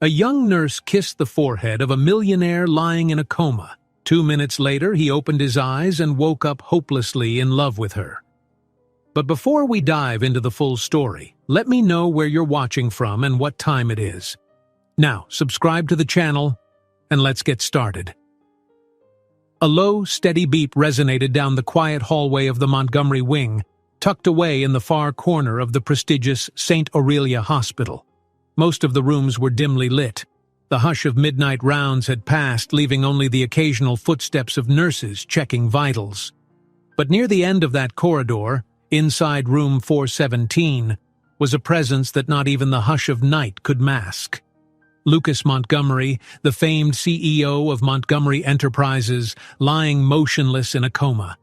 A young nurse kissed the forehead of a millionaire lying in a coma. 2 minutes later, he opened his eyes and woke up hopelessly in love with her. But before we dive into the full story, let me know where you're watching from and what time it is. Now, subscribe to the channel, and let's get started. A low, steady beep resonated down the quiet hallway of the Montgomery wing, tucked away in the far corner of the prestigious St. Aurelia Hospital. Most of the rooms were dimly lit. The hush of midnight rounds had passed, leaving only the occasional footsteps of nurses checking vitals. But near the end of that corridor, inside room 417, was a presence that not even the hush of night could mask. Lucas Montgomery, the famed CEO of Montgomery Enterprises, lying motionless in a coma.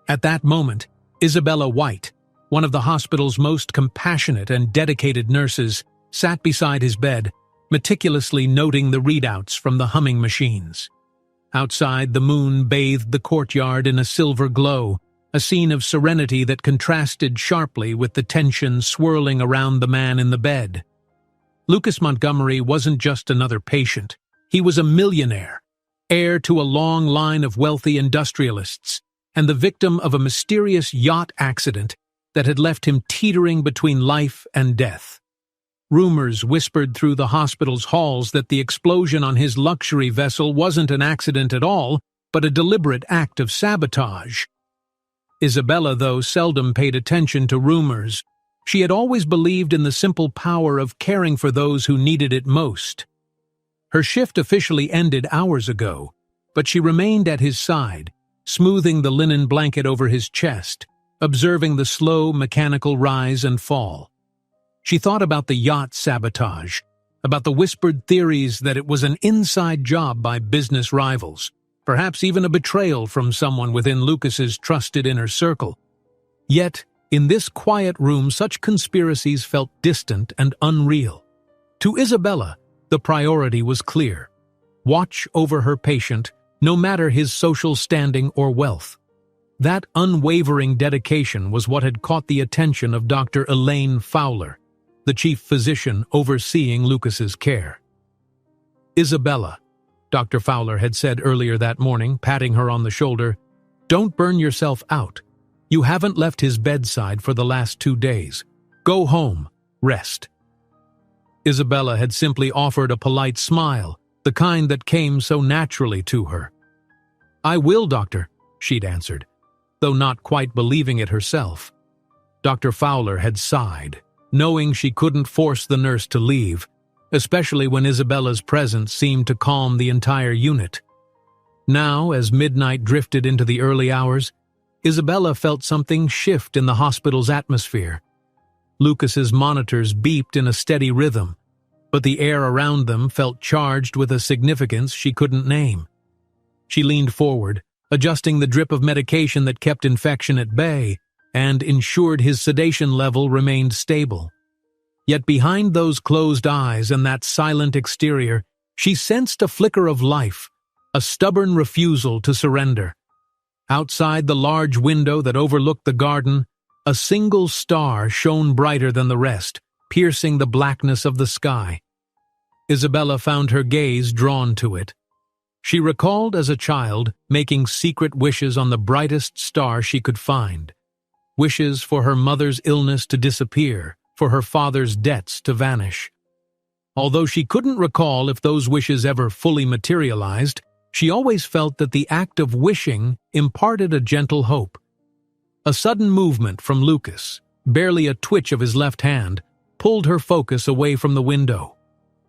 At that moment, Isabella White, one of the hospital's most compassionate and dedicated nurses, sat beside his bed, meticulously noting the readouts from the humming machines. Outside, the moon bathed the courtyard in a silver glow, a scene of serenity that contrasted sharply with the tension swirling around the man in the bed. Lucas Montgomery wasn't just another patient. He was a millionaire, heir to a long line of wealthy industrialists, and the victim of a mysterious yacht accident that had left him teetering between life and death. Rumors whispered through the hospital's halls that the explosion on his luxury vessel wasn't an accident at all, but a deliberate act of sabotage. Isabella, though, seldom paid attention to rumors. She had always believed in the simple power of caring for those who needed it most. Her shift officially ended hours ago, but she remained at his side, smoothing the linen blanket over his chest, observing the slow, mechanical rise and fall. She thought about the yacht sabotage, about the whispered theories that it was an inside job by business rivals, perhaps even a betrayal from someone within Lucas's trusted inner circle. Yet, in this quiet room, such conspiracies felt distant and unreal. To Isabella, the priority was clear: watch over her patient, no matter his social standing or wealth. That unwavering dedication was what had caught the attention of Dr. Elaine Fowler, the chief physician overseeing Lucas's care. "Isabella," Dr. Fowler had said earlier that morning, patting her on the shoulder, "don't burn yourself out. You haven't left his bedside for the last 2 days. Go home, rest." Isabella had simply offered a polite smile, the kind that came so naturally to her. "I will, doctor," she'd answered, though not quite believing it herself. Dr. Fowler had sighed, knowing she couldn't force the nurse to leave, especially when Isabella's presence seemed to calm the entire unit. Now, as midnight drifted into the early hours, Isabella felt something shift in the hospital's atmosphere. Lucas's monitors beeped in a steady rhythm, but the air around them felt charged with a significance she couldn't name. She leaned forward, adjusting the drip of medication that kept infection at bay and ensured his sedation level remained stable. Yet behind those closed eyes and that silent exterior, she sensed a flicker of life, a stubborn refusal to surrender. Outside the large window that overlooked the garden, a single star shone brighter than the rest, piercing the blackness of the sky. Isabella found her gaze drawn to it. She recalled as a child making secret wishes on the brightest star she could find. Wishes for her mother's illness to disappear, for her father's debts to vanish. Although she couldn't recall if those wishes ever fully materialized, she always felt that the act of wishing imparted a gentle hope. A sudden movement from Lucas, barely a twitch of his left hand, pulled her focus away from the window.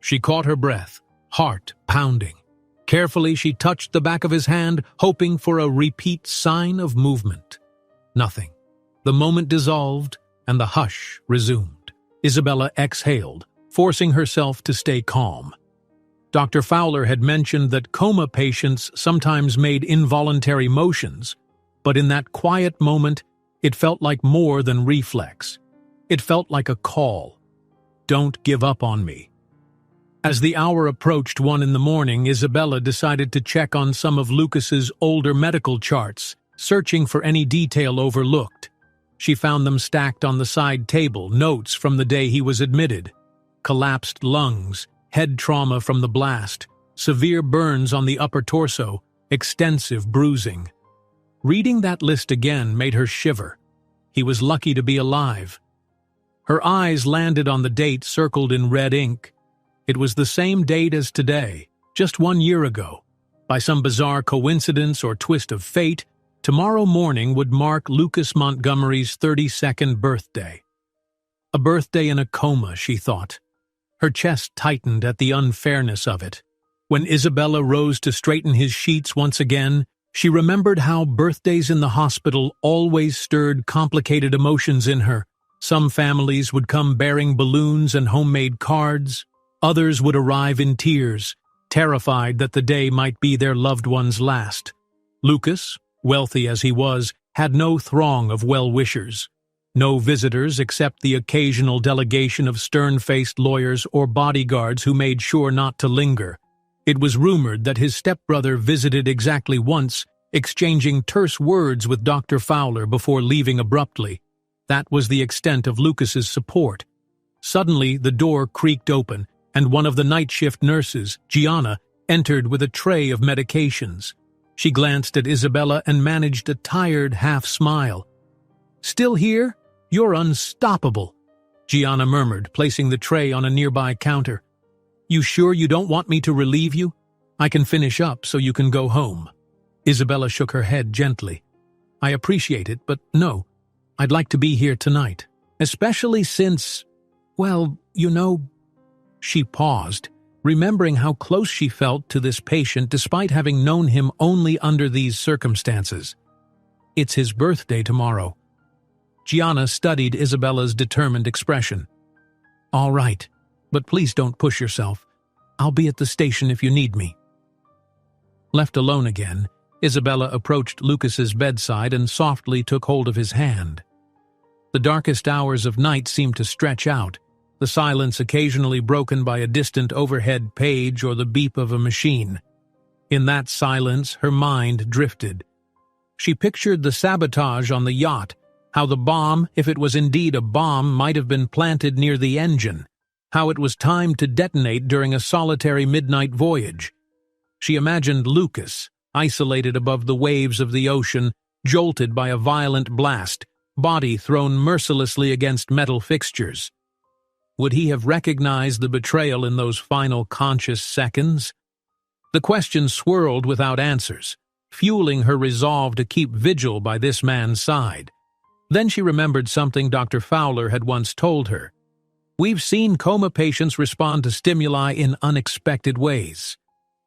She caught her breath, heart pounding. Carefully, she touched the back of his hand, hoping for a repeat sign of movement. Nothing. The moment dissolved, and the hush resumed. Isabella exhaled, forcing herself to stay calm. Dr. Fowler had mentioned that coma patients sometimes made involuntary motions, but in that quiet moment, it felt like more than reflex. It felt like a call. "Don't give up on me." As the hour approached 1 in the morning, Isabella decided to check on some of Lucas's older medical charts, searching for any detail overlooked. She found them stacked on the side table, notes from the day he was admitted. Collapsed lungs, head trauma from the blast, severe burns on the upper torso, extensive bruising. Reading that list again made her shiver. He was lucky to be alive. Her eyes landed on the date circled in red ink. It was the same date as today, just 1 year ago. By some bizarre coincidence or twist of fate, tomorrow morning would mark Lucas Montgomery's 32nd birthday. A birthday in a coma, she thought. Her chest tightened at the unfairness of it. When Isabella rose to straighten his sheets once again, she remembered how birthdays in the hospital always stirred complicated emotions in her. Some families would come bearing balloons and homemade cards. Others would arrive in tears, terrified that the day might be their loved one's last. Lucas, wealthy as he was, had no throng of well-wishers. No visitors except the occasional delegation of stern-faced lawyers or bodyguards who made sure not to linger. It was rumored that his stepbrother visited exactly once, exchanging terse words with Dr. Fowler before leaving abruptly. That was the extent of Lucas's support. Suddenly, the door creaked open, and one of the night shift nurses, Gianna, entered with a tray of medications. She glanced at Isabella and managed a tired half-smile. "Still here? You're unstoppable," Gianna murmured, placing the tray on a nearby counter. "You sure you don't want me to relieve you? I can finish up so you can go home." Isabella shook her head gently. "I appreciate it, but no. I'd like to be here tonight, especially since, well, you know." She paused, remembering how close she felt to this patient despite having known him only under these circumstances. "It's his birthday tomorrow." Gianna studied Isabella's determined expression. "All right, but please don't push yourself. I'll be at the station if you need me." Left alone again, Isabella approached Lucas's bedside and softly took hold of his hand. The darkest hours of night seemed to stretch out, the silence occasionally broken by a distant overhead page or the beep of a machine. In that silence, her mind drifted. She pictured the sabotage on the yacht, how the bomb, if it was indeed a bomb, might have been planted near the engine, how it was timed to detonate during a solitary midnight voyage. She imagined Lucas, isolated above the waves of the ocean, jolted by a violent blast, body thrown mercilessly against metal fixtures. Would he have recognized the betrayal in those final conscious seconds? The question swirled without answers, fueling her resolve to keep vigil by this man's side. Then she remembered something Dr. Fowler had once told her. "We've seen coma patients respond to stimuli in unexpected ways.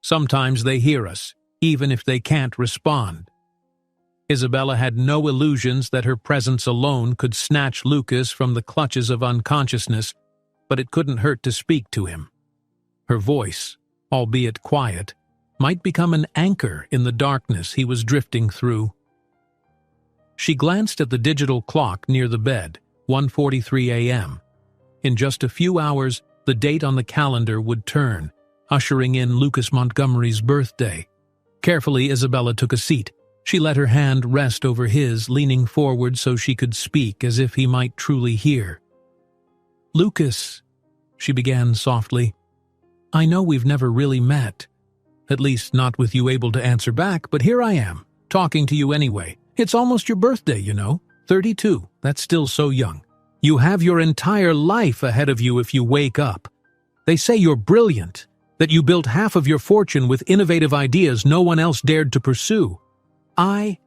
Sometimes they hear us, even if they can't respond." Isabella had no illusions that her presence alone could snatch Lucas from the clutches of unconsciousness, but it couldn't hurt to speak to him. Her voice, albeit quiet, might become an anchor in the darkness he was drifting through. She glanced at the digital clock near the bed, 1:43 a.m. In just a few hours, the date on the calendar would turn, ushering in Lucas Montgomery's birthday. Carefully, Isabella took a seat. She let her hand rest over his, leaning forward so she could speak as if he might truly hear. "Lucas," she began softly, "I know we've never really met. At least not with you able to answer back, but here I am, talking to you anyway. It's almost your birthday, you know. 32, that's still so young. You have your entire life ahead of you if you wake up. They say you're brilliant, that you built half of your fortune with innovative ideas no one else dared to pursue. I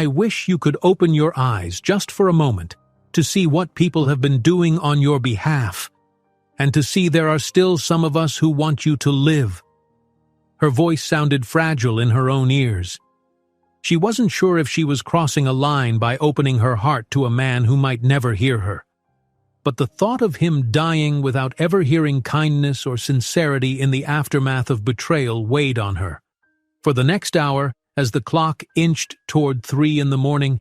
wish you could open your eyes just for a moment to see what people have been doing on your behalf, and to see there are still some of us who want you to live." Her voice sounded fragile in her own ears. She wasn't sure if she was crossing a line by opening her heart to a man who might never hear her. But the thought of him dying without ever hearing kindness or sincerity in the aftermath of betrayal weighed on her. For the next hour, as the clock inched toward 3 in the morning,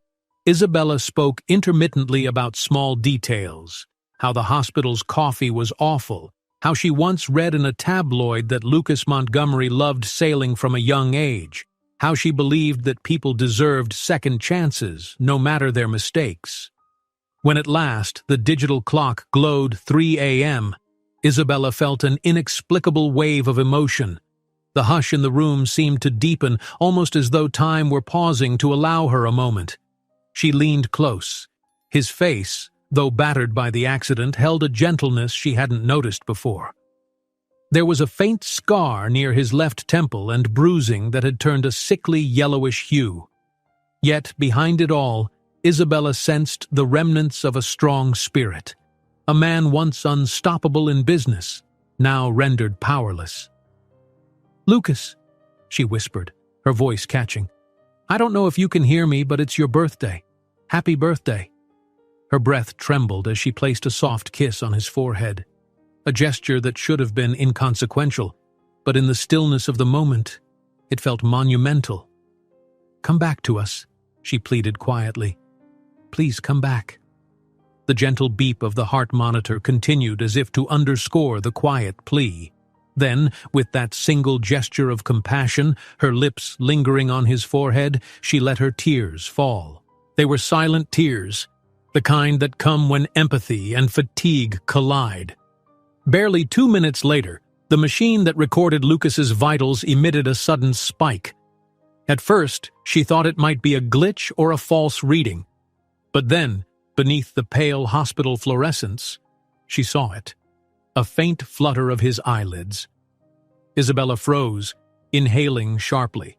Isabella spoke intermittently about small details, how the hospital's coffee was awful, how she once read in a tabloid that Lucas Montgomery loved sailing from a young age, how she believed that people deserved second chances, no matter their mistakes. When at last the digital clock glowed 3 a.m., Isabella felt an inexplicable wave of emotion. The hush in the room seemed to deepen, almost as though time were pausing to allow her a moment. She leaned close. His face, though battered by the accident, held a gentleness she hadn't noticed before. There was a faint scar near his left temple and bruising that had turned a sickly yellowish hue. Yet, behind it all, Isabella sensed the remnants of a strong spirit. A man once unstoppable in business, now rendered powerless. "Lucas," she whispered, her voice catching. "I don't know if you can hear me, but it's your birthday. Happy birthday." Her breath trembled as she placed a soft kiss on his forehead, a gesture that should have been inconsequential, but in the stillness of the moment, it felt monumental. "Come back to us," she pleaded quietly. "Please come back." The gentle beep of the heart monitor continued as if to underscore the quiet plea. Then, with that single gesture of compassion, her lips lingering on his forehead, she let her tears fall. They were silent tears, the kind that come when empathy and fatigue collide. Barely 2 minutes later, the machine that recorded Lucas's vitals emitted a sudden spike. At first, she thought it might be a glitch or a false reading. But then, beneath the pale hospital fluorescence, she saw it. A faint flutter of his eyelids. Isabella froze, inhaling sharply.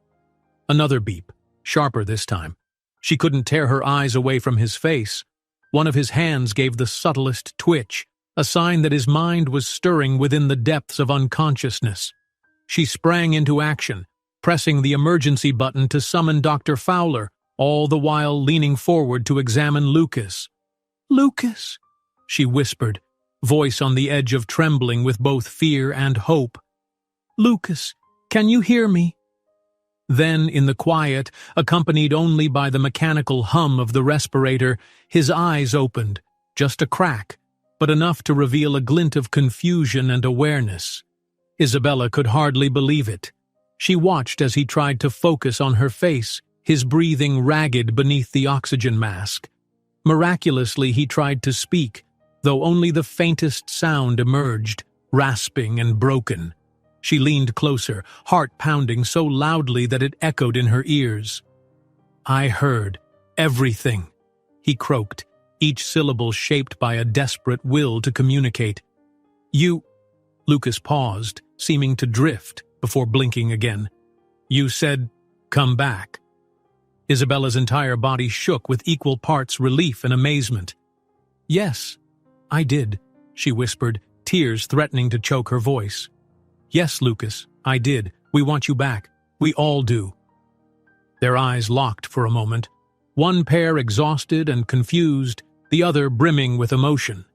Another beep, sharper this time. She couldn't tear her eyes away from his face. One of his hands gave the subtlest twitch, a sign that his mind was stirring within the depths of unconsciousness. She sprang into action, pressing the emergency button to summon Dr. Fowler, all the while leaning forward to examine Lucas. "Lucas," she whispered, voice on the edge of trembling with both fear and hope. "Lucas, can you hear me?" Then, in the quiet, accompanied only by the mechanical hum of the respirator, his eyes opened, just a crack, but enough to reveal a glint of confusion and awareness. Isabella could hardly believe it. She watched as he tried to focus on her face, his breathing ragged beneath the oxygen mask. Miraculously, he tried to speak, though only the faintest sound emerged, rasping and broken. She leaned closer, heart pounding so loudly that it echoed in her ears. "I heard everything," he croaked, each syllable shaped by a desperate will to communicate. "You—" Lucas paused, seeming to drift, before blinking again. "You said, come back." Isabella's entire body shook with equal parts relief and amazement. "Yes, I did," she whispered, tears threatening to choke her voice. "Yes, Lucas, I did. We want you back. We all do." Their eyes locked for a moment, one pair exhausted and confused, the other brimming with emotion.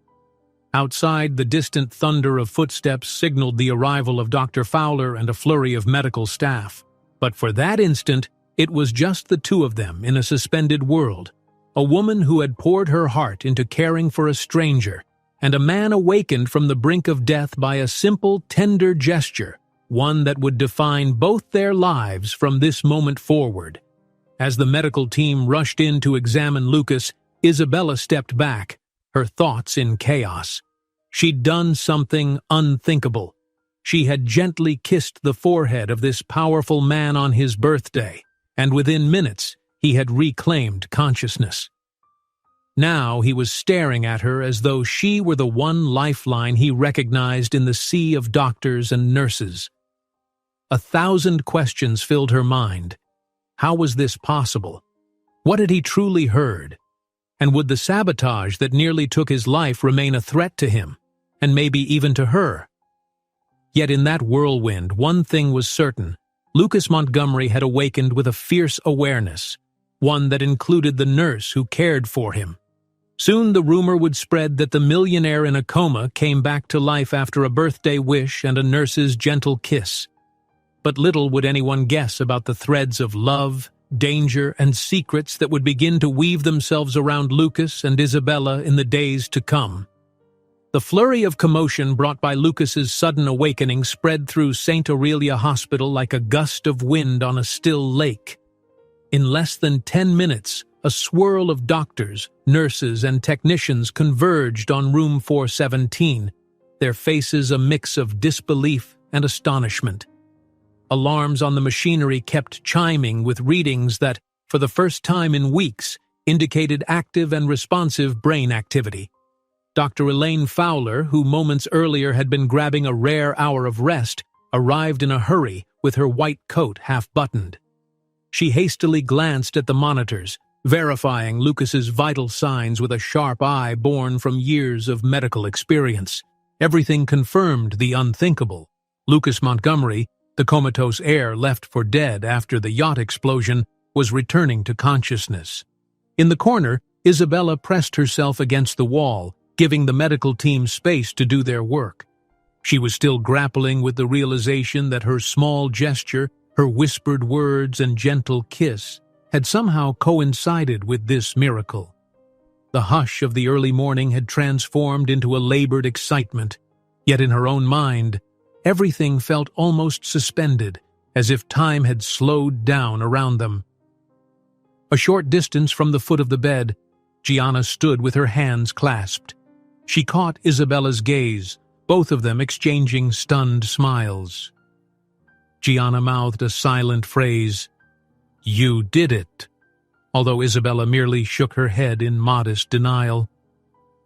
Outside, the distant thunder of footsteps signaled the arrival of Dr. Fowler and a flurry of medical staff. But for that instant, it was just the two of them in a suspended world, a woman who had poured her heart into caring for a stranger, and a man awakened from the brink of death by a simple, tender gesture, one that would define both their lives from this moment forward. As the medical team rushed in to examine Lucas, Isabella stepped back, her thoughts in chaos. She'd done something unthinkable. She had gently kissed the forehead of this powerful man on his birthday, and within minutes he had reclaimed consciousness. Now he was staring at her as though she were the one lifeline he recognized in the sea of doctors and nurses. 1,000 questions filled her mind. How was this possible? What had he truly heard? And would the sabotage that nearly took his life remain a threat to him, and maybe even to her? Yet in that whirlwind, one thing was certain. Lucas Montgomery had awakened with a fierce awareness, one that included the nurse who cared for him. Soon the rumor would spread that the millionaire in a coma came back to life after a birthday wish and a nurse's gentle kiss. But little would anyone guess about the threads of love, danger, and secrets that would begin to weave themselves around Lucas and Isabella in the days to come. The flurry of commotion brought by Lucas's sudden awakening spread through St. Aurelia Hospital like a gust of wind on a still lake. In less than 10 minutes, a swirl of doctors, nurses, and technicians converged on room 417, their faces a mix of disbelief and astonishment. Alarms on the machinery kept chiming with readings that, for the first time in weeks, indicated active and responsive brain activity. Dr. Elaine Fowler, who moments earlier had been grabbing a rare hour of rest, arrived in a hurry with her white coat half-buttoned. She hastily glanced at the monitors, verifying Lucas's vital signs with a sharp eye born from years of medical experience. Everything confirmed the unthinkable. Lucas Montgomery, the comatose heir left for dead after the yacht explosion, was returning to consciousness. In the corner, Isabella pressed herself against the wall, giving the medical team space to do their work. She was still grappling with the realization that her small gesture, her whispered words and gentle kiss, had somehow coincided with this miracle. The hush of the early morning had transformed into a labored excitement, yet in her own mind, everything felt almost suspended, as if time had slowed down around them. A short distance from the foot of the bed, Gianna stood with her hands clasped. She caught Isabella's gaze, both of them exchanging stunned smiles. Gianna mouthed a silent phrase, "You did it," although Isabella merely shook her head in modest denial.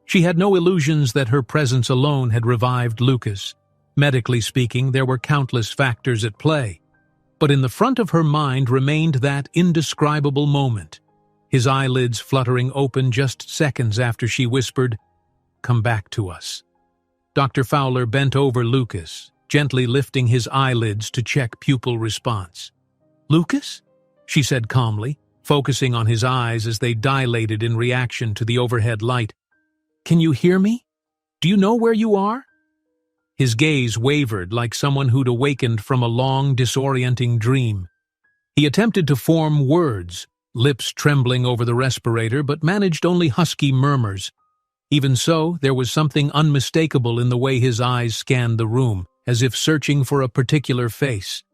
She had no illusions that her presence alone had revived Lucas. Medically speaking, there were countless factors at play. But in the front of her mind remained that indescribable moment, his eyelids fluttering open just seconds after she whispered, "Come back to us." Dr. Fowler bent over Lucas, gently lifting his eyelids to check pupil response. "Lucas?" she said calmly, focusing on his eyes as they dilated in reaction to the overhead light. "Can you hear me? Do you know where you are?" His gaze wavered like someone who'd awakened from a long, disorienting dream. He attempted to form words, lips trembling over the respirator, but managed only husky murmurs. Even so, there was something unmistakable in the way his eyes scanned the room, as if searching for a particular face.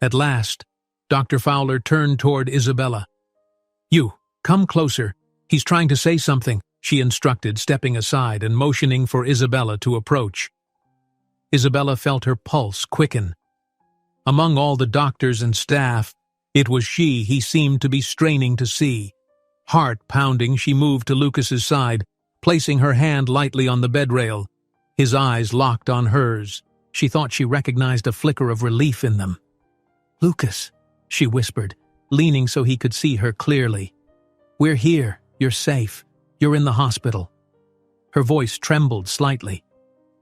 At last, Dr. Fowler turned toward Isabella. "You, come closer. He's trying to say something," she instructed, stepping aside and motioning for Isabella to approach. Isabella felt her pulse quicken. Among all the doctors and staff, it was she he seemed to be straining to see. Heart pounding, she moved to Lucas's side, placing her hand lightly on the bedrail. His eyes locked on hers. She thought she recognized a flicker of relief in them. "Lucas," she whispered, leaning so he could see her clearly. "We're here. You're safe. You're in the hospital." Her voice trembled slightly.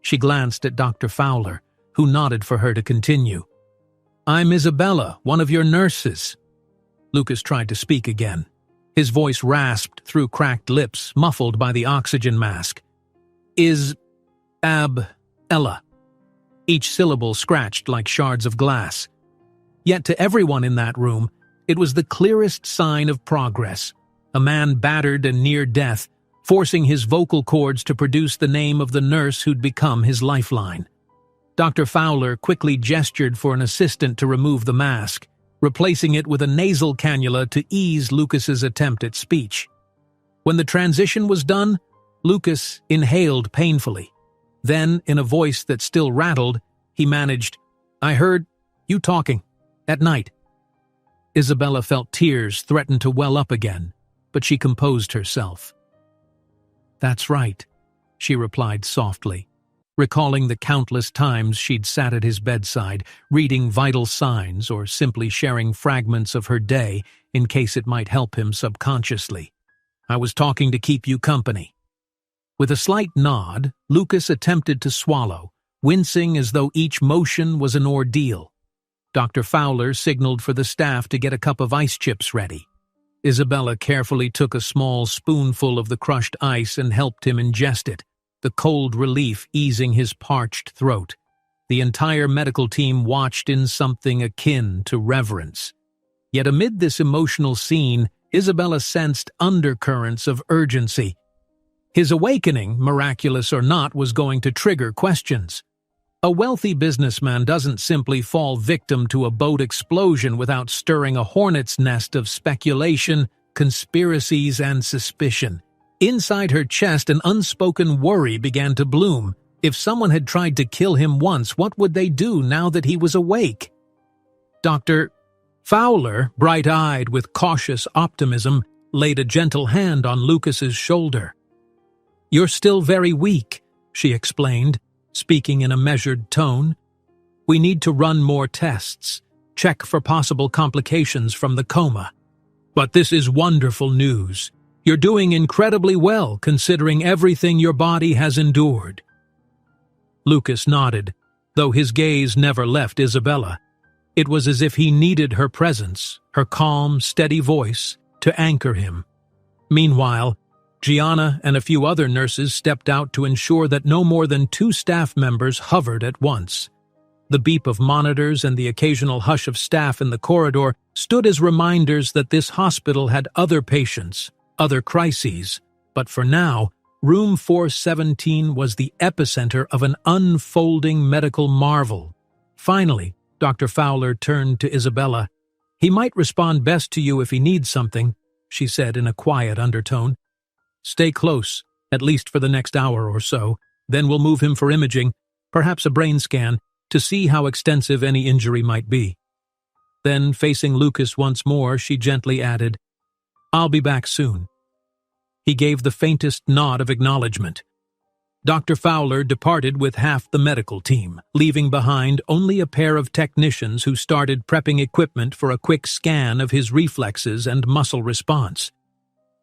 She glanced at Dr. Fowler, who nodded for her to continue. "I'm Isabella, one of your nurses." Lucas tried to speak again. His voice rasped through cracked lips, muffled by the oxygen mask. Ella. Each syllable scratched like shards of glass. Yet to everyone in that room, it was the clearest sign of progress. A man battered and near death, forcing his vocal cords to produce the name of the nurse who'd become his lifeline. Dr. Fowler quickly gestured for an assistant to remove the mask, replacing it with a nasal cannula to ease Lucas's attempt at speech. When the transition was done, Lucas inhaled painfully. Then, in a voice that still rattled, he managed, "I heard you talking. At night." Isabella felt tears threaten to well up again, but she composed herself. "That's right," she replied softly, recalling the countless times she'd sat at his bedside, reading vital signs or simply sharing fragments of her day in case it might help him subconsciously. "I was talking to keep you company." With a slight nod, Lucas attempted to swallow, wincing as though each motion was an ordeal. Dr. Fowler signaled for the staff to get a cup of ice chips ready. Isabella carefully took a small spoonful of the crushed ice and helped him ingest it, the cold relief easing his parched throat. The entire medical team watched in something akin to reverence. Yet amid this emotional scene, Isabella sensed undercurrents of urgency. His awakening, miraculous or not, was going to trigger questions. A wealthy businessman doesn't simply fall victim to a boat explosion without stirring a hornet's nest of speculation, conspiracies, and suspicion. Inside her chest, an unspoken worry began to bloom. If someone had tried to kill him once, what would they do now that he was awake? Dr. Fowler, bright-eyed with cautious optimism, laid a gentle hand on Lucas's shoulder. "You're still very weak," she explained, speaking in a measured tone. "We need to run more tests, check for possible complications from the coma. But this is wonderful news. You're doing incredibly well considering everything your body has endured." Lucas nodded, though his gaze never left Isabella. It was as if he needed her presence, her calm, steady voice, to anchor him. Meanwhile, Gianna and a few other nurses stepped out to ensure that no more than 2 staff members hovered at once. The beep of monitors and the occasional hush of staff in the corridor stood as reminders that this hospital had other patients, other crises, but for now, Room 417 was the epicenter of an unfolding medical marvel. Finally, Dr. Fowler turned to Isabella. "He might respond best to you if he needs something," she said in a quiet undertone. "Stay close, at least for the next hour or so. Then we'll move him for imaging, perhaps a brain scan, to see how extensive any injury might be." Then, facing Lucas once more, she gently added, "I'll be back soon." He gave the faintest nod of acknowledgement. Dr. Fowler departed with half the medical team, leaving behind only a pair of technicians who started prepping equipment for a quick scan of his reflexes and muscle response.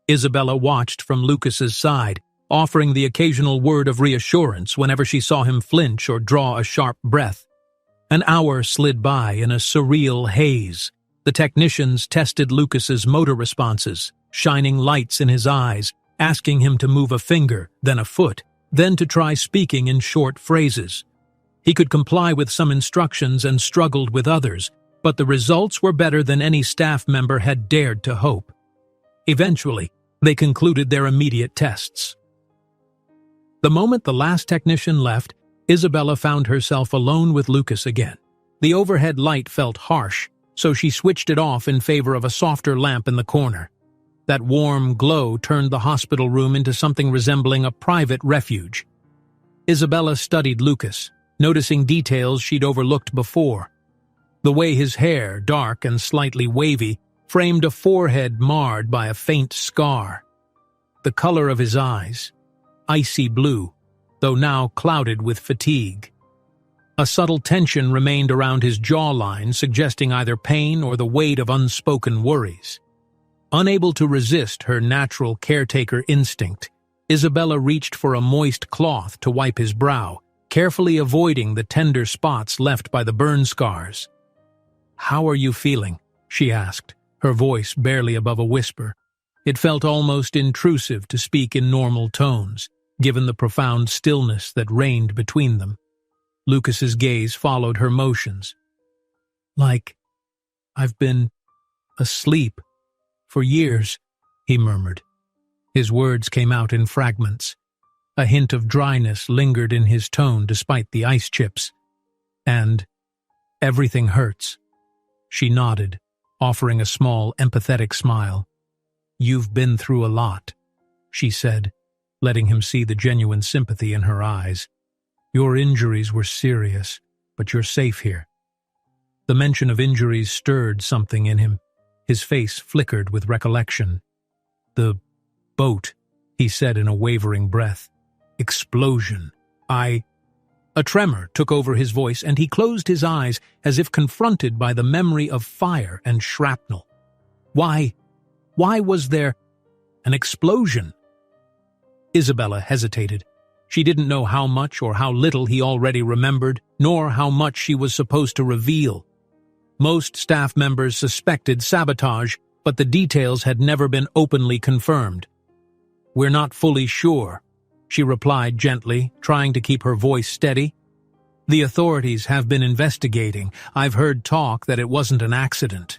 Isabella watched from Lucas's side, offering the occasional word of reassurance whenever she saw him flinch or draw a sharp breath. An hour slid by in a surreal haze. The technicians tested Lucas's motor responses, shining lights in his eyes, asking him to move a finger, then a foot, then to try speaking in short phrases. He could comply with some instructions and struggled with others, but the results were better than any staff member had dared to hope. Eventually, they concluded their immediate tests. The moment the last technician left, Isabella found herself alone with Lucas again. The overhead light felt harsh, so she switched it off in favor of a softer lamp in the corner. That warm glow turned the hospital room into something resembling a private refuge. Isabella studied Lucas, noticing details she'd overlooked before. The way his hair, dark and slightly wavy, framed a forehead marred by a faint scar. The color of his eyes, icy blue, though now clouded with fatigue. A subtle tension remained around his jawline, suggesting either pain or the weight of unspoken worries. Unable to resist her natural caretaker instinct, Isabella reached for a moist cloth to wipe his brow, carefully avoiding the tender spots left by the burn scars. "How are you feeling?" she asked, her voice barely above a whisper. It felt almost intrusive to speak in normal tones, given the profound stillness that reigned between them. Lucas's gaze followed her motions. "Like I've been asleep for years," he murmured. His words came out in fragments. A hint of dryness lingered in his tone despite the ice chips. "And everything hurts." She nodded, offering a small, empathetic smile. "You've been through a lot," she said, letting him see the genuine sympathy in her eyes. "Your injuries were serious, but you're safe here." The mention of injuries stirred something in him. His face flickered with recollection. "The boat," he said in a wavering breath. "Explosion. A tremor took over his voice, and he closed his eyes as if confronted by the memory of fire and shrapnel. Why was there an explosion? Isabella hesitated. She didn't know how much or how little he already remembered, nor how much she was supposed to reveal. Most staff members suspected sabotage, but the details had never been openly confirmed. "We're not fully sure," she replied gently, trying to keep her voice steady. "The authorities have been investigating. I've heard talk that it wasn't an accident."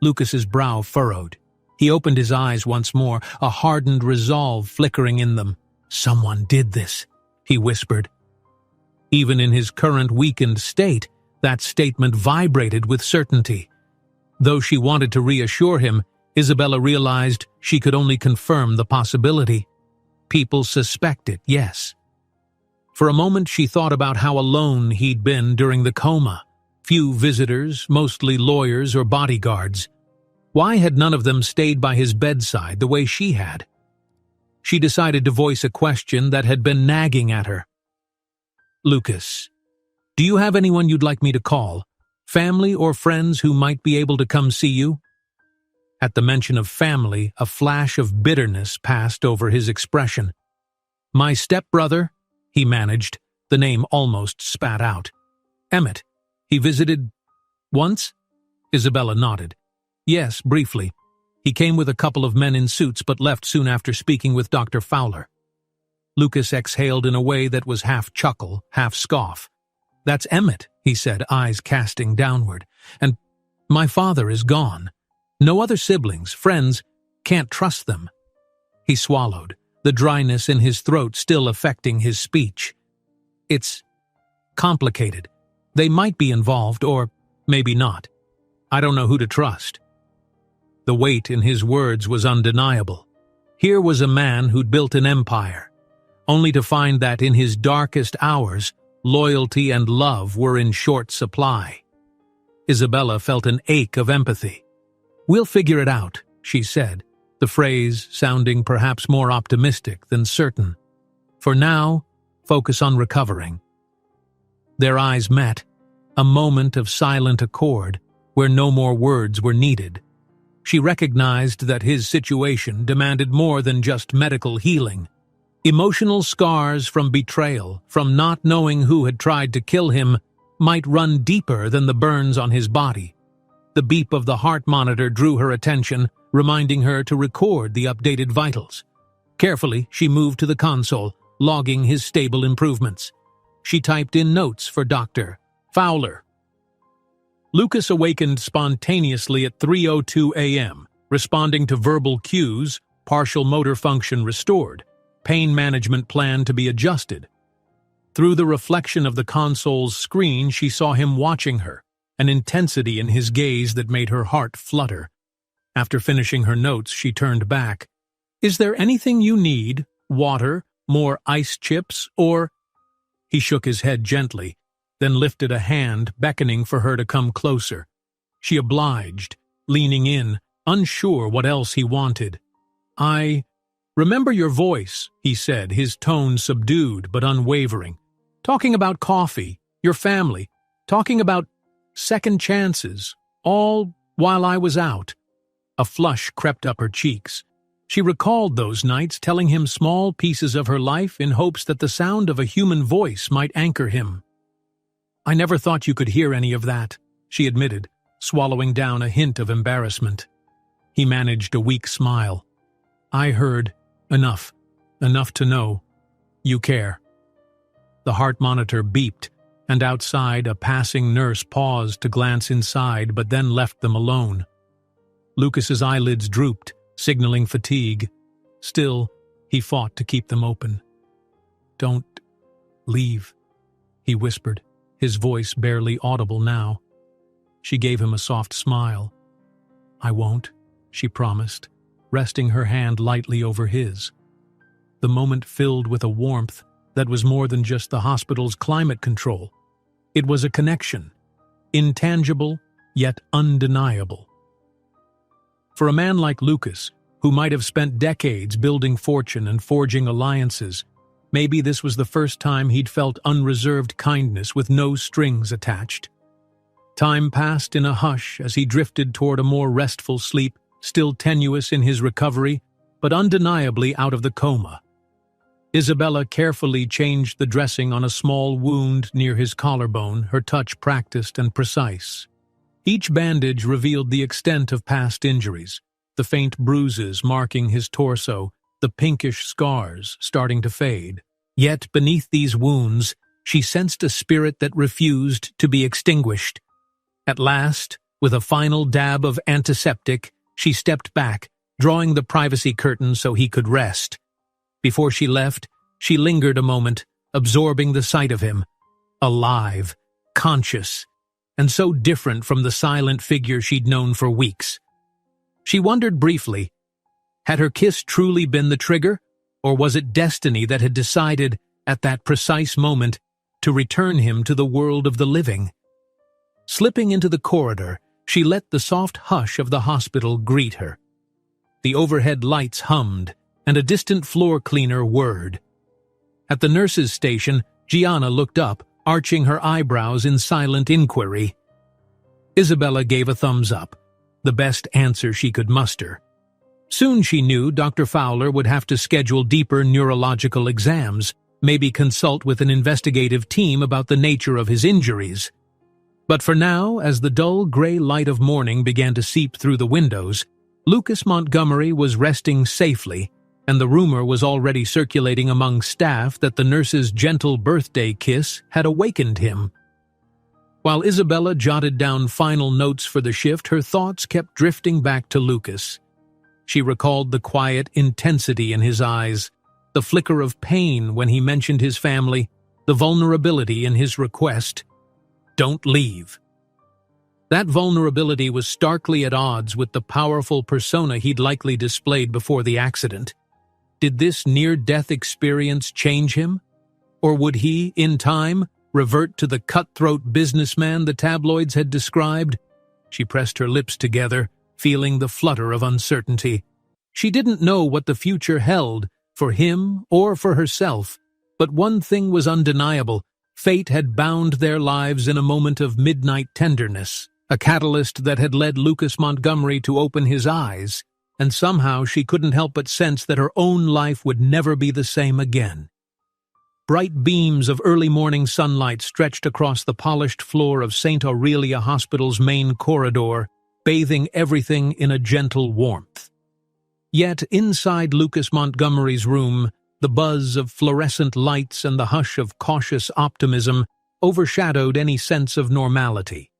Lucas's brow furrowed. He opened his eyes once more, a hardened resolve flickering in them. "Someone did this," he whispered. Even in his current weakened state, that statement vibrated with certainty. Though she wanted to reassure him, Isabella realized she could only confirm the possibility. People suspect it, yes. For a moment she thought about how alone he'd been during the coma. Few visitors, mostly lawyers or bodyguards. Why had none of them stayed by his bedside the way she had? She decided to voice a question that had been nagging at her. "Lucas, do you have anyone you'd like me to call? Family or friends who might be able to come see you?" At the mention of family, a flash of bitterness passed over his expression. "My stepbrother," he managed, the name almost spat out. "Emmett. He visited once?" Isabella nodded. "Yes, briefly. He came with a couple of men in suits but left soon after speaking with Dr. Fowler." Lucas exhaled in a way that was half chuckle, half scoff. "That's Emmett," he said, eyes casting downward. "And my father is gone. No other siblings, friends, can't trust them." He swallowed, the dryness in his throat still affecting his speech. "It's complicated. They might be involved, or maybe not. I don't know who to trust." The weight in his words was undeniable. Here was a man who'd built an empire, only to find that in his darkest hours, loyalty and love were in short supply. Isabella felt an ache of empathy. "We'll figure it out," she said, the phrase sounding perhaps more optimistic than certain. "For now, focus on recovering." Their eyes met, a moment of silent accord where no more words were needed. She recognized that his situation demanded more than just medical healing. Emotional scars from betrayal, from not knowing who had tried to kill him, might run deeper than the burns on his body. The beep of the heart monitor drew her attention, reminding her to record the updated vitals. Carefully, she moved to the console, logging his stable improvements. She typed in notes for Dr. Fowler. Lucas awakened spontaneously at 3:02 a.m., responding to verbal cues, partial motor function restored, pain management plan to be adjusted. Through the reflection of the console's screen, she saw him watching her, an intensity in his gaze that made her heart flutter. After finishing her notes, she turned back. "Is there anything you need? Water? More ice chips? Or—" He shook his head gently, then lifted a hand, beckoning for her to come closer. She obliged, leaning in, unsure what else he wanted. "I remember your voice," he said, his tone subdued but unwavering. "Talking about coffee, your family, talking about second chances, all while I was out." A flush crept up her cheeks. She recalled those nights telling him small pieces of her life in hopes that the sound of a human voice might anchor him. "I never thought you could hear any of that," she admitted, swallowing down a hint of embarrassment. He managed a weak smile. "I heard enough to know you care." The heart monitor beeped, and outside a passing nurse paused to glance inside but then left them alone. Lucas's eyelids drooped, signaling fatigue. Still, he fought to keep them open. "Don't leave," he whispered, his voice barely audible now. She gave him a soft smile. "I won't," she promised, resting her hand lightly over his. The moment filled with a warmth that was more than just the hospital's climate control. It was a connection, intangible yet undeniable. For a man like Lucas, who might have spent decades building fortune and forging alliances, maybe this was the first time he'd felt unreserved kindness with no strings attached. Time passed in a hush as he drifted toward a more restful sleep, still tenuous in his recovery, but undeniably out of the coma. Isabella carefully changed the dressing on a small wound near his collarbone, her touch practiced and precise. Each bandage revealed the extent of past injuries, the faint bruises marking his torso, the pinkish scars starting to fade. Yet beneath these wounds, she sensed a spirit that refused to be extinguished. At last, with a final dab of antiseptic, she stepped back, drawing the privacy curtain so he could rest. Before she left, she lingered a moment, absorbing the sight of him. Alive, conscious, and so different from the silent figure she'd known for weeks. She wondered briefly, had her kiss truly been the trigger, or was it destiny that had decided, at that precise moment, to return him to the world of the living. Slipping into the corridor, she let the soft hush of the hospital greet her. The overhead lights hummed, and a distant floor cleaner whirred. At the nurse's station, Gianna looked up, arching her eyebrows in silent inquiry. Isabella gave a thumbs up, the best answer she could muster. Soon she knew Dr. Fowler would have to schedule deeper neurological exams, maybe consult with an investigative team about the nature of his injuries. But for now, as the dull gray light of morning began to seep through the windows, Lucas Montgomery was resting safely, and the rumor was already circulating among staff that the nurse's gentle birthday kiss had awakened him. While Isabella jotted down final notes for the shift, her thoughts kept drifting back to Lucas. She recalled the quiet intensity in his eyes, the flicker of pain when he mentioned his family, the vulnerability in his request, "Don't leave." That vulnerability was starkly at odds with the powerful persona he'd likely displayed before the accident. Did this near-death experience change him? Or would he, in time, revert to the cutthroat businessman the tabloids had described? She pressed her lips together, feeling the flutter of uncertainty. She didn't know what the future held, for him or for herself, but one thing was undeniable. Fate had bound their lives in a moment of midnight tenderness, a catalyst that had led Lucas Montgomery to open his eyes, and somehow she couldn't help but sense that her own life would never be the same again. Bright beams of early morning sunlight stretched across the polished floor of St. Aurelia Hospital's main corridor, bathing everything in a gentle warmth. Yet inside Lucas Montgomery's room, the buzz of fluorescent lights and the hush of cautious optimism overshadowed any sense of normality.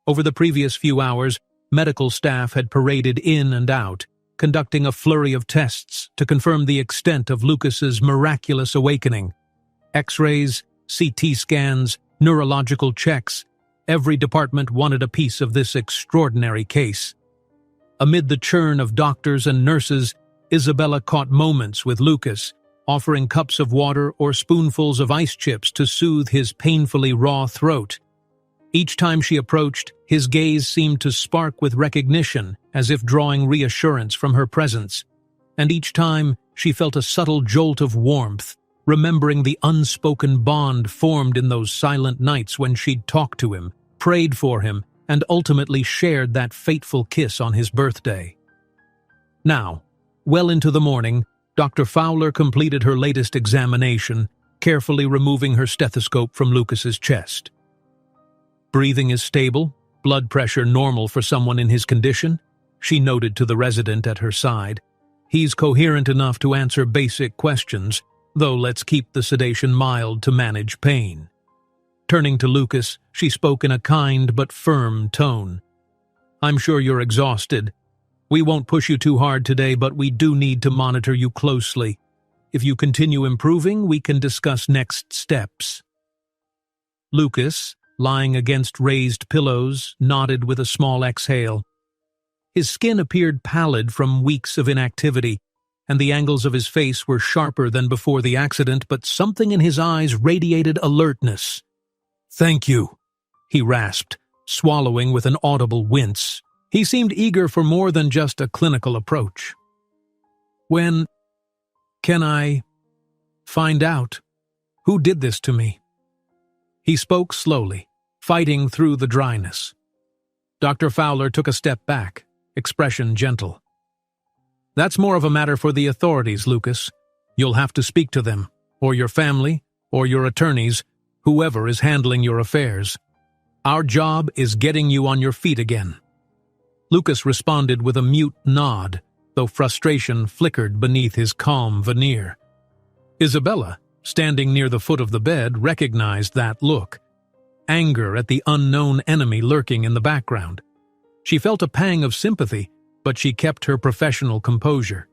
Over the previous few hours, medical staff had paraded in and out, conducting a flurry of tests to confirm the extent of Lucas's miraculous awakening. X-rays, CT scans, neurological checks, every department wanted a piece of this extraordinary case. Amid the churn of doctors and nurses, Isabella caught moments with Lucas, offering cups of water or spoonfuls of ice chips to soothe his painfully raw throat. Each time she approached, his gaze seemed to spark with recognition, as if drawing reassurance from her presence. And each time, she felt a subtle jolt of warmth, remembering the unspoken bond formed in those silent nights when she'd talked to him, prayed for him, and ultimately shared that fateful kiss on his birthday. Now, well into the morning, Dr. Fowler completed her latest examination, carefully removing her stethoscope from Lucas's chest. "Breathing is stable, blood pressure normal for someone in his condition," she noted to the resident at her side. "He's coherent enough to answer basic questions, though let's keep the sedation mild to manage pain." Turning to Lucas, she spoke in a kind but firm tone. "I'm sure you're exhausted. We won't push you too hard today, but we do need to monitor you closely. If you continue improving, we can discuss next steps." Lucas, lying against raised pillows, nodded with a small exhale. His skin appeared pallid from weeks of inactivity, and the angles of his face were sharper than before the accident, but something in his eyes radiated alertness. "Thank you," he rasped, swallowing with an audible wince. He seemed eager for more than just a clinical approach. "When can I find out who did this to me?" He spoke slowly, fighting through the dryness. Dr. Fowler took a step back, expression gentle. "That's more of a matter for the authorities, Lucas. You'll have to speak to them, or your family, or your attorneys, whoever is handling your affairs. Our job is getting you on your feet again." Lucas responded with a mute nod, though frustration flickered beneath his calm veneer. Isabella, standing near the foot of the bed, recognized that look. Anger at the unknown enemy lurking in the background. She felt a pang of sympathy, but she kept her professional composure.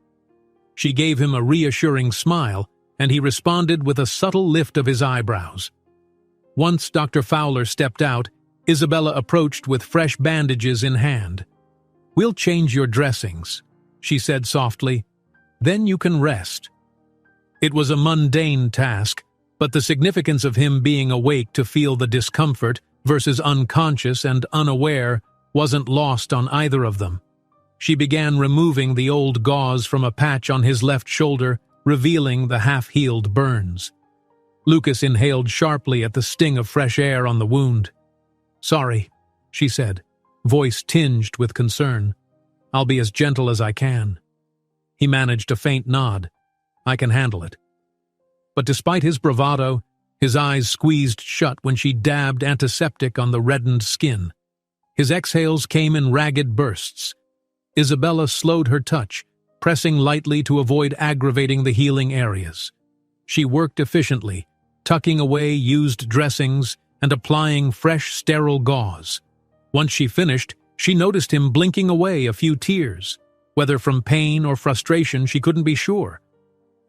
She gave him a reassuring smile, and he responded with a subtle lift of his eyebrows. Once Dr. Fowler stepped out, Isabella approached with fresh bandages in hand. "We'll change your dressings," she said softly. "Then you can rest." It was a mundane task, But the significance of him being awake to feel the discomfort versus unconscious and unaware wasn't lost on either of them. She began removing the old gauze from a patch on his left shoulder, revealing the half-healed burns. Lucas inhaled sharply at the sting of fresh air on the wound. "Sorry," she said, voice tinged with concern. "I'll be as gentle as I can." He managed a faint nod. "I can handle it." But despite his bravado, his eyes squeezed shut when she dabbed antiseptic on the reddened skin. His exhales came in ragged bursts. Isabella slowed her touch, pressing lightly to avoid aggravating the healing areas. She worked efficiently, tucking away used dressings and applying fresh, sterile gauze. Once she finished, she noticed him blinking away a few tears. Whether from pain or frustration, she couldn't be sure.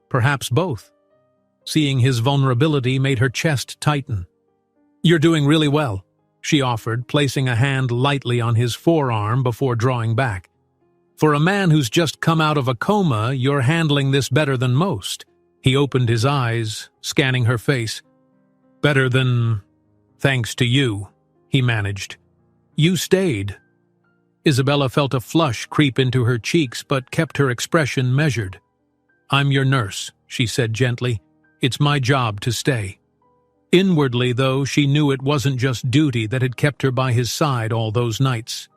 Perhaps both. Seeing his vulnerability made her chest tighten. "You're doing really well," she offered, placing a hand lightly on his forearm before drawing back. "For a man who's just come out of a coma, you're handling this better than most." He opened his eyes, scanning her face. "Better than... thanks to you," he managed. "You stayed." Isabella felt a flush creep into her cheeks but kept her expression measured. "I'm your nurse," she said gently. "It's my job to stay." Inwardly, though, she knew it wasn't just duty that had kept her by his side all those nights.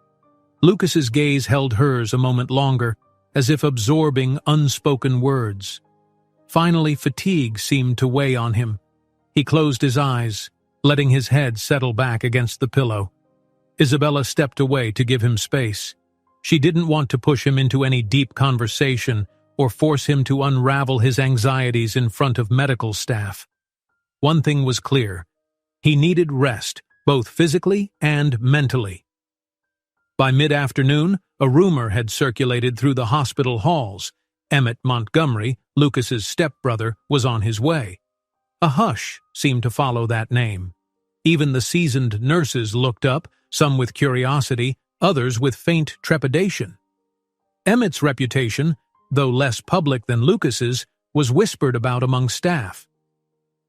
Lucas's gaze held hers a moment longer, as if absorbing unspoken words. Finally, fatigue seemed to weigh on him. He closed his eyes, letting his head settle back against the pillow. Isabella stepped away to give him space. She didn't want to push him into any deep conversation or force him to unravel his anxieties in front of medical staff. One thing was clear. He needed rest, both physically and mentally. By mid-afternoon, a rumor had circulated through the hospital halls. Emmett Montgomery, Lucas's stepbrother, was on his way. A hush seemed to follow that name. Even the seasoned nurses looked up, some with curiosity, others with faint trepidation. Emmett's reputation, though less public than Lucas's, was whispered about among staff.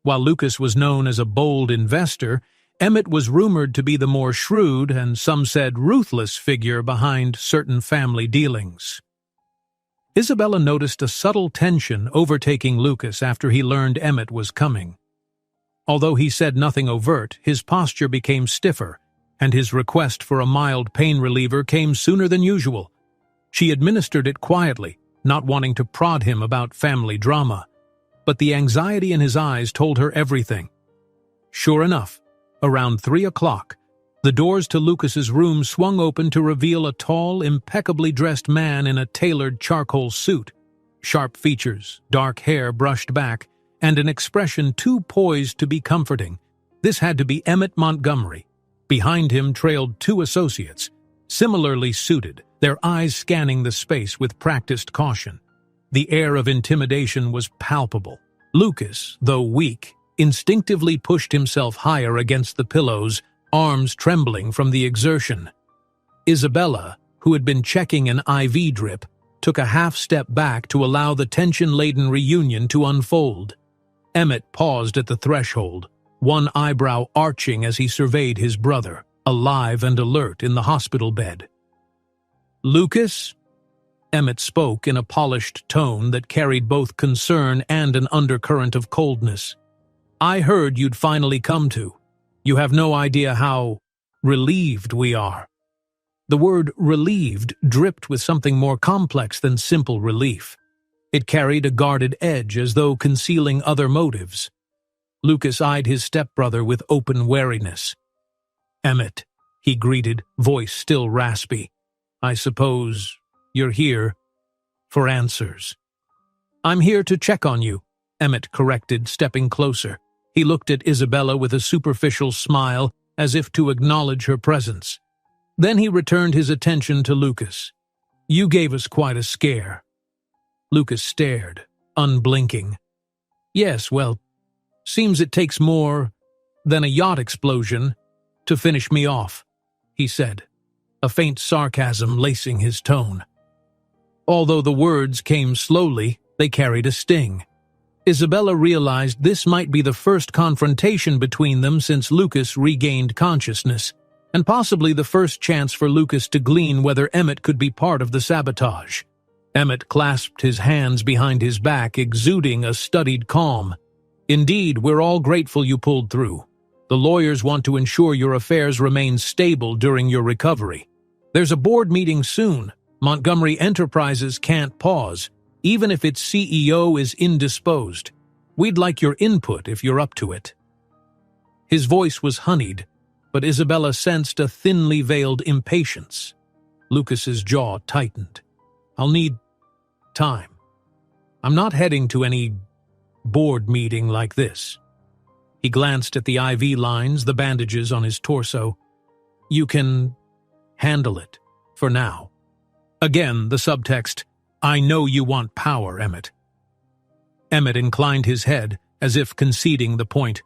While Lucas was known as a bold investor, Emmett was rumored to be the more shrewd and, some said, ruthless figure behind certain family dealings. Isabella noticed a subtle tension overtaking Lucas after he learned Emmett was coming. Although he said nothing overt, his posture became stiffer, and his request for a mild pain reliever came sooner than usual. She administered it quietly, not wanting to prod him about family drama. But the anxiety in his eyes told her everything. Sure enough, around 3 o'clock, the doors to Lucas's room swung open to reveal a tall, impeccably dressed man in a tailored charcoal suit. Sharp features, dark hair brushed back, and an expression too poised to be comforting. This had to be Emmett Montgomery. Behind him trailed 2 associates, similarly suited, their eyes scanning the space with practiced caution. The air of intimidation was palpable. Lucas, though weak, instinctively pushed himself higher against the pillows, arms trembling from the exertion. Isabella, who had been checking an IV drip, took a half-step back to allow the tension-laden reunion to unfold. Emmett paused at the threshold, one eyebrow arching as he surveyed his brother, alive and alert in the hospital bed. "Lucas?" Emmett spoke in a polished tone that carried both concern and an undercurrent of coldness. "I heard you'd finally come to. You have no idea how relieved we are." The word relieved dripped with something more complex than simple relief. It carried a guarded edge as though concealing other motives. Lucas eyed his stepbrother with open wariness. "Emmett," he greeted, voice still raspy. "I suppose you're here for answers." "I'm here to check on you," Emmett corrected, stepping closer. He looked at Isabella with a superficial smile, as if to acknowledge her presence. Then he returned his attention to Lucas. "You gave us quite a scare." Lucas stared, unblinking. "Yes, well, seems it takes more than a yacht explosion to finish me off," he said, a faint sarcasm lacing his tone. Although the words came slowly, they carried a sting. Isabella realized this might be the first confrontation between them since Lucas regained consciousness, and possibly the first chance for Lucas to glean whether Emmett could be part of the sabotage. Emmett clasped his hands behind his back, exuding a studied calm. "Indeed, we're all grateful you pulled through. The lawyers want to ensure your affairs remain stable during your recovery. There's a board meeting soon. Montgomery Enterprises can't pause, even if its CEO is indisposed. We'd like your input if you're up to it." His voice was honeyed, but Isabella sensed a thinly veiled impatience. Lucas's jaw tightened. "I'll need time. I'm not heading to any board meeting like this." He glanced at the IV lines, the bandages on his torso. "You can handle it, for now." Again, the subtext, "I know you want power, Emmett." Emmett inclined his head, as if conceding the point.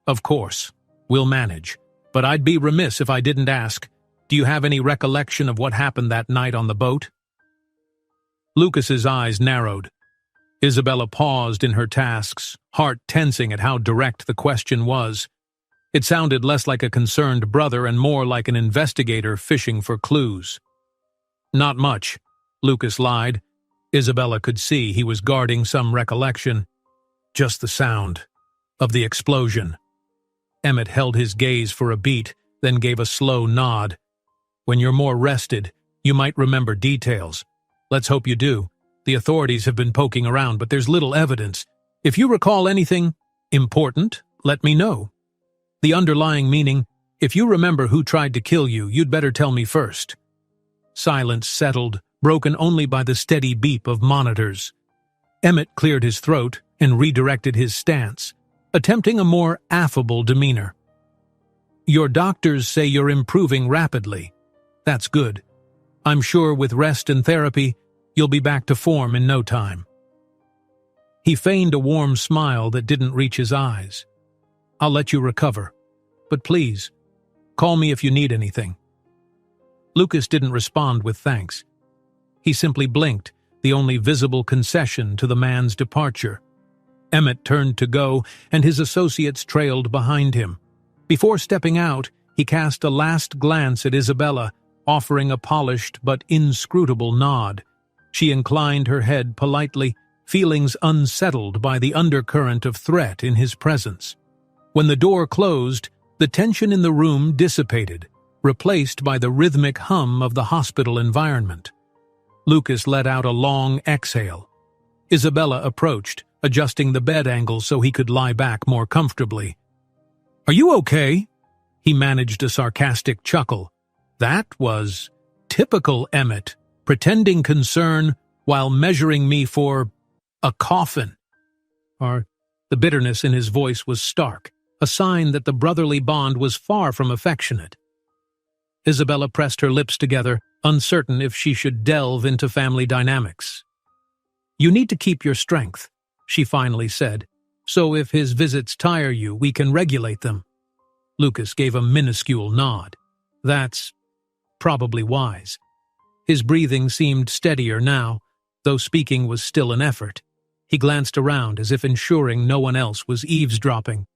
"Of course, we'll manage. But I'd be remiss if I didn't ask, do you have any recollection of what happened that night on the boat?" Lucas's eyes narrowed. Isabella paused in her tasks, heart tensing at how direct the question was. It sounded less like a concerned brother and more like an investigator fishing for clues. "Not much," Lucas lied. Isabella could see he was guarding some recollection. "Just the sound of the explosion." Emmett held his gaze for a beat, then gave a slow nod. "When you're more rested, you might remember details. Let's hope you do. The authorities have been poking around, but there's little evidence. If you recall anything important, let me know. The underlying meaning, if you remember who tried to kill you, you'd better tell me first." Silence settled, broken only by the steady beep of monitors. Emmett cleared his throat and redirected his stance, attempting a more affable demeanor. "Your doctors say you're improving rapidly. That's good. I'm sure with rest and therapy, you'll be back to form in no time." He feigned a warm smile that didn't reach his eyes. "I'll let you recover. But please, call me if you need anything." Lucas didn't respond with thanks. He simply blinked, the only visible concession to the man's departure. Emmett turned to go, and his associates trailed behind him. Before stepping out, he cast a last glance at Isabella, offering a polished but inscrutable nod. She inclined her head politely, feelings unsettled by the undercurrent of threat in his presence. When the door closed, the tension in the room dissipated, replaced by the rhythmic hum of the hospital environment. Lucas let out a long exhale. Isabella approached, adjusting the bed angle so he could lie back more comfortably. "Are you okay?" He managed a sarcastic chuckle. That was typical Emmett, pretending concern while measuring me for a coffin. The bitterness in his voice was stark, a sign that the brotherly bond was far from affectionate. Isabella pressed her lips together, uncertain if she should delve into family dynamics. "You need to keep your strength," she finally said, "so if his visits tire you, we can regulate them." Lucas gave a minuscule nod. That's probably wise. His breathing seemed steadier now, though speaking was still an effort. He glanced around as if ensuring no one else was eavesdropping.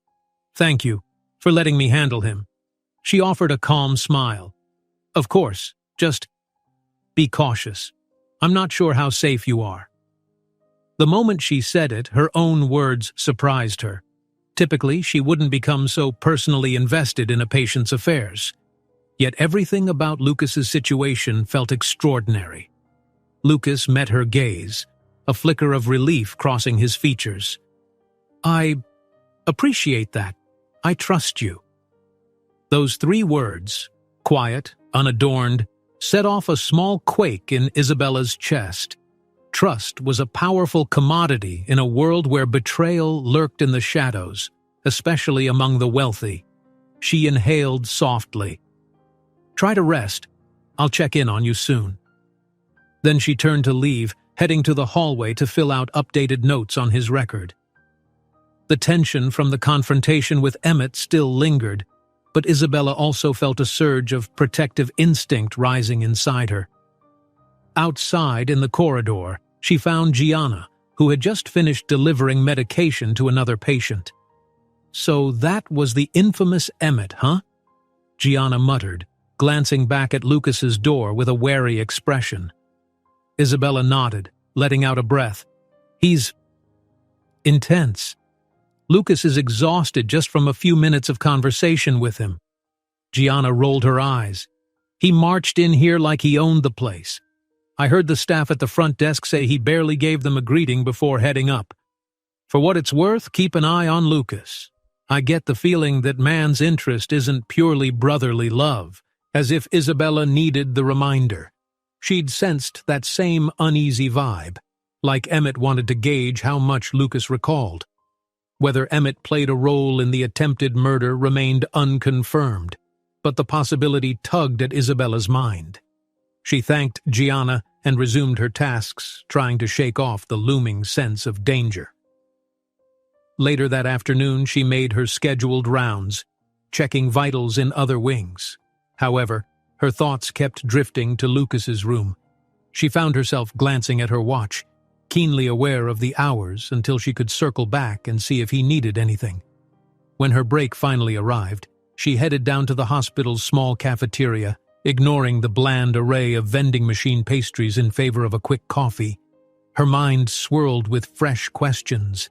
"Thank you for letting me handle him." She offered a calm smile. "Of course, just be cautious. I'm not sure how safe you are." The moment she said it, her own words surprised her. Typically, she wouldn't become so personally invested in a patient's affairs. Yet everything about Lucas's situation felt extraordinary. Lucas met her gaze, a flicker of relief crossing his features. "I appreciate that. I trust you." Those 3 words, quiet, unadorned, set off a small quake in Isabella's chest. Trust was a powerful commodity in a world where betrayal lurked in the shadows, especially among the wealthy. She inhaled softly. "Try to rest. I'll check in on you soon." Then she turned to leave, heading to the hallway to fill out updated notes on his record. The tension from the confrontation with Emmett still lingered, but Isabella also felt a surge of protective instinct rising inside her. Outside in the corridor, she found Gianna, who had just finished delivering medication to another patient. "So that was the infamous Emmett, huh?" Gianna muttered, glancing back at Lucas's door with a wary expression. Isabella nodded, letting out a breath. "He's intense. Lucas is exhausted just from a few minutes of conversation with him." Gianna rolled her eyes. "He marched in here like he owned the place. I heard the staff at the front desk say he barely gave them a greeting before heading up. For what it's worth, keep an eye on Lucas. I get the feeling that man's interest isn't purely brotherly love," as if Isabella needed the reminder. She'd sensed that same uneasy vibe, like Emmett wanted to gauge how much Lucas recalled. Whether Emmett played a role in the attempted murder remained unconfirmed, but the possibility tugged at Isabella's mind. She thanked Gianna and resumed her tasks, trying to shake off the looming sense of danger. Later that afternoon, she made her scheduled rounds, checking vitals in other wings. However, her thoughts kept drifting to Lucas's room. She found herself glancing at her watch, keenly aware of the hours until she could circle back and see if he needed anything. When her break finally arrived, she headed down to the hospital's small cafeteria, ignoring the bland array of vending machine pastries in favor of a quick coffee. Her mind swirled with fresh questions.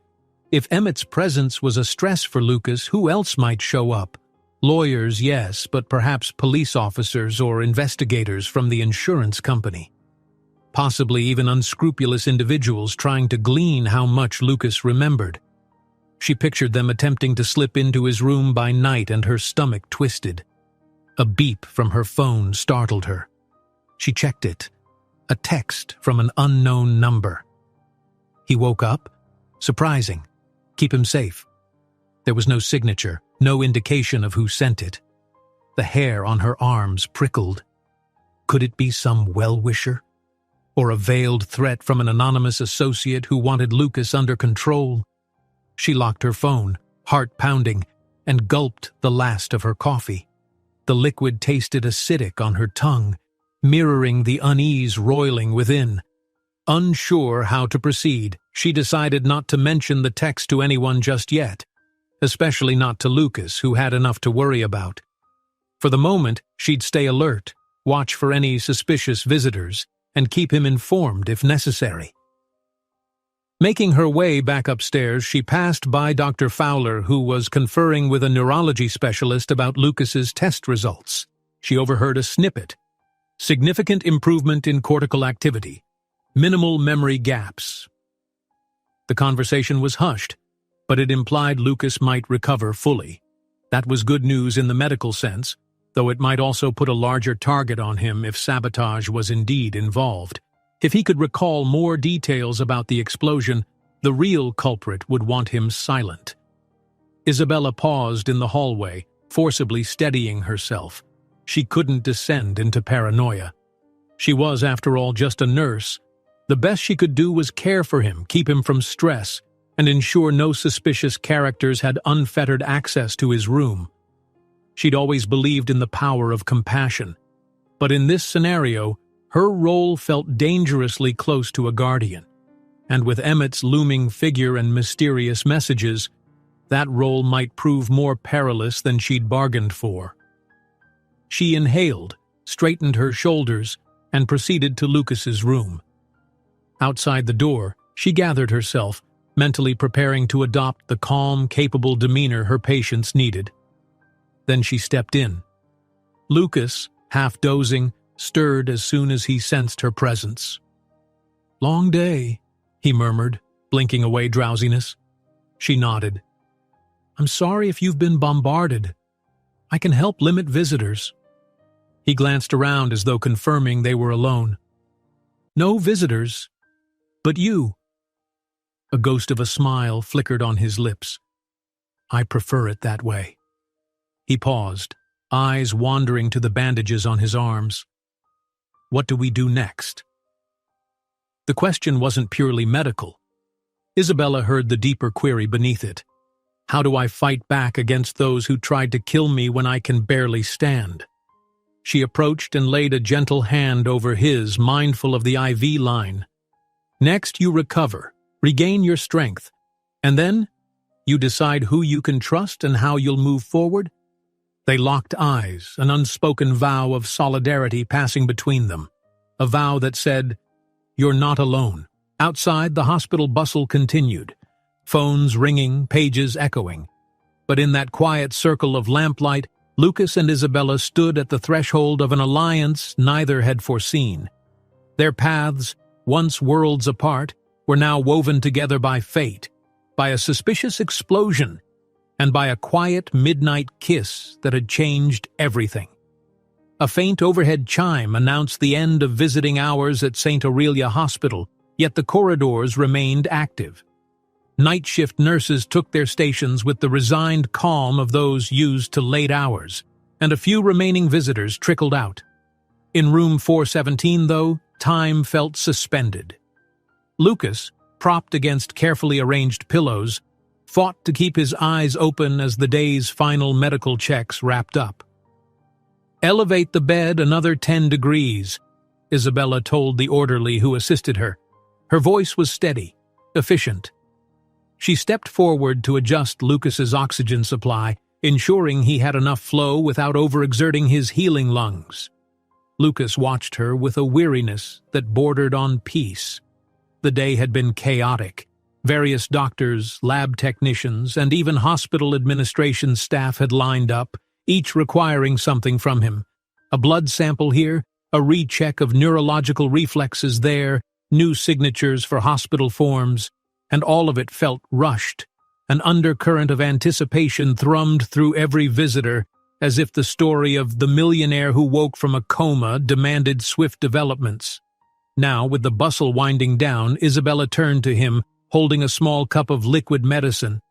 If Emmett's presence was a stress for Lucas, who else might show up? Lawyers, yes, but perhaps police officers or investigators from the insurance company. Possibly even unscrupulous individuals trying to glean how much Lucas remembered. She pictured them attempting to slip into his room by night, and her stomach twisted. A beep from her phone startled her. She checked it. A text from an unknown number. He woke up. Surprising. Keep him safe. There was no signature, no indication of who sent it. The hair on her arms prickled. Could it be some well-wisher? Or a veiled threat from an anonymous associate who wanted Lucas under control? She locked her phone, heart pounding, and gulped the last of her coffee. The liquid tasted acidic on her tongue, mirroring the unease roiling within. Unsure how to proceed, she decided not to mention the text to anyone just yet, especially not to Lucas, who had enough to worry about. For the moment, she'd stay alert, watch for any suspicious visitors, and keep him informed if necessary. Making her way back upstairs, she passed by Dr. Fowler, who was conferring with a neurology specialist about Lucas's test results. She overheard a snippet. Significant improvement in cortical activity. Minimal memory gaps. The conversation was hushed, but it implied Lucas might recover fully. That was good news in the medical sense, though it might also put a larger target on him if sabotage was indeed involved. If he could recall more details about the explosion, the real culprit would want him silent. Isabella paused in the hallway, forcibly steadying herself. She couldn't descend into paranoia. She was, after all, just a nurse. The best she could do was care for him, keep him from stress, and ensure no suspicious characters had unfettered access to his room. She'd always believed in the power of compassion, but in this scenario, her role felt dangerously close to a guardian, and with Emmett's looming figure and mysterious messages, that role might prove more perilous than she'd bargained for. She inhaled, straightened her shoulders, and proceeded to Lucas's room. Outside the door, she gathered herself, mentally preparing to adopt the calm, capable demeanor her patients needed. Then she stepped in. Lucas, half dozing, stirred as soon as he sensed her presence. "Long day," he murmured, blinking away drowsiness. She nodded. "I'm sorry if you've been bombarded. I can help limit visitors." He glanced around as though confirming they were alone. "No visitors, but you." A ghost of a smile flickered on his lips. "I prefer it that way." He paused, eyes wandering to the bandages on his arms. "What do we do next?" The question wasn't purely medical. Isabella heard the deeper query beneath it. How do I fight back against those who tried to kill me when I can barely stand? She approached and laid a gentle hand over his, mindful of the IV line. "Next, you recover. regain your strength, and then you decide who you can trust and how you'll move forward." They locked eyes, an unspoken vow of solidarity passing between them, a vow that said, "You're not alone." Outside, the hospital bustle continued, phones ringing, pages echoing. But in that quiet circle of lamplight, Lucas and Isabella stood at the threshold of an alliance neither had foreseen. Their paths, once worlds apart, were now woven together by fate, by a suspicious explosion, and by a quiet midnight kiss that had changed everything. A faint overhead chime announced the end of visiting hours at St. Aurelia Hospital, yet the corridors remained active. Night shift nurses took their stations with the resigned calm of those used to late hours, and a few remaining visitors trickled out. In room 417, though, time felt suspended. Lucas, propped against carefully arranged pillows, fought to keep his eyes open as the day's final medical checks wrapped up. "Elevate the bed another 10 degrees, Isabella told the orderly who assisted her. Her voice was steady, efficient. She stepped forward to adjust Lucas's oxygen supply, ensuring he had enough flow without overexerting his healing lungs. Lucas watched her with a weariness that bordered on peace. The day had been chaotic. Various doctors, lab technicians, and even hospital administration staff had lined up, each requiring something from him. A blood sample here, a recheck of neurological reflexes there, new signatures for hospital forms, and all of it felt rushed. An undercurrent of anticipation thrummed through every visitor, as if the story of the millionaire who woke from a coma demanded swift developments. Now, with the bustle winding down, Isabella turned to him, holding a small cup of liquid medicine.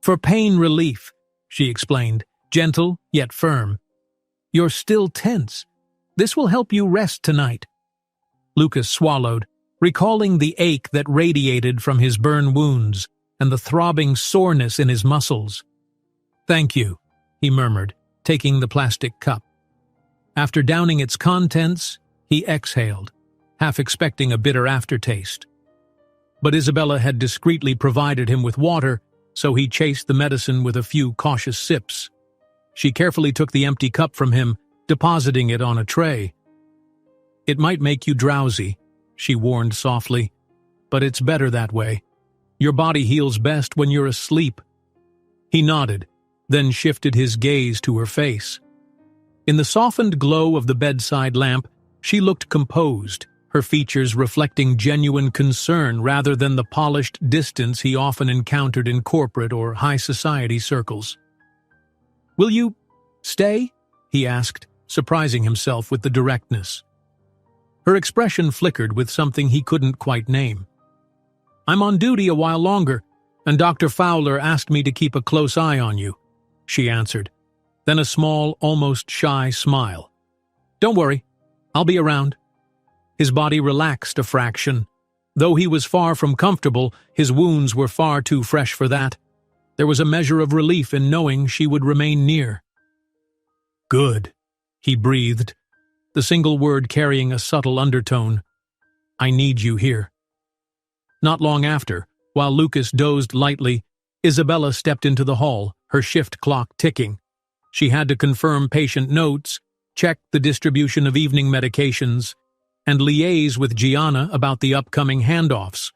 "For pain relief," she explained, gentle yet firm. "You're still tense. This will help you rest tonight." Lucas swallowed, recalling the ache that radiated from his burn wounds and the throbbing soreness in his muscles. "Thank you," he murmured, taking the plastic cup. After downing its contents, he exhaled, half expecting a bitter aftertaste. But Isabella had discreetly provided him with water, so he chased the medicine with a few cautious sips. She carefully took the empty cup from him, depositing it on a tray. "It might make you drowsy," she warned softly, "but it's better that way. Your body heals best when you're asleep." He nodded, then shifted his gaze to her face. In the softened glow of the bedside lamp, she looked composed, her features reflecting genuine concern rather than the polished distance he often encountered in corporate or high society circles. "Will you stay?" he asked, surprising himself with the directness. Her expression flickered with something he couldn't quite name. "I'm on duty a while longer, and Dr. Fowler asked me to keep a close eye on you," she answered, then a small, almost shy smile. "Don't worry, I'll be around." His body relaxed a fraction. Though he was far from comfortable, his wounds were far too fresh for that. There was a measure of relief in knowing she would remain near. "Good," he breathed, the single word carrying a subtle undertone. "I need you here." Not long after, while Lucas dozed lightly, Isabella stepped into the hall, her shift clock ticking. She had to confirm patient notes, check the distribution of evening medications, and liaise with Gianna about the upcoming handoffs.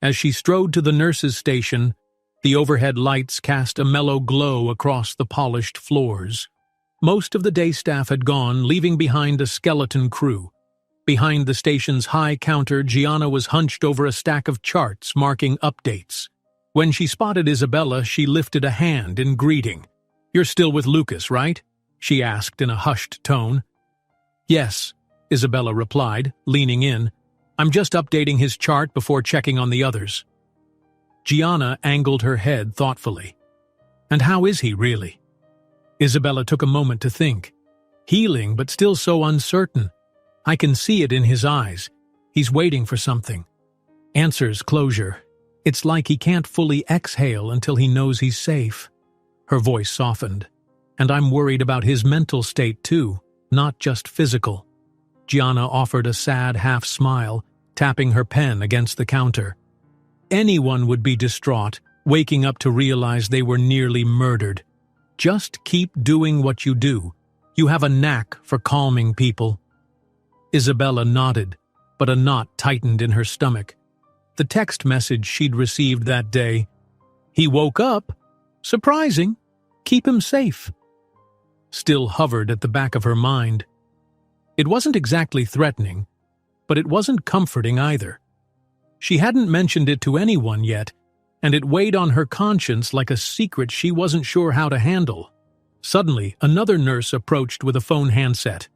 As she strode to the nurse's station, the overhead lights cast a mellow glow across the polished floors. Most of the day staff had gone, leaving behind a skeleton crew. Behind the station's high counter, Gianna was hunched over a stack of charts marking updates. When she spotted Isabella, she lifted a hand in greeting. "You're still with Lucas, right?" she asked in a hushed tone. "Yes," Isabella replied, leaning in. "I'm just updating his chart before checking on the others." Gianna angled her head thoughtfully. "And how is he, really?" Isabella took a moment to think. "Healing, but still so uncertain. I can see it in his eyes. He's waiting for something. Answers, closure. It's like he can't fully exhale until he knows he's safe." Her voice softened. "And I'm worried about his mental state too, not just physical." Gianna offered a sad half-smile, tapping her pen against the counter. Anyone would be distraught, waking up to realize they were nearly murdered. Just keep doing what you do. You have a knack for calming people. Isabella nodded, but a knot tightened in her stomach. The text message she'd received that day. He woke up. Surprising. Keep him safe. Still hovered at the back of her mind. It wasn't exactly threatening, but it wasn't comforting either. She hadn't mentioned it to anyone yet, and it weighed on her conscience like a secret she wasn't sure how to handle. Suddenly, another nurse approached with a phone handset.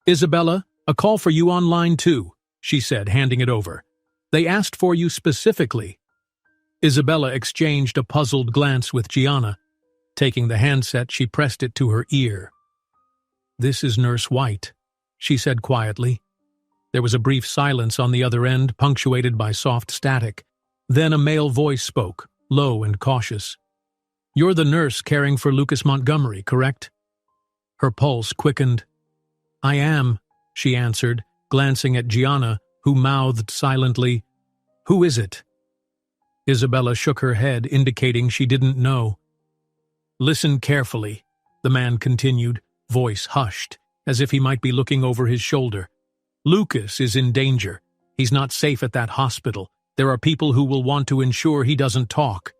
"Isabella, a call for you on line 2, she said, handing it over. "They asked for you specifically." Isabella exchanged a puzzled glance with Gianna. Taking the handset, she pressed it to her ear. "This is Nurse White," she said quietly. There was a brief silence on the other end, punctuated by soft static. Then a male voice spoke, low and cautious. "You're the nurse caring for Lucas Montgomery, correct?" Her pulse quickened. "I am," she answered, glancing at Gianna, who mouthed silently, "Who is it?" Isabella shook her head, indicating she didn't know. "Listen carefully," the man continued, voice hushed, as if he might be looking over his shoulder. "Lucas is in danger. He's not safe at that hospital. There are people who will want to ensure he doesn't talk."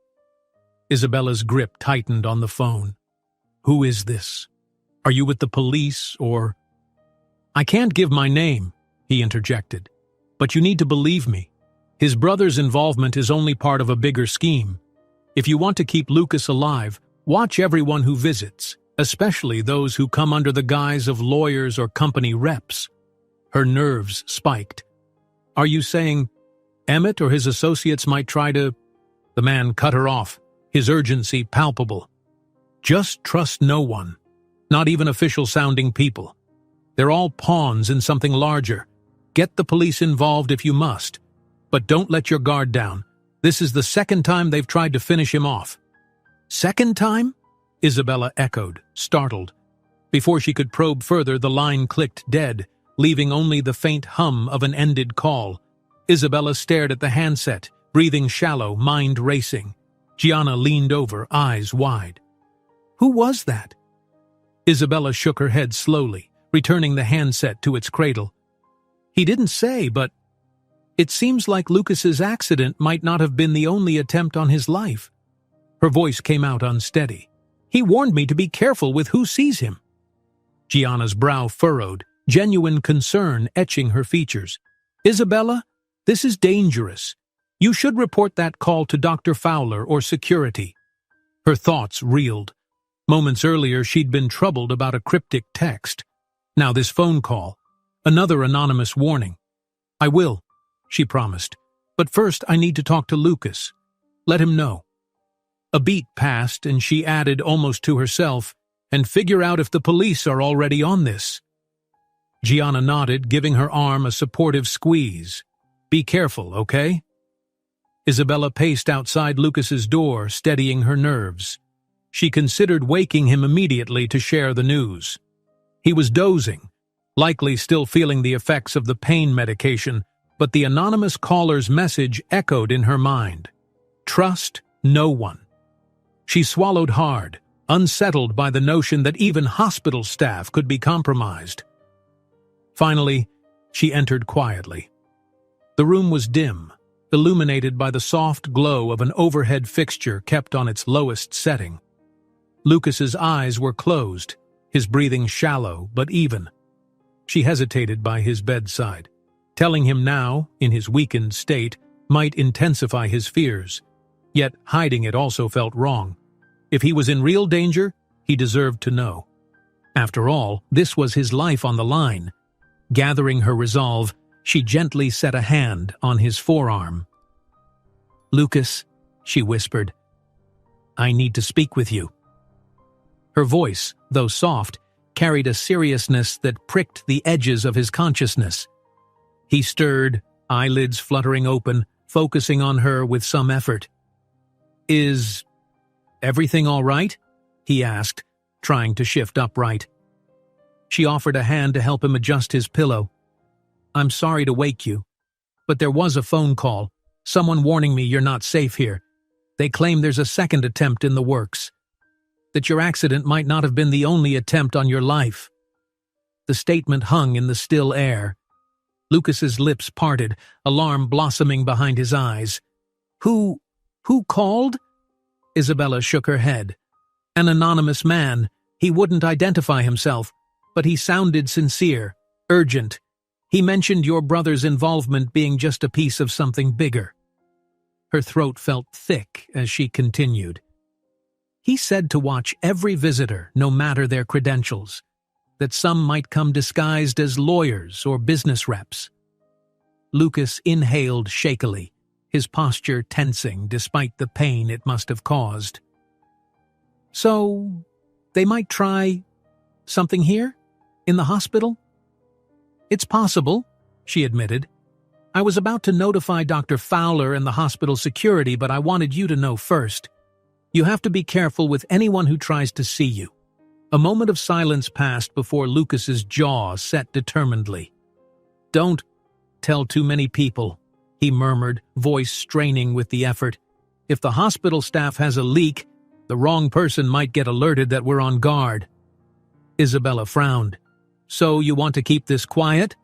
Isabella's grip tightened on the phone. "Who is this? Are you with the police, or—" "I can't give my name," he interjected. "But you need to believe me. His brother's involvement is only part of a bigger scheme. If you want to keep Lucas alive, watch everyone who visits, especially those who come under the guise of lawyers or company reps." Her nerves spiked. "Are you saying Emmett or his associates might try to—" The man cut her off, his urgency palpable. "Just trust no one, not even official-sounding people. They're all pawns in something larger. Get the police involved if you must, but don't let your guard down. This is the second time they've tried to finish him off." "Second time?" Isabella echoed, startled. Before she could probe further, the line clicked dead, leaving only the faint hum of an ended call. Isabella stared at the handset, breathing shallow, mind racing. Gianna leaned over, eyes wide. "Who was that?" Isabella shook her head slowly, returning the handset to its cradle. "He didn't say, but it seems like Lucas's accident might not have been the only attempt on his life." Her voice came out unsteady. "He warned me to be careful with who sees him." Gianna's brow furrowed, genuine concern etching her features. "Isabella, this is dangerous. You should report that call to Dr. Fowler or security." Her thoughts reeled. Moments earlier, she'd been troubled about a cryptic text. Now this phone call. Another anonymous warning. "I will," she promised. "But first I need to talk to Lucas. Let him know." A beat passed, and she added almost to herself, "And figure out if the police are already on this." Gianna nodded, giving her arm a supportive squeeze. "Be careful, okay?" Isabella paced outside Lucas's door, steadying her nerves. She considered waking him immediately to share the news. He was dozing, likely still feeling the effects of the pain medication, but the anonymous caller's message echoed in her mind. Trust no one. She swallowed hard, unsettled by the notion that even hospital staff could be compromised. Finally, she entered quietly. The room was dim, illuminated by the soft glow of an overhead fixture kept on its lowest setting. Lucas's eyes were closed, his breathing shallow but even. She hesitated by his bedside. Telling him now, in his weakened state, might intensify his fears. Yet hiding it also felt wrong. If he was in real danger, he deserved to know. After all, this was his life on the line. Gathering her resolve, she gently set a hand on his forearm. "Lucas," she whispered, "I need to speak with you." Her voice, though soft, carried a seriousness that pricked the edges of his consciousness. He stirred, eyelids fluttering open, focusing on her with some effort. "Is everything all right?" he asked, trying to shift upright. She offered a hand to help him adjust his pillow. "I'm sorry to wake you, but there was a phone call. Someone warning me you're not safe here. They claim there's a second attempt in the works. That your accident might not have been the only attempt on your life." The statement hung in the still air. Lucas's lips parted, alarm blossoming behind his eyes. Who called?" Isabella shook her head. "An anonymous man. He wouldn't identify himself, but he sounded sincere, urgent. He mentioned your brother's involvement being just a piece of something bigger." Her throat felt thick as she continued. "He said to watch every visitor, no matter their credentials, that some might come disguised as lawyers or business reps." Lucas inhaled shakily, his posture tensing despite the pain it must have caused. "So, they might try something here? In the hospital?" "It's possible," she admitted. "I was about to notify Dr. Fowler and the hospital security, but I wanted you to know first. You have to be careful with anyone who tries to see you." A moment of silence passed before Lucas's jaw set determinedly. "Don't tell too many people," he murmured, voice straining with the effort. "If the hospital staff has a leak, the wrong person might get alerted that we're on guard." Isabella frowned. "So you want to keep this quiet?"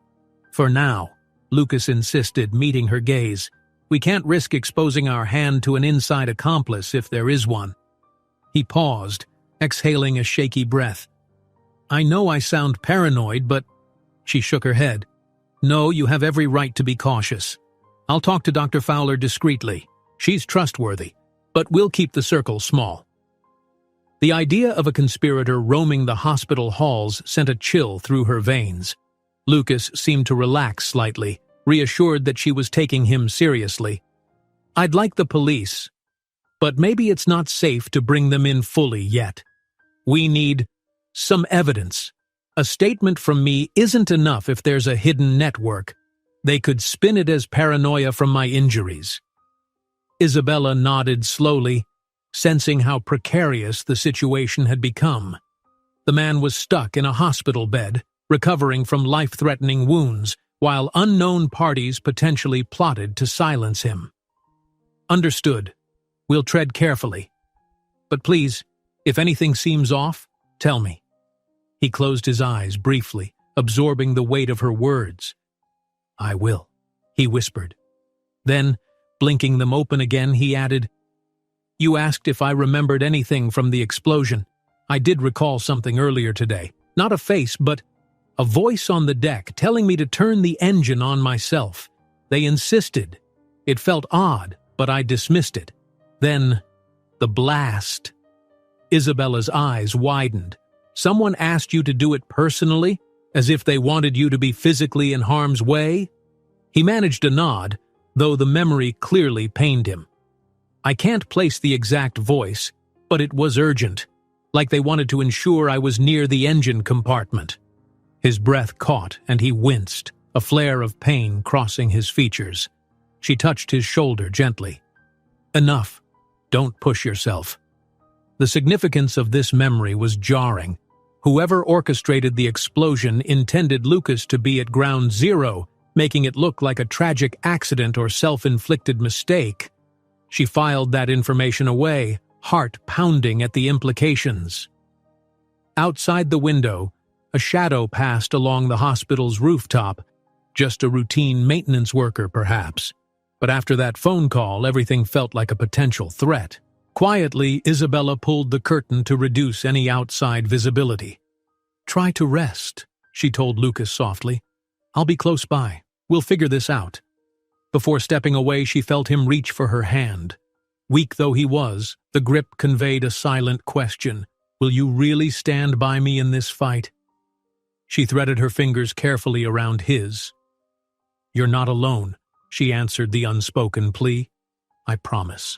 "For now," Lucas insisted, meeting her gaze. "We can't risk exposing our hand to an inside accomplice if there is one." He paused, exhaling a shaky breath. "I know I sound paranoid, but—" She shook her head. "No, you have every right to be cautious. I'll talk to Dr. Fowler discreetly. She's trustworthy, but we'll keep the circle small." The idea of a conspirator roaming the hospital halls sent a chill through her veins. Lucas seemed to relax slightly, reassured that she was taking him seriously. "I'd like the police, but maybe it's not safe to bring them in fully yet. We need some evidence. A statement from me isn't enough if there's a hidden network. They could spin it as paranoia from my injuries." Isabella nodded slowly, sensing how precarious the situation had become. The man was stuck in a hospital bed, recovering from life-threatening wounds, while unknown parties potentially plotted to silence him. "Understood. We'll tread carefully. But please, if anything seems off, tell me." He closed his eyes briefly, absorbing the weight of her words. "I will," he whispered. Then, blinking them open again, he added, "You asked if I remembered anything from the explosion. I did recall something earlier today. Not a face, but a voice on the deck telling me to turn the engine on myself. They insisted. It felt odd, but I dismissed it. Then, the blast." Isabella's eyes widened. "Someone asked you to do it personally, as if they wanted you to be physically in harm's way?" He managed a nod, though the memory clearly pained him. "I can't place the exact voice, but it was urgent, like they wanted to ensure I was near the engine compartment." His breath caught and he winced, a flare of pain crossing his features. She touched his shoulder gently. "Enough. Don't push yourself." The significance of this memory was jarring. Whoever orchestrated the explosion intended Lucas to be at ground zero, making it look like a tragic accident or self-inflicted mistake. She filed that information away, heart pounding at the implications. Outside the window, a shadow passed along the hospital's rooftop, just a routine maintenance worker perhaps. But after that phone call, everything felt like a potential threat. Quietly, Isabella pulled the curtain to reduce any outside visibility. "Try to rest," she told Lucas softly. "I'll be close by. We'll figure this out." Before stepping away, she felt him reach for her hand. Weak though he was, the grip conveyed a silent question. "Will you really stand by me in this fight?" She threaded her fingers carefully around his. "You're not alone," she answered the unspoken plea. "I promise."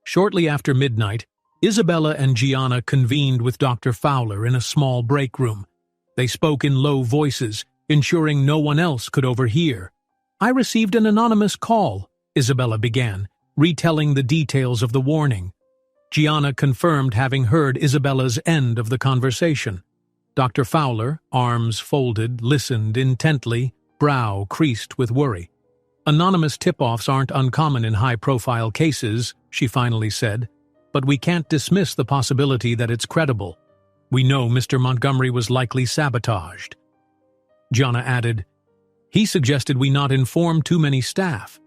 Shortly after midnight, Isabella and Gianna convened with Dr. Fowler in a small break room. They spoke in low voices, ensuring no one else could overhear. "I received an anonymous call," Isabella began, retelling the details of the warning. Gianna confirmed having heard Isabella's end of the conversation. Dr. Fowler, arms folded, listened intently, brow creased with worry. Anonymous tip-offs aren't uncommon in high-profile cases, she finally said, but we can't dismiss the possibility that it's credible. We know Mr. Montgomery was likely sabotaged. Gianna added, he suggested we not inform too many staff.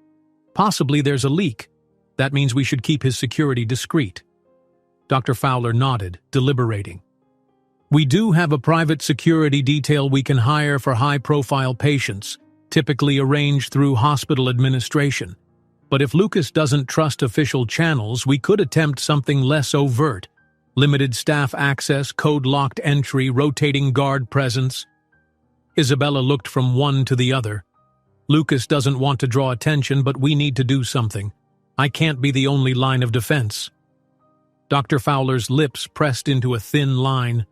Possibly there's a leak. That means we should keep his security discreet. Dr. Fowler nodded, deliberating. We do have a private security detail we can hire for high-profile patients, typically arranged through hospital administration. But if Lucas doesn't trust official channels, we could attempt something less overt. Limited staff access, code-locked entry, rotating guard presence. Isabella looked from one to the other. Lucas doesn't want to draw attention, but we need to do something. I can't be the only line of defense. Dr. Fowler's lips pressed into a thin line.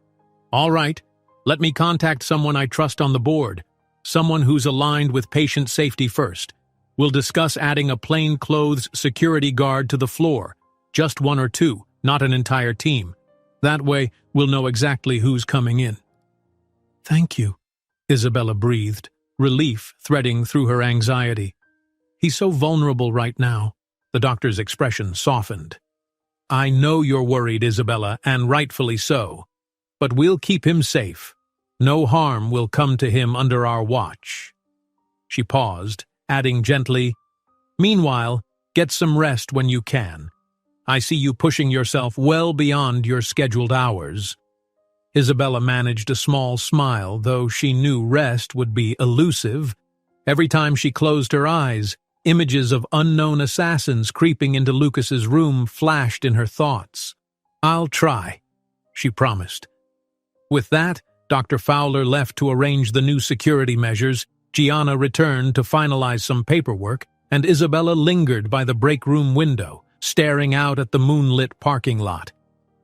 All right, let me contact someone I trust on the board. Someone who's aligned with patient safety first. We'll discuss adding a plainclothes security guard to the floor. Just one or two, not an entire team. That way, we'll know exactly who's coming in. Thank you, Isabella breathed, relief threading through her anxiety. He's so vulnerable right now. The doctor's expression softened. I know you're worried, Isabella, and rightfully so. But we'll keep him safe. No harm will come to him under our watch. She paused, adding gently, meanwhile, get some rest when you can. I see you pushing yourself well beyond your scheduled hours. Isabella managed a small smile, though she knew rest would be elusive. Every time she closed her eyes, images of unknown assassins creeping into Lucas's room flashed in her thoughts. I'll try, she promised. With that, Dr. Fowler left to arrange the new security measures, Gianna returned to finalize some paperwork, and Isabella lingered by the break room window, staring out at the moonlit parking lot.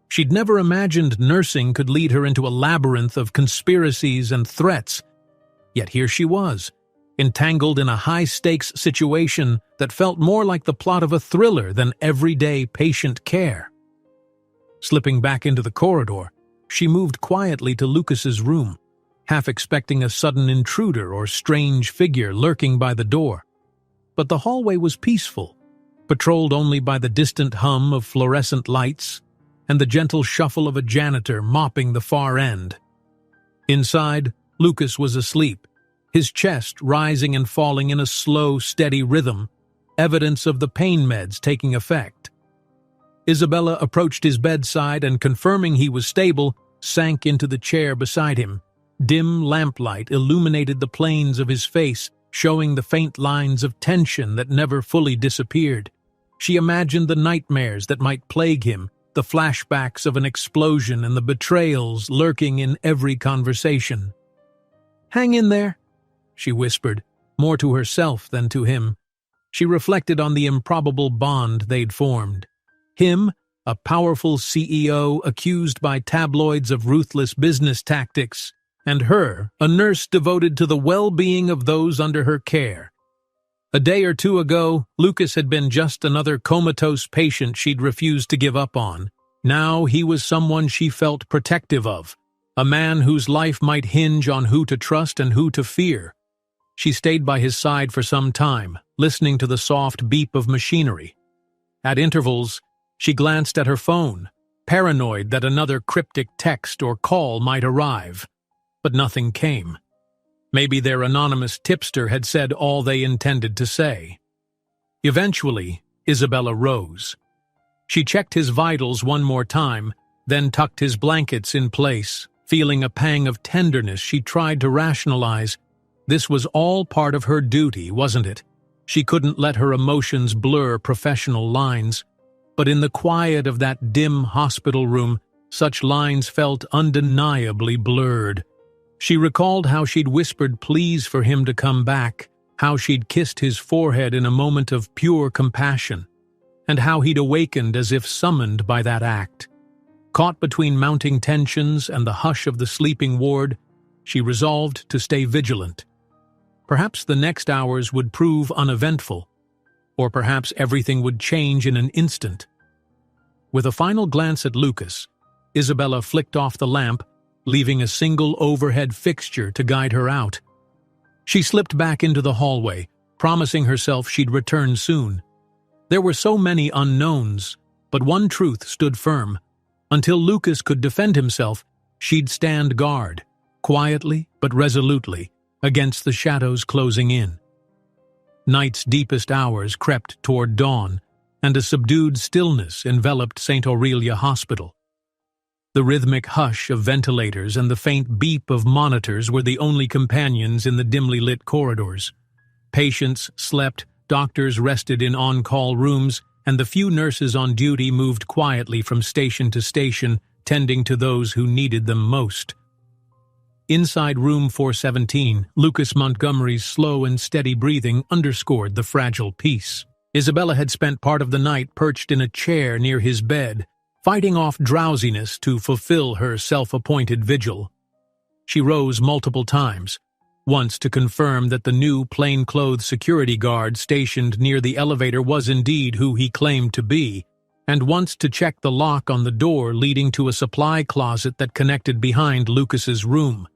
She'd never imagined nursing could lead her into a labyrinth of conspiracies and threats. Yet here she was, entangled in a high-stakes situation that felt more like the plot of a thriller than everyday patient care. Slipping back into the corridor, she moved quietly to Lucas's room, half expecting a sudden intruder or strange figure lurking by the door. But the hallway was peaceful, patrolled only by the distant hum of fluorescent lights and the gentle shuffle of a janitor mopping the far end. Inside, Lucas was asleep, his chest rising and falling in a slow, steady rhythm, evidence of the pain meds taking effect. Isabella approached his bedside and, confirming he was stable, sank into the chair beside him. Dim lamplight illuminated the planes of his face, showing the faint lines of tension that never fully disappeared. She imagined the nightmares that might plague him, the flashbacks of an explosion and the betrayals lurking in every conversation. "Hang in there," she whispered, more to herself than to him. She reflected on the improbable bond they'd formed. Him, a powerful CEO accused by tabloids of ruthless business tactics, and her, a nurse devoted to the well-being of those under her care. A day or two ago, Lucas had been just another comatose patient she'd refused to give up on. Now he was someone she felt protective of, a man whose life might hinge on who to trust and who to fear. She stayed by his side for some time, listening to the soft beep of machinery. At intervals, she glanced at her phone, paranoid that another cryptic text or call might arrive. But nothing came. Maybe their anonymous tipster had said all they intended to say. Eventually, Isabella rose. She checked his vitals one more time, then tucked his blankets in place, feeling a pang of tenderness she tried to rationalize. This was all part of her duty, wasn't it? She couldn't let her emotions blur professional lines. But in the quiet of that dim hospital room, such lines felt undeniably blurred. She recalled how she'd whispered pleas for him to come back, how she'd kissed his forehead in a moment of pure compassion, and how he'd awakened as if summoned by that act. Caught between mounting tensions and the hush of the sleeping ward, she resolved to stay vigilant. Perhaps the next hours would prove uneventful, or perhaps everything would change in an instant. With a final glance at Lucas, Isabella flicked off the lamp, leaving a single overhead fixture to guide her out. She slipped back into the hallway, promising herself she'd return soon. There were so many unknowns, but one truth stood firm. Until Lucas could defend himself, she'd stand guard, quietly but resolutely, against the shadows closing in. Night's deepest hours crept toward dawn, and a subdued stillness enveloped St. Aurelia Hospital. The rhythmic hush of ventilators and the faint beep of monitors were the only companions in the dimly lit corridors. Patients slept, doctors rested in on-call rooms, and the few nurses on duty moved quietly from station to station, tending to those who needed them most. Inside room 417, Lucas Montgomery's slow and steady breathing underscored the fragile peace. Isabella had spent part of the night perched in a chair near his bed, fighting off drowsiness to fulfill her self-appointed vigil. She rose multiple times, once to confirm that the new plainclothes security guard stationed near the elevator was indeed who he claimed to be, and once to check the lock on the door leading to a supply closet that connected behind Lucas's room.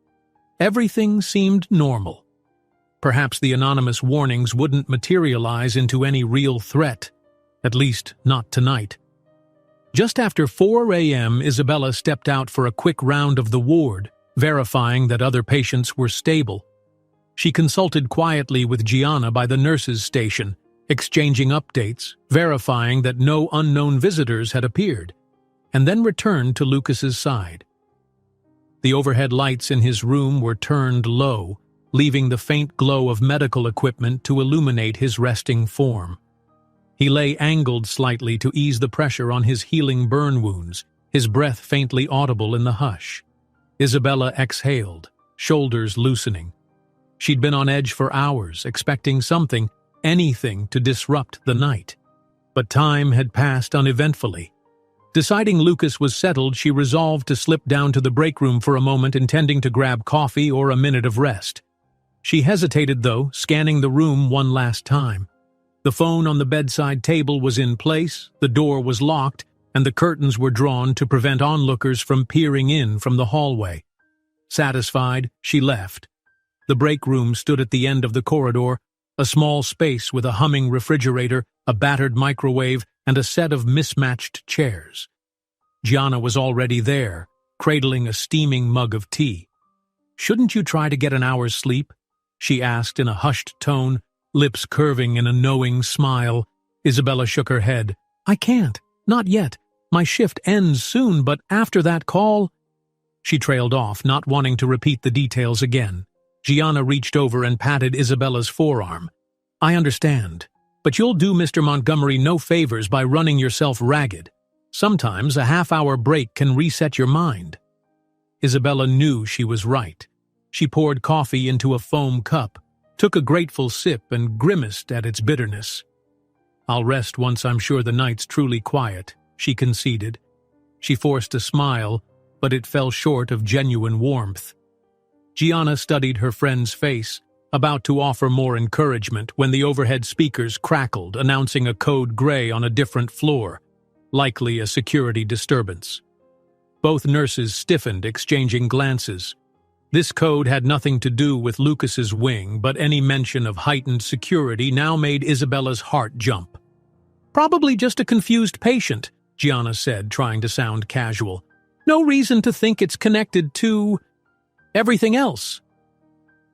Everything seemed normal. Perhaps the anonymous warnings wouldn't materialize into any real threat, at least not tonight. Just after 4 a.m., Isabella stepped out for a quick round of the ward, verifying that other patients were stable. She consulted quietly with Gianna by the nurses' station, exchanging updates, verifying that no unknown visitors had appeared, and then returned to Lucas's side. The overhead lights in his room were turned low, leaving the faint glow of medical equipment to illuminate his resting form. He lay angled slightly to ease the pressure on his healing burn wounds, his breath faintly audible in the hush. Isabella exhaled, shoulders loosening. She'd been on edge for hours, expecting something, anything to disrupt the night. But time had passed uneventfully. Deciding Lucas was settled, she resolved to slip down to the break room for a moment, intending to grab coffee or a minute of rest. She hesitated, though, scanning the room one last time. The phone on the bedside table was in place, the door was locked, and the curtains were drawn to prevent onlookers from peering in from the hallway. Satisfied, she left. The break room stood at the end of the corridor, a small space with a humming refrigerator, a battered microwave, and a set of mismatched chairs. Gianna was already there, cradling a steaming mug of tea. "Shouldn't you try to get an hour's sleep?" she asked in a hushed tone, lips curving in a knowing smile. Isabella shook her head. "I can't. Not yet. My shift ends soon, but after that call—" She trailed off, not wanting to repeat the details again. Gianna reached over and patted Isabella's forearm. "I understand, but you'll do Mr. Montgomery no favors by running yourself ragged. Sometimes a half-hour break can reset your mind." Isabella knew she was right. She poured coffee into a foam cup, took a grateful sip, and grimaced at its bitterness. "I'll rest once I'm sure the night's truly quiet," she conceded. She forced a smile, but it fell short of genuine warmth. Gianna studied her friend's face, about to offer more encouragement when the overhead speakers crackled, announcing a code gray on a different floor, likely a security disturbance. Both nurses stiffened, exchanging glances. This code had nothing to do with Lucas's wing, but any mention of heightened security now made Isabella's heart jump. "Probably just a confused patient," Gianna said, trying to sound casual. "No reason to think it's connected to everything else."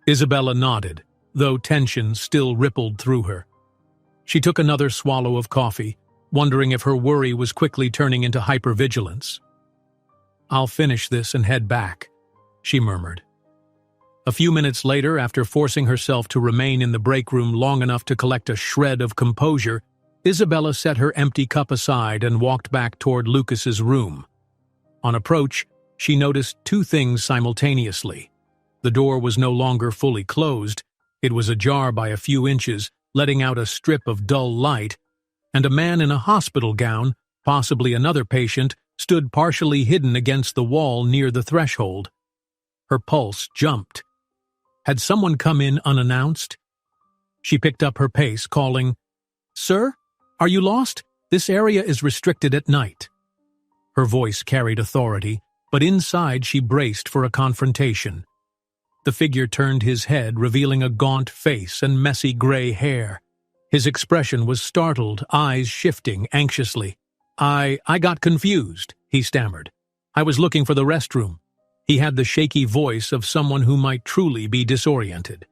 Isabella nodded, though tension still rippled through her. She took another swallow of coffee, wondering if her worry was quickly turning into hypervigilance. "I'll finish this and head back," she murmured. A few minutes later, after forcing herself to remain in the break room long enough to collect a shred of composure, Isabella set her empty cup aside and walked back toward Lucas's room. On approach, she noticed two things simultaneously. The door was no longer fully closed, it was ajar by a few inches, letting out a strip of dull light, and a man in a hospital gown, possibly another patient, stood partially hidden against the wall near the threshold. Her pulse jumped. Had someone come in unannounced? She picked up her pace, calling, "Sir, are you lost? This area is restricted at night." Her voice carried authority, but inside she braced for a confrontation. The figure turned his head, revealing a gaunt face and messy gray hair. His expression was startled, eyes shifting anxiously. I got confused," he stammered. "I was looking for the restroom." He had the shaky voice of someone who might truly be disoriented.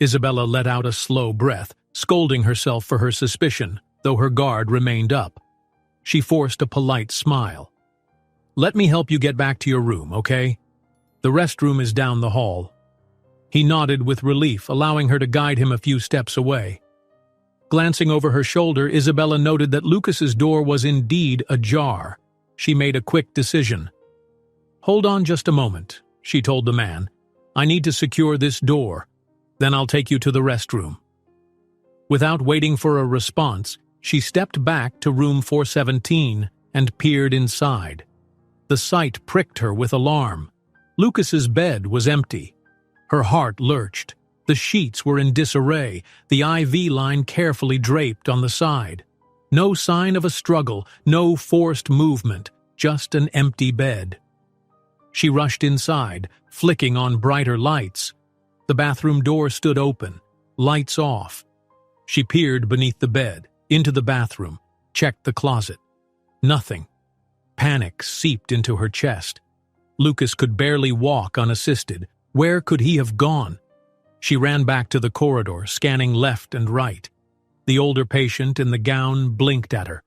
Isabella let out a slow breath, scolding herself for her suspicion, though her guard remained up. She forced a polite smile. "Let me help you get back to your room, okay? The restroom is down the hall." He nodded with relief, allowing her to guide him a few steps away. Glancing over her shoulder, Isabella noted that Lucas's door was indeed ajar. She made a quick decision. "Hold on just a moment," she told the man. "I need to secure this door. Then I'll take you to the restroom." Without waiting for a response, she stepped back to room 417 and peered inside. The sight pricked her with alarm. Lucas's bed was empty. Her heart lurched. The sheets were in disarray, the IV line carefully draped on the side. No sign of a struggle, no forced movement, just an empty bed. She rushed inside, flicking on brighter lights. The bathroom door stood open, lights off. She peered beneath the bed, into the bathroom, checked the closet. Nothing. Panic seeped into her chest. Lucas could barely walk unassisted. Where could he have gone? She ran back to the corridor, scanning left and right. The older patient in the gown blinked at her.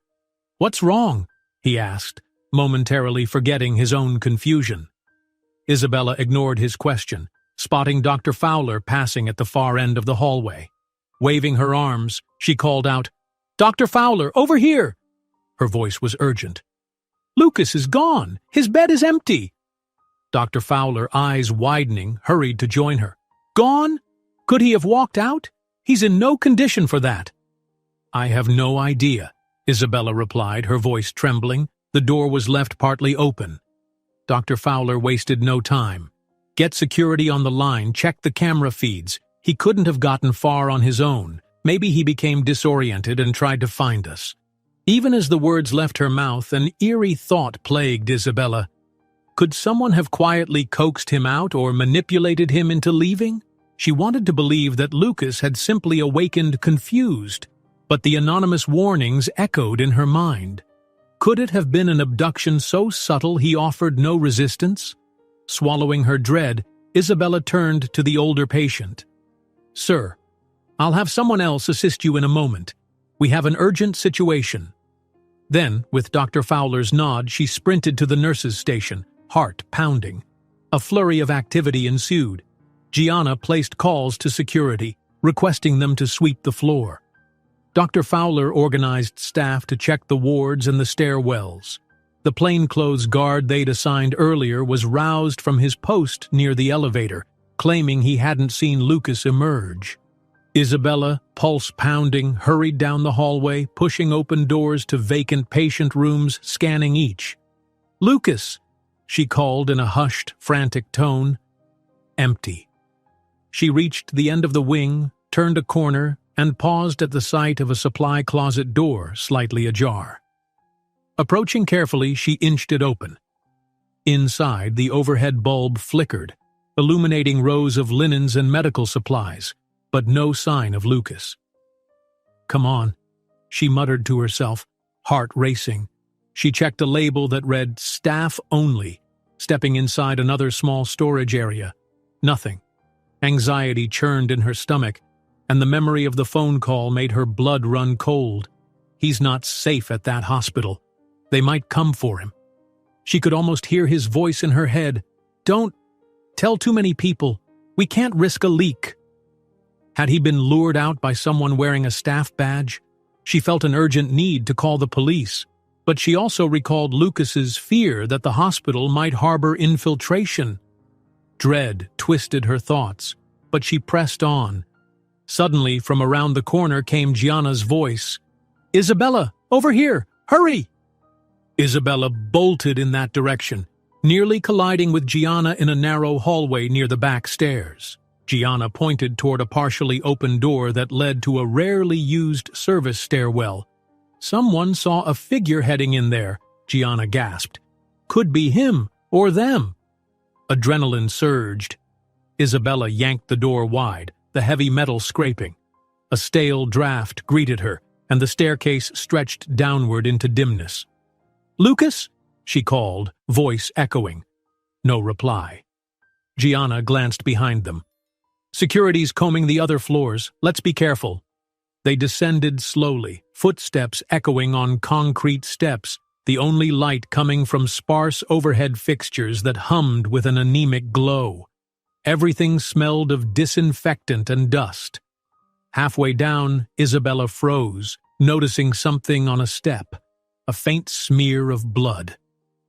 "What's wrong?" he asked, momentarily forgetting his own confusion. Isabella ignored his question, spotting Dr. Fowler passing at the far end of the hallway. Waving her arms, she called out, "Dr. Fowler, over here!" Her voice was urgent. "Lucas is gone! His bed is empty!" Dr. Fowler, eyes widening, hurried to join her. "Gone? Could he have walked out? He's in no condition for that." "I have no idea," Isabella replied, her voice trembling. The door was left partly open. Dr. Fowler wasted no time. "Get security on the line, check the camera feeds. He couldn't have gotten far on his own. Maybe he became disoriented and tried to find us." Even as the words left her mouth, an eerie thought plagued Isabella. Could someone have quietly coaxed him out or manipulated him into leaving? She wanted to believe that Lucas had simply awakened confused, but the anonymous warnings echoed in her mind. Could it have been an abduction so subtle he offered no resistance? Swallowing her dread, Isabella turned to the older patient. "Sir, I'll have someone else assist you in a moment. We have an urgent situation." Then, with Dr. Fowler's nod, she sprinted to the nurse's station, heart pounding. A flurry of activity ensued. Gianna placed calls to security, requesting them to sweep the floor. Dr. Fowler organized staff to check the wards and the stairwells. The plainclothes guard they'd assigned earlier was roused from his post near the elevator, claiming he hadn't seen Lucas emerge. Isabella, pulse pounding, hurried down the hallway, pushing open doors to vacant patient rooms, scanning each. "Lucas!" she called in a hushed, frantic tone. Empty. She reached the end of the wing, turned a corner, and paused at the sight of a supply closet door slightly ajar. Approaching carefully, she inched it open. Inside, the overhead bulb flickered, illuminating rows of linens and medical supplies, but no sign of Lucas. "Come on," she muttered to herself, heart racing. She checked a label that read "Staff Only," stepping inside another small storage area. Nothing. Anxiety churned in her stomach, and the memory of the phone call made her blood run cold. He's not safe at that hospital. They might come for him. She could almost hear his voice in her head. "Don't tell too many people. We can't risk a leak." Had he been lured out by someone wearing a staff badge? She felt an urgent need to call the police, but she also recalled Lucas's fear that the hospital might harbor infiltration. Dread twisted her thoughts, but she pressed on. Suddenly, from around the corner came Gianna's voice. "Isabella, over here! Hurry!" Isabella bolted in that direction, nearly colliding with Gianna in a narrow hallway near the back stairs. Gianna pointed toward a partially open door that led to a rarely used service stairwell. "Someone saw a figure heading in there," Gianna gasped. "Could be him or them." Adrenaline surged. Isabella yanked the door wide, the heavy metal scraping. A stale draft greeted her, and the staircase stretched downward into dimness. "Lucas?" she called, voice echoing. No reply. Gianna glanced behind them. "Security's combing the other floors. Let's be careful." They descended slowly, footsteps echoing on concrete steps, the only light coming from sparse overhead fixtures that hummed with an anemic glow. Everything smelled of disinfectant and dust. Halfway down, Isabella froze, noticing something on a step, a faint smear of blood.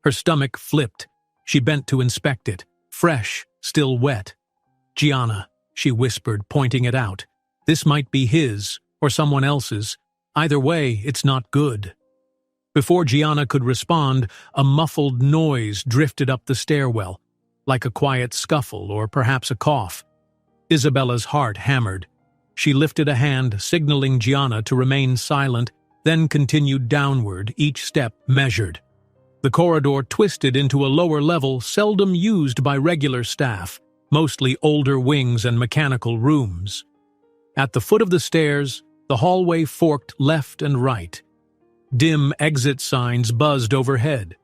Her stomach flipped. She bent to inspect it, fresh, still wet. "Gianna," she whispered, pointing it out. "This might be his, or someone else's. Either way, it's not good." Before Gianna could respond, a muffled noise drifted up the stairwell, like a quiet scuffle or perhaps a cough. Isabella's heart hammered. She lifted a hand, signaling Gianna to remain silent, then continued downward, each step measured. The corridor twisted into a lower level seldom used by regular staff, mostly older wings and mechanical rooms. At the foot of the stairs, the hallway forked left and right. Dim exit signs buzzed overhead.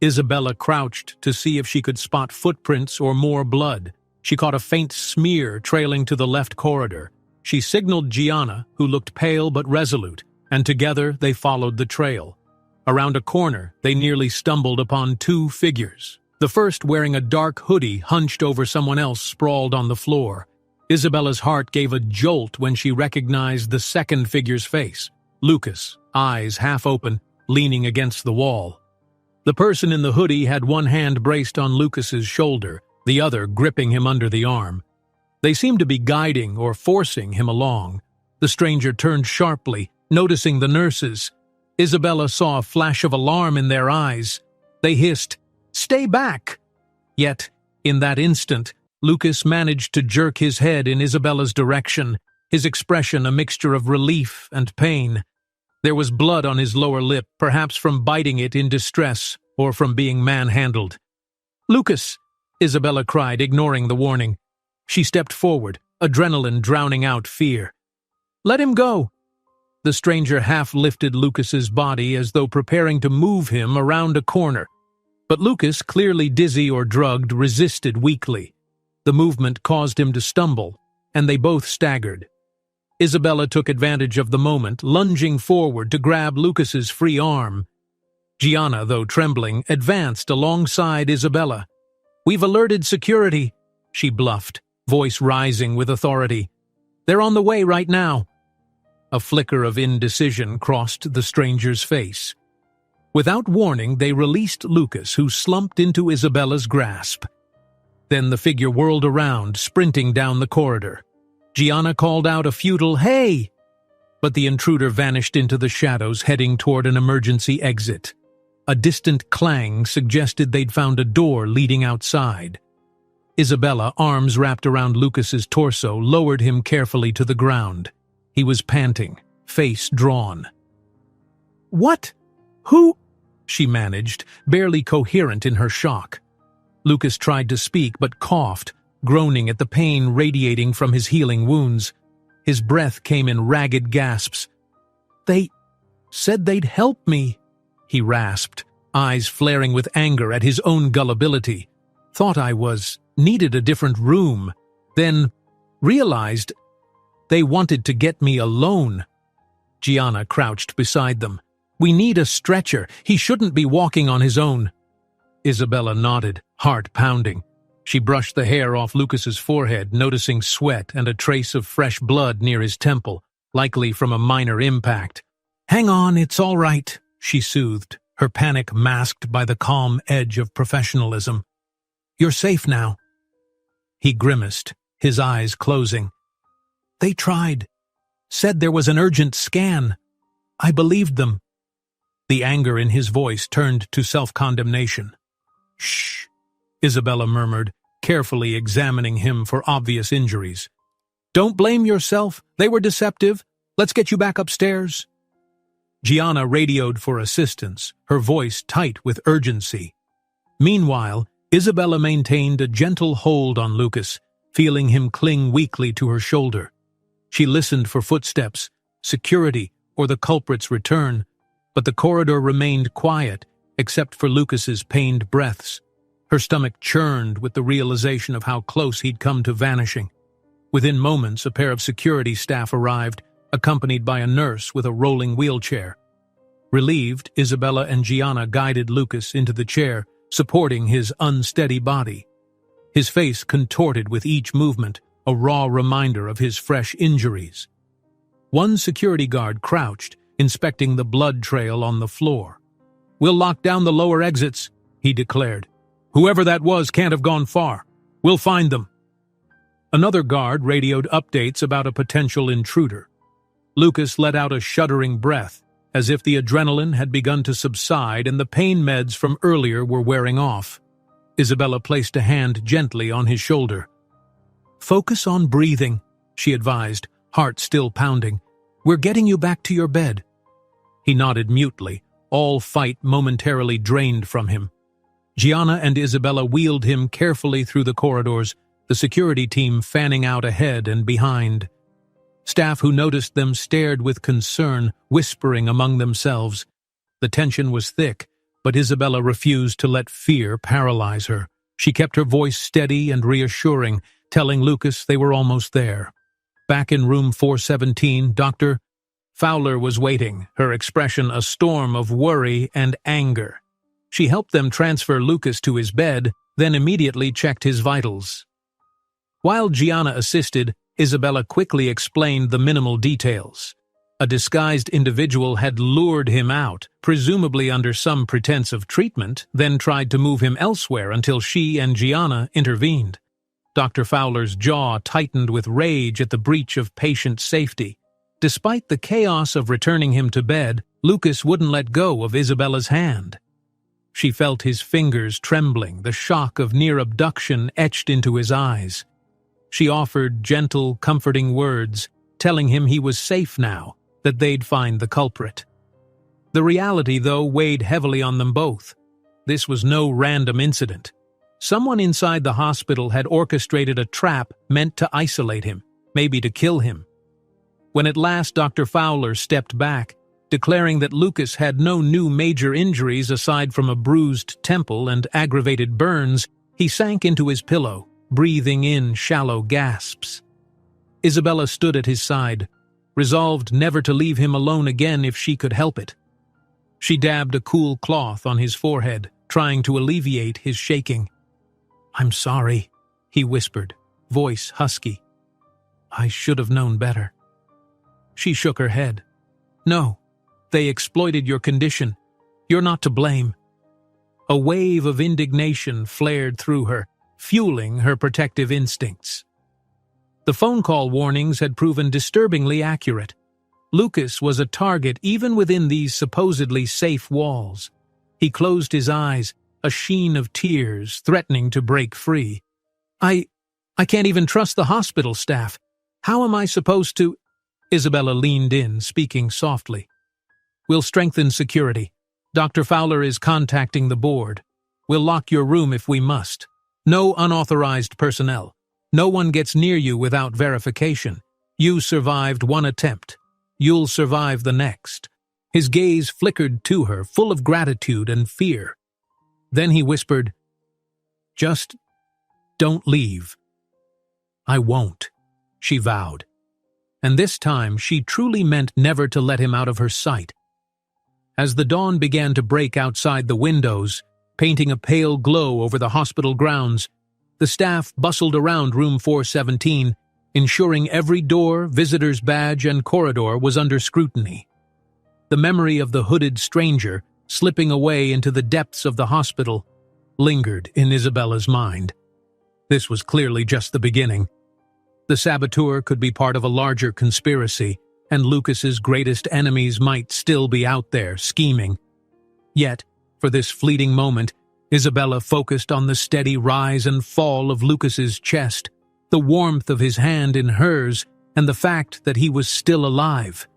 Isabella crouched to see if she could spot footprints or more blood. She caught a faint smear trailing to the left corridor. She signaled Gianna, who looked pale but resolute, and together they followed the trail. Around a corner, they nearly stumbled upon two figures. The first, wearing a dark hoodie hunched over someone else sprawled on the floor. Isabella's heart gave a jolt when she recognized the second figure's face. Lucas, eyes half open, leaning against the wall. The person in the hoodie had one hand braced on Lucas's shoulder, the other gripping him under the arm. They seemed to be guiding or forcing him along. The stranger turned sharply, noticing the nurses. Isabella saw a flash of alarm in their eyes. They hissed, "Stay back!" Yet, in that instant, Lucas managed to jerk his head in Isabella's direction, his expression a mixture of relief and pain. There was blood on his lower lip, perhaps from biting it in distress or from being manhandled. "Lucas!" Isabella cried, ignoring the warning. She stepped forward, adrenaline drowning out fear. "Let him go!" The stranger half lifted Lucas's body as though preparing to move him around a corner. But Lucas, clearly dizzy or drugged, resisted weakly. The movement caused him to stumble, and they both staggered. Isabella took advantage of the moment, lunging forward to grab Lucas's free arm. Gianna, though trembling, advanced alongside Isabella. "We've alerted security," she bluffed, voice rising with authority. "They're on the way right now." A flicker of indecision crossed the stranger's face. Without warning, they released Lucas, who slumped into Isabella's grasp. Then the figure whirled around, sprinting down the corridor. Gianna called out a futile, "Hey!" But the intruder vanished into the shadows, heading toward an emergency exit. A distant clang suggested they'd found a door leading outside. Isabella, arms wrapped around Lucas's torso, lowered him carefully to the ground. He was panting, face drawn. "What? Who?" she managed, barely coherent in her shock. Lucas tried to speak but coughed, groaning at the pain radiating from his healing wounds. His breath came in ragged gasps. "They said they'd help me," he rasped, eyes flaring with anger at his own gullibility. "Thought I needed a different room, then realized they wanted to get me alone." Gianna crouched beside them. "We need a stretcher. He shouldn't be walking on his own." Isabella nodded, heart pounding. She brushed the hair off Lucas's forehead, noticing sweat and a trace of fresh blood near his temple, likely from a minor impact. "Hang on, it's all right," she soothed, her panic masked by the calm edge of professionalism. "You're safe now." He grimaced, his eyes closing. "They tried. Said there was an urgent scan. I believed them." The anger in his voice turned to self-condemnation. "Shh," Isabella murmured, carefully examining him for obvious injuries. "Don't blame yourself. They were deceptive. Let's get you back upstairs." Gianna radioed for assistance, her voice tight with urgency. Meanwhile, Isabella maintained a gentle hold on Lucas, feeling him cling weakly to her shoulder. She listened for footsteps, security, or the culprit's return, but the corridor remained quiet, except for Lucas's pained breaths. Her stomach churned with the realization of how close he'd come to vanishing. Within moments, a pair of security staff arrived, accompanied by a nurse with a rolling wheelchair. Relieved, Isabella and Gianna guided Lucas into the chair, supporting his unsteady body. His face contorted with each movement, a raw reminder of his fresh injuries. One security guard crouched, inspecting the blood trail on the floor. "We'll lock down the lower exits," he declared. "Whoever that was can't have gone far. We'll find them." Another guard radioed updates about a potential intruder. Lucas let out a shuddering breath, as if the adrenaline had begun to subside and the pain meds from earlier were wearing off. Isabella placed a hand gently on his shoulder. "Focus on breathing," she advised, heart still pounding. "We're getting you back to your bed." He nodded mutely, all fight momentarily drained from him. Gianna and Isabella wheeled him carefully through the corridors, the security team fanning out ahead and behind. Staff who noticed them stared with concern, whispering among themselves. The tension was thick, but Isabella refused to let fear paralyze her. She kept her voice steady and reassuring, telling Lucas they were almost there. Back in room 417, Dr. Fowler was waiting, her expression a storm of worry and anger. She helped them transfer Lucas to his bed, then immediately checked his vitals. While Gianna assisted, Isabella quickly explained the minimal details. A disguised individual had lured him out, presumably under some pretense of treatment, then tried to move him elsewhere until she and Gianna intervened. Dr. Fowler's jaw tightened with rage at the breach of patient safety. Despite the chaos of returning him to bed, Lucas wouldn't let go of Isabella's hand. She felt his fingers trembling, the shock of near abduction etched into his eyes. She offered gentle, comforting words, telling him he was safe now, that they'd find the culprit. The reality, though, weighed heavily on them both. This was no random incident. Someone inside the hospital had orchestrated a trap meant to isolate him, maybe to kill him. When at last Dr. Fowler stepped back, declaring that Lucas had no new major injuries aside from a bruised temple and aggravated burns, he sank into his pillow, breathing in shallow gasps. Isabella stood at his side, resolved never to leave him alone again if she could help it. She dabbed a cool cloth on his forehead, trying to alleviate his shaking. "I'm sorry," he whispered, voice husky. "I should have known better." She shook her head. "No, they exploited your condition. You're not to blame." A wave of indignation flared through her, fueling her protective instincts. The phone call warnings had proven disturbingly accurate. Lucas was a target even within these supposedly safe walls. He closed his eyes, a sheen of tears threatening to break free. I can't even trust the hospital staff. How am I supposed to—" Isabella leaned in, speaking softly. "We'll strengthen security. Dr. Fowler is contacting the board. We'll lock your room if we must. No unauthorized personnel. No one gets near you without verification. You survived one attempt. You'll survive the next." His gaze flickered to her, full of gratitude and fear. Then he whispered, "Just don't leave." "I won't," she vowed. And this time she truly meant never to let him out of her sight. As the dawn began to break outside the windows, painting a pale glow over the hospital grounds, the staff bustled around room 417, ensuring every door, visitor's badge, and corridor was under scrutiny. The memory of the hooded stranger, slipping away into the depths of the hospital, lingered in Isabella's mind. This was clearly just the beginning. The saboteur could be part of a larger conspiracy, and Lucas's greatest enemies might still be out there, scheming. Yet, for this fleeting moment, Isabella focused on the steady rise and fall of Lucas's chest, the warmth of his hand in hers, and the fact that he was still alive,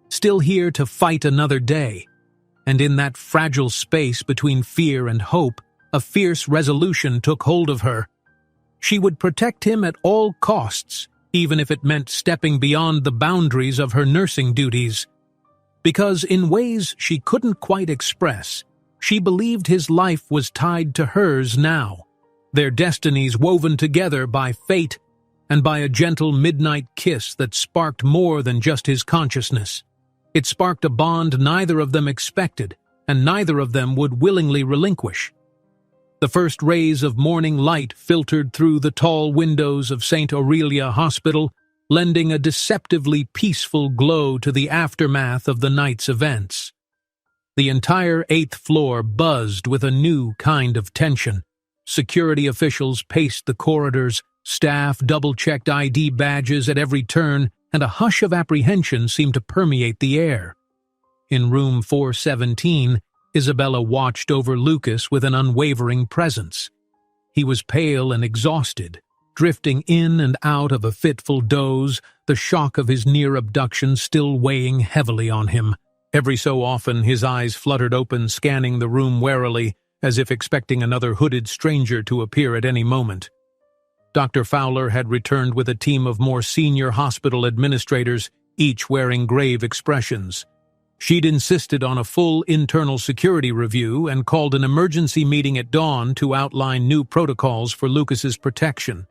still here to fight another day. And in that fragile space between fear and hope, a fierce resolution took hold of her. She would protect him at all costs, even if it meant stepping beyond the boundaries of her nursing duties. Because in ways she couldn't quite express, she believed his life was tied to hers now, their destinies woven together by fate and by a gentle midnight kiss that sparked more than just his consciousness. It sparked a bond neither of them expected, and neither of them would willingly relinquish. The first rays of morning light filtered through the tall windows of St. Aurelia Hospital, lending a deceptively peaceful glow to the aftermath of the night's events. The entire 8th floor buzzed with a new kind of tension. Security officials paced the corridors, staff double-checked ID badges at every turn, and a hush of apprehension seemed to permeate the air. In room 417, Isabella watched over Lucas with an unwavering presence. He was pale and exhausted, drifting in and out of a fitful doze, the shock of his near abduction still weighing heavily on him. Every so often his eyes fluttered open, scanning the room warily, as if expecting another hooded stranger to appear at any moment. Dr. Fowler had returned with a team of more senior hospital administrators, each wearing grave expressions. She'd insisted on a full internal security review and called an emergency meeting at dawn to outline new protocols for Lucas's protection.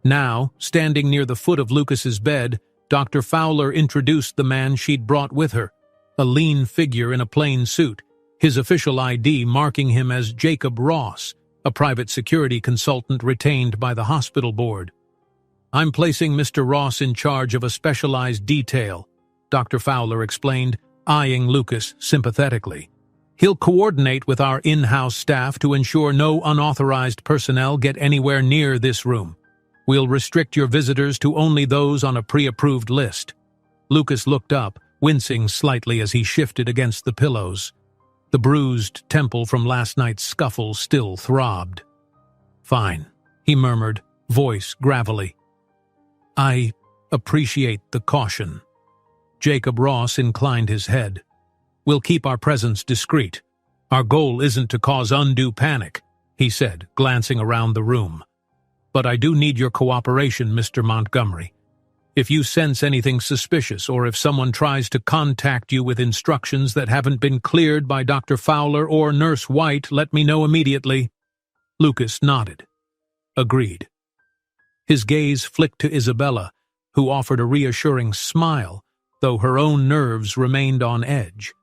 Now, standing near the foot of Lucas's bed, Dr. Fowler introduced the man she'd brought with her, a lean figure in a plain suit, his official ID marking him as Jacob Ross, a private security consultant retained by the hospital board. "I'm placing Mr. Ross in charge of a specialized detail," Dr. Fowler explained, eyeing Lucas sympathetically. "He'll coordinate with our in-house staff to ensure no unauthorized personnel get anywhere near this room. We'll restrict your visitors to only those on a pre-approved list." Lucas looked up, wincing slightly as he shifted against the pillows. The bruised temple from last night's scuffle still throbbed. "Fine," he murmured, voice gravelly. "I appreciate the caution." Jacob Ross inclined his head. "We'll keep our presence discreet. Our goal isn't to cause undue panic," he said, glancing around the room. "But I do need your cooperation, Mr. Montgomery. If you sense anything suspicious or if someone tries to contact you with instructions that haven't been cleared by Dr. Fowler or Nurse White, let me know immediately." Lucas nodded. Agreed. His gaze flicked to Isabella, who offered a reassuring smile, though her own nerves remained on edge.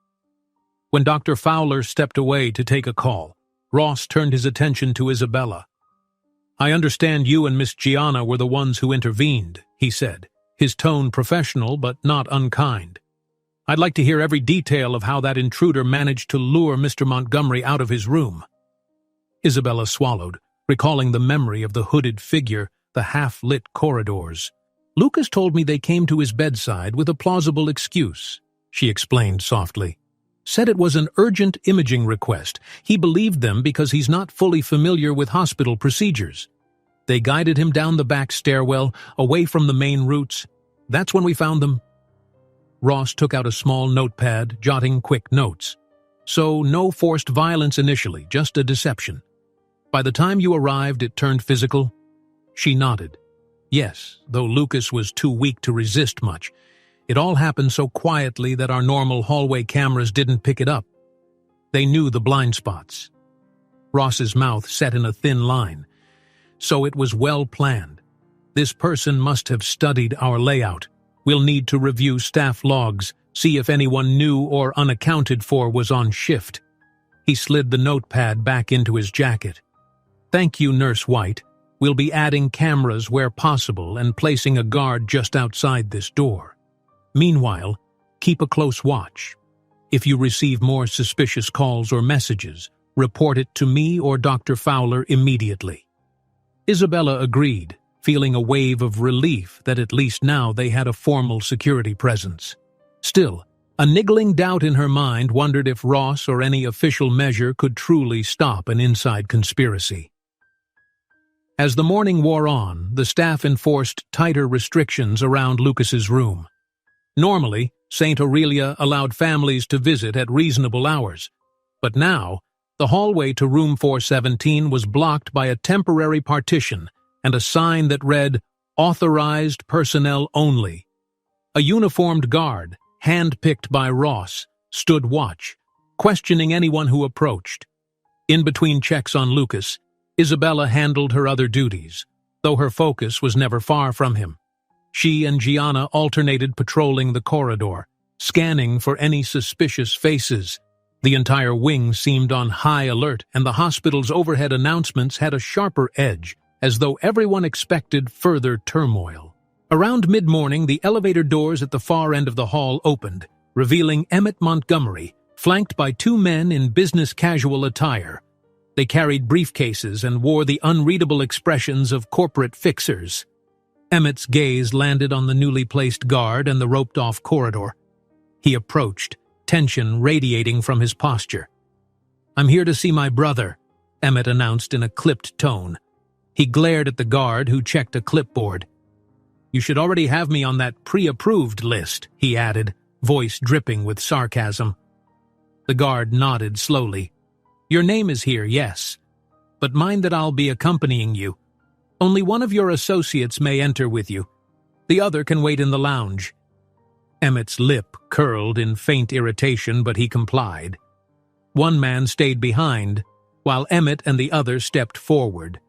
When Dr. Fowler stepped away to take a call, Ross turned his attention to Isabella. "I understand you and Miss Gianna were the ones who intervened," he said, his tone professional but not unkind. "I'd like to hear every detail of how that intruder managed to lure Mr. Montgomery out of his room." Isabella swallowed, recalling the memory of the hooded figure, the half-lit corridors. "Lucas told me they came to his bedside with a plausible excuse," she explained softly. "Said it was an urgent imaging request. He believed them because he's not fully familiar with hospital procedures. They guided him down the back stairwell, away from the main routes. That's when we found them." Ross took out a small notepad, jotting quick notes. "So no forced violence initially, just a deception. By the time you arrived, it turned physical?" She nodded. "Yes, though Lucas was too weak to resist much. It all happened so quietly that our normal hallway cameras didn't pick it up. They knew the blind spots." Ross's mouth set in a thin line. "So it was well planned. This person must have studied our layout. We'll need to review staff logs, see if anyone new or unaccounted for was on shift." He slid the notepad back into his jacket. "Thank you, Nurse White. We'll be adding cameras where possible and placing a guard just outside this door. Meanwhile, keep a close watch. If you receive more suspicious calls or messages, report it to me or Dr. Fowler immediately." Isabella agreed, feeling a wave of relief that at least now they had a formal security presence. Still, a niggling doubt in her mind wondered if Ross or any official measure could truly stop an inside conspiracy. As the morning wore on, the staff enforced tighter restrictions around Lucas's room. Normally, St. Aurelia allowed families to visit at reasonable hours, but now, the hallway to room 417 was blocked by a temporary partition, and a sign that read, "Authorized personnel only." A uniformed guard, hand-picked by Ross, stood watch, questioning anyone who approached. In between checks on Lucas, Isabella handled her other duties, though her focus was never far from him. She and Gianna alternated patrolling the corridor, scanning for any suspicious faces. The entire wing seemed on high alert, and the hospital's overhead announcements had a sharper edge, as though everyone expected further turmoil. Around mid-morning, the elevator doors at the far end of the hall opened, revealing Emmett Montgomery, flanked by two men in business-casual attire. They carried briefcases and wore the unreadable expressions of corporate fixers. Emmett's gaze landed on the newly placed guard and the roped-off corridor. He approached, tension radiating from his posture. "I'm here to see my brother," Emmett announced in a clipped tone. He glared at the guard, who checked a clipboard. "You should already have me on that pre-approved list," he added, voice dripping with sarcasm. The guard nodded slowly. "Your name is here, yes. But mind that I'll be accompanying you. Only one of your associates may enter with you. The other can wait in the lounge." Emmett's lip curled in faint irritation, but he complied. One man stayed behind, while Emmett and the other stepped forward.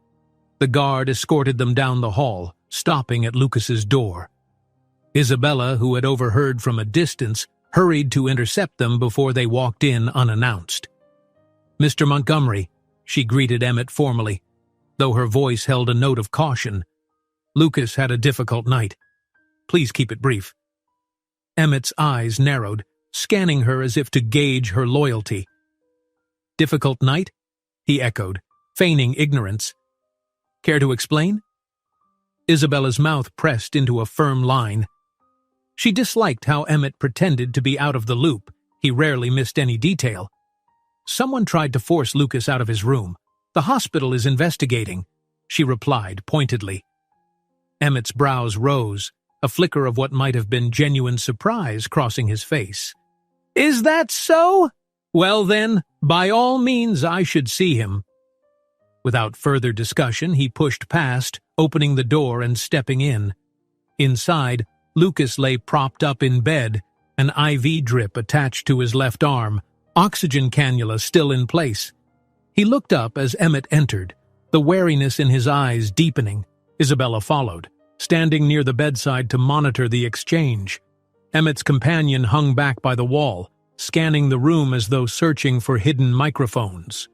The guard escorted them down the hall, stopping at Lucas's door. Isabella, who had overheard from a distance, hurried to intercept them before they walked in unannounced. "Mr. Montgomery," she greeted Emmett formally, though her voice held a note of caution. "Lucas had a difficult night. Please keep it brief." Emmett's eyes narrowed, scanning her as if to gauge her loyalty. "Difficult night?" he echoed, feigning ignorance. "Care to explain?" Isabella's mouth pressed into a firm line. She disliked how Emmett pretended to be out of the loop. He rarely missed any detail. "Someone tried to force Lucas out of his room. The hospital is investigating," she replied pointedly. Emmett's brows rose, a flicker of what might have been genuine surprise crossing his face. "Is that so? Well then, by all means I should see him." Without further discussion, he pushed past, opening the door and stepping in. Inside, Lucas lay propped up in bed, an IV drip attached to his left arm, oxygen cannula still in place. He looked up as Emmett entered, the wariness in his eyes deepening. Isabella followed, standing near the bedside to monitor the exchange. Emmett's companion hung back by the wall, scanning the room as though searching for hidden microphones.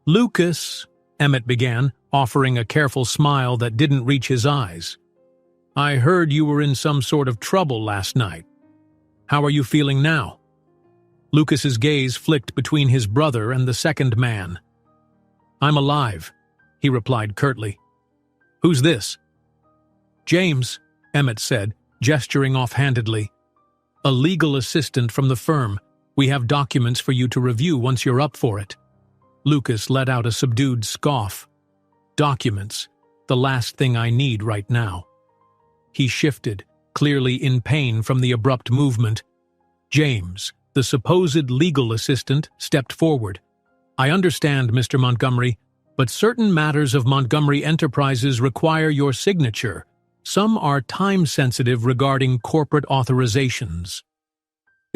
"Lucas," Emmett began, offering a careful smile that didn't reach his eyes. "I heard you were in some sort of trouble last night. How are you feeling now?" Lucas's gaze flicked between his brother and the second man. "I'm alive," he replied curtly. "Who's this?" "James," Emmett said, gesturing offhandedly. "A legal assistant from the firm. We have documents for you to review once you're up for it." Lucas let out a subdued scoff. "Documents, the last thing I need right now." He shifted, clearly in pain from the abrupt movement. James, the supposed legal assistant, stepped forward. "I understand, Mr. Montgomery, but certain matters of Montgomery Enterprises require your signature. Some are time-sensitive regarding corporate authorizations."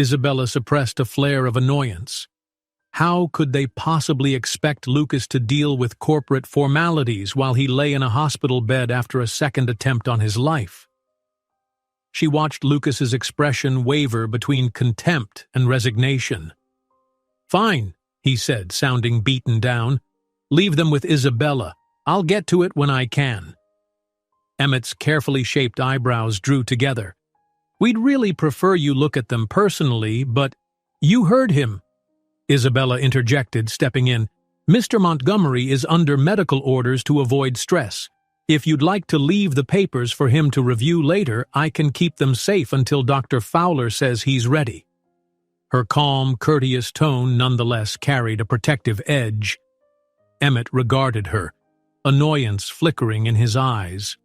Isabella suppressed a flare of annoyance. How could they possibly expect Lucas to deal with corporate formalities while he lay in a hospital bed after a second attempt on his life? She watched Lucas's expression waver between contempt and resignation. "Fine," he said, sounding beaten down. "Leave them with Isabella. I'll get to it when I can." Emmett's carefully shaped eyebrows drew together. "We'd really prefer you look at them personally, but—" "You heard him," Isabella interjected, stepping in. "Mr. Montgomery is under medical orders to avoid stress. If you'd like to leave the papers for him to review later, I can keep them safe until Dr. Fowler says he's ready." Her calm, courteous tone nonetheless carried a protective edge. Emmett regarded her, annoyance flickering in his eyes.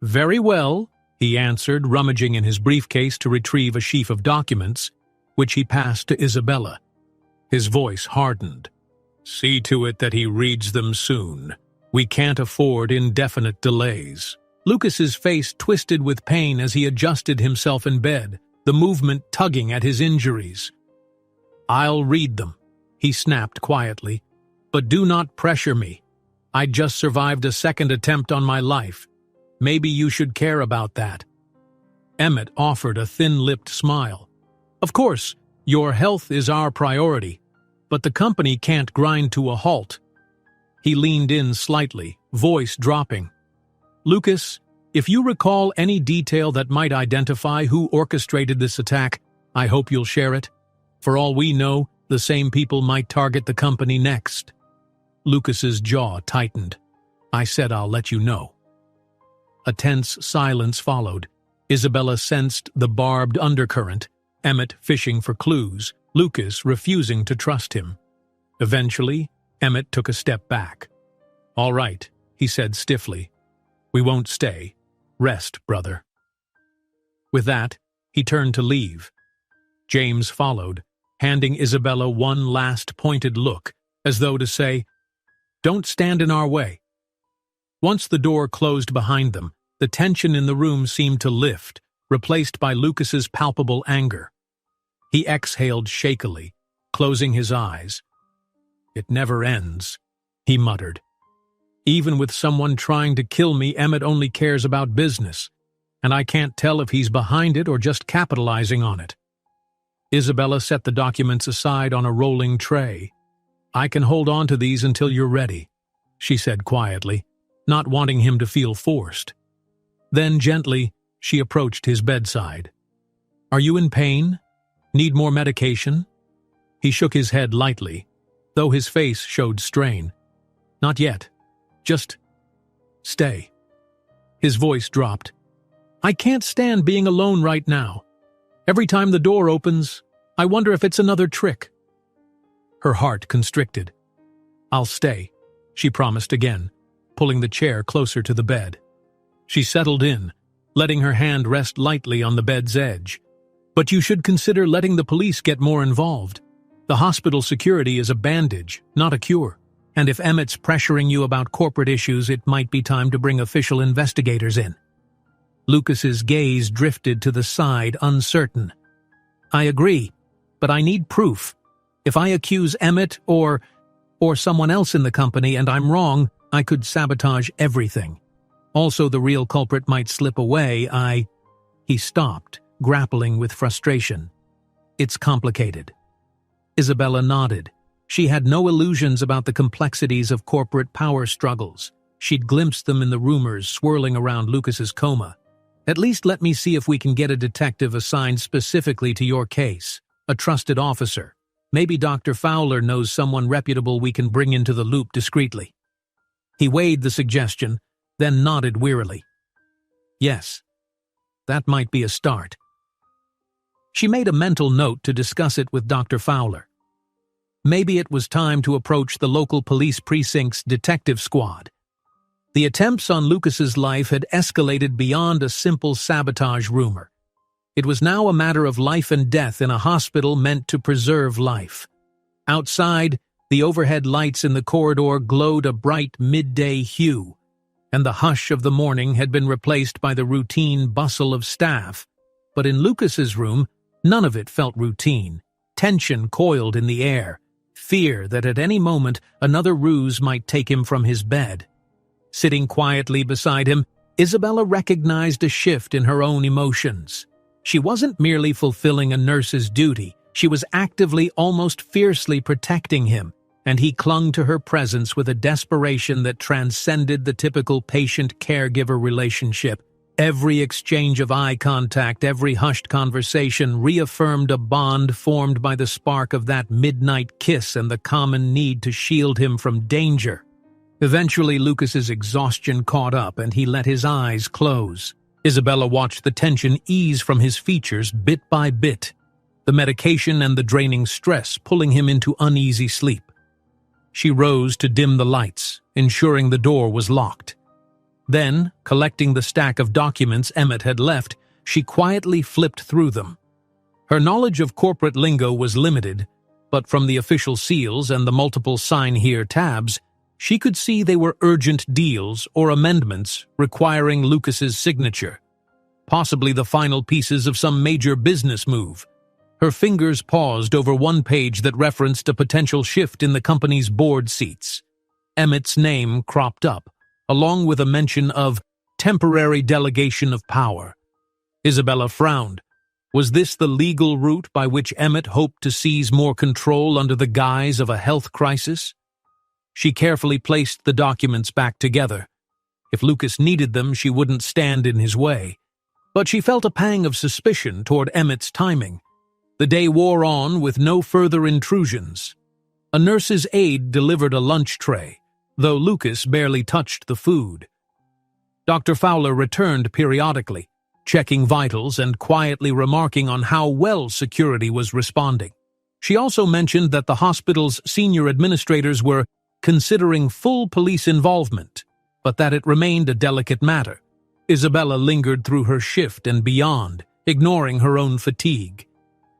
"Very well," he answered, rummaging in his briefcase to retrieve a sheaf of documents, which he passed to Isabella. His voice hardened. "See to it that he reads them soon." We can't afford indefinite delays. Lucas's face twisted with pain as he adjusted himself in bed, the movement tugging at his injuries. I'll read them, he snapped quietly. But do not pressure me. I just survived a second attempt on my life. Maybe you should care about that. Emmett offered a thin-lipped smile. Of course, your health is our priority, but the company can't grind to a halt. He leaned in slightly, voice dropping. Lucas, if you recall any detail that might identify who orchestrated this attack, I hope you'll share it. For all we know, the same people might target the company next. Lucas's jaw tightened. I said I'll let you know. A tense silence followed. Isabella sensed the barbed undercurrent, Emmett fishing for clues, Lucas refusing to trust him. Eventually, Emmett took a step back. All right, he said stiffly. We won't stay. Rest, brother. With that, he turned to leave. James followed, handing Isabella one last pointed look, as though to say, Don't stand in our way. Once the door closed behind them, the tension in the room seemed to lift, replaced by Lucas's palpable anger. He exhaled shakily, closing his eyes. It never ends, he muttered. Even with someone trying to kill me, Emmett only cares about business, and I can't tell if he's behind it or just capitalizing on it. Isabella set the documents aside on a rolling tray. I can hold on to these until you're ready, she said quietly, not wanting him to feel forced. Then gently, she approached his bedside. Are you in pain? Need more medication? He shook his head lightly, though his face showed strain. Not yet. Just stay. His voice dropped. I can't stand being alone right now. Every time the door opens, I wonder if it's another trick. Her heart constricted. I'll stay, she promised again, pulling the chair closer to the bed. She settled in, letting her hand rest lightly on the bed's edge. But you should consider letting the police get more involved. The hospital security is a bandage, not a cure. And if Emmett's pressuring you about corporate issues, it might be time to bring official investigators in. Lucas's gaze drifted to the side, uncertain. I agree, but I need proof. If I accuse Emmett or someone else in the company and I'm wrong, I could sabotage everything. Also, the real culprit might slip away. He stopped, grappling with frustration. It's complicated. Isabella nodded. She had no illusions about the complexities of corporate power struggles. She'd glimpsed them in the rumors swirling around Lucas's coma. At least let me see if we can get a detective assigned specifically to your case, a trusted officer. Maybe Dr. Fowler knows someone reputable we can bring into the loop discreetly. He weighed the suggestion, then nodded wearily. Yes, that might be a start. She made a mental note to discuss it with Dr. Fowler. Maybe it was time to approach the local police precinct's detective squad. The attempts on Lucas's life had escalated beyond a simple sabotage rumor. It was now a matter of life and death in a hospital meant to preserve life. Outside, the overhead lights in the corridor glowed a bright midday hue, and the hush of the morning had been replaced by the routine bustle of staff. But in Lucas's room, none of it felt routine. Tension coiled in the air, fear that at any moment another ruse might take him from his bed. Sitting quietly beside him, Isabella recognized a shift in her own emotions. She wasn't merely fulfilling a nurse's duty, she was actively, almost fiercely protecting him, and he clung to her presence with a desperation that transcended the typical patient-caregiver relationship. Every exchange of eye contact, every hushed conversation reaffirmed a bond formed by the spark of that midnight kiss and the common need to shield him from danger. Eventually, Lucas's exhaustion caught up and he let his eyes close. Isabella watched the tension ease from his features bit by bit, the medication and the draining stress pulling him into uneasy sleep. She rose to dim the lights, ensuring the door was locked. Then, collecting the stack of documents Emmett had left, she quietly flipped through them. Her knowledge of corporate lingo was limited, but from the official seals and the multiple sign here tabs, She could see they were urgent deals or amendments requiring Lucas's signature, possibly the final pieces of some major business move. Her fingers paused over one page that referenced a potential shift in the company's board seats. Emmett's name cropped up, along with a mention of temporary delegation of power. Isabella frowned. Was this the legal route by which Emmett hoped to seize more control under the guise of a health crisis? She carefully placed the documents back together. If Lucas needed them, she wouldn't stand in his way. But she felt a pang of suspicion toward Emmett's timing. The day wore on with no further intrusions. A nurse's aide delivered a lunch tray, though Lucas barely touched the food. Dr. Fowler returned periodically, checking vitals and quietly remarking on how well security was responding. She also mentioned that the hospital's senior administrators were considering full police involvement, but that it remained a delicate matter. Isabella lingered through her shift and beyond, ignoring her own fatigue.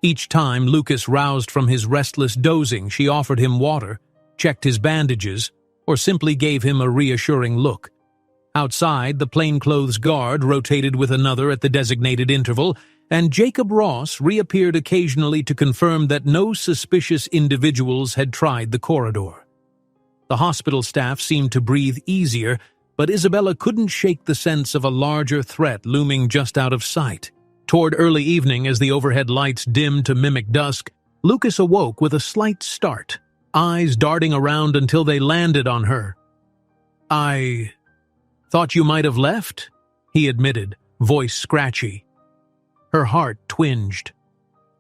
Each time Lucas roused from his restless dozing, she offered him water, checked his bandages, or simply gave him a reassuring look. Outside, the plainclothes guard rotated with another at the designated interval, and Jacob Ross reappeared occasionally to confirm that no suspicious individuals had tried the corridor. The hospital staff seemed to breathe easier, but Isabella couldn't shake the sense of a larger threat looming just out of sight. Toward early evening, as the overhead lights dimmed to mimic dusk, Lucas awoke with a slight start, eyes darting around until they landed on her. "I thought you might have left," he admitted, voice scratchy. Her heart twinged.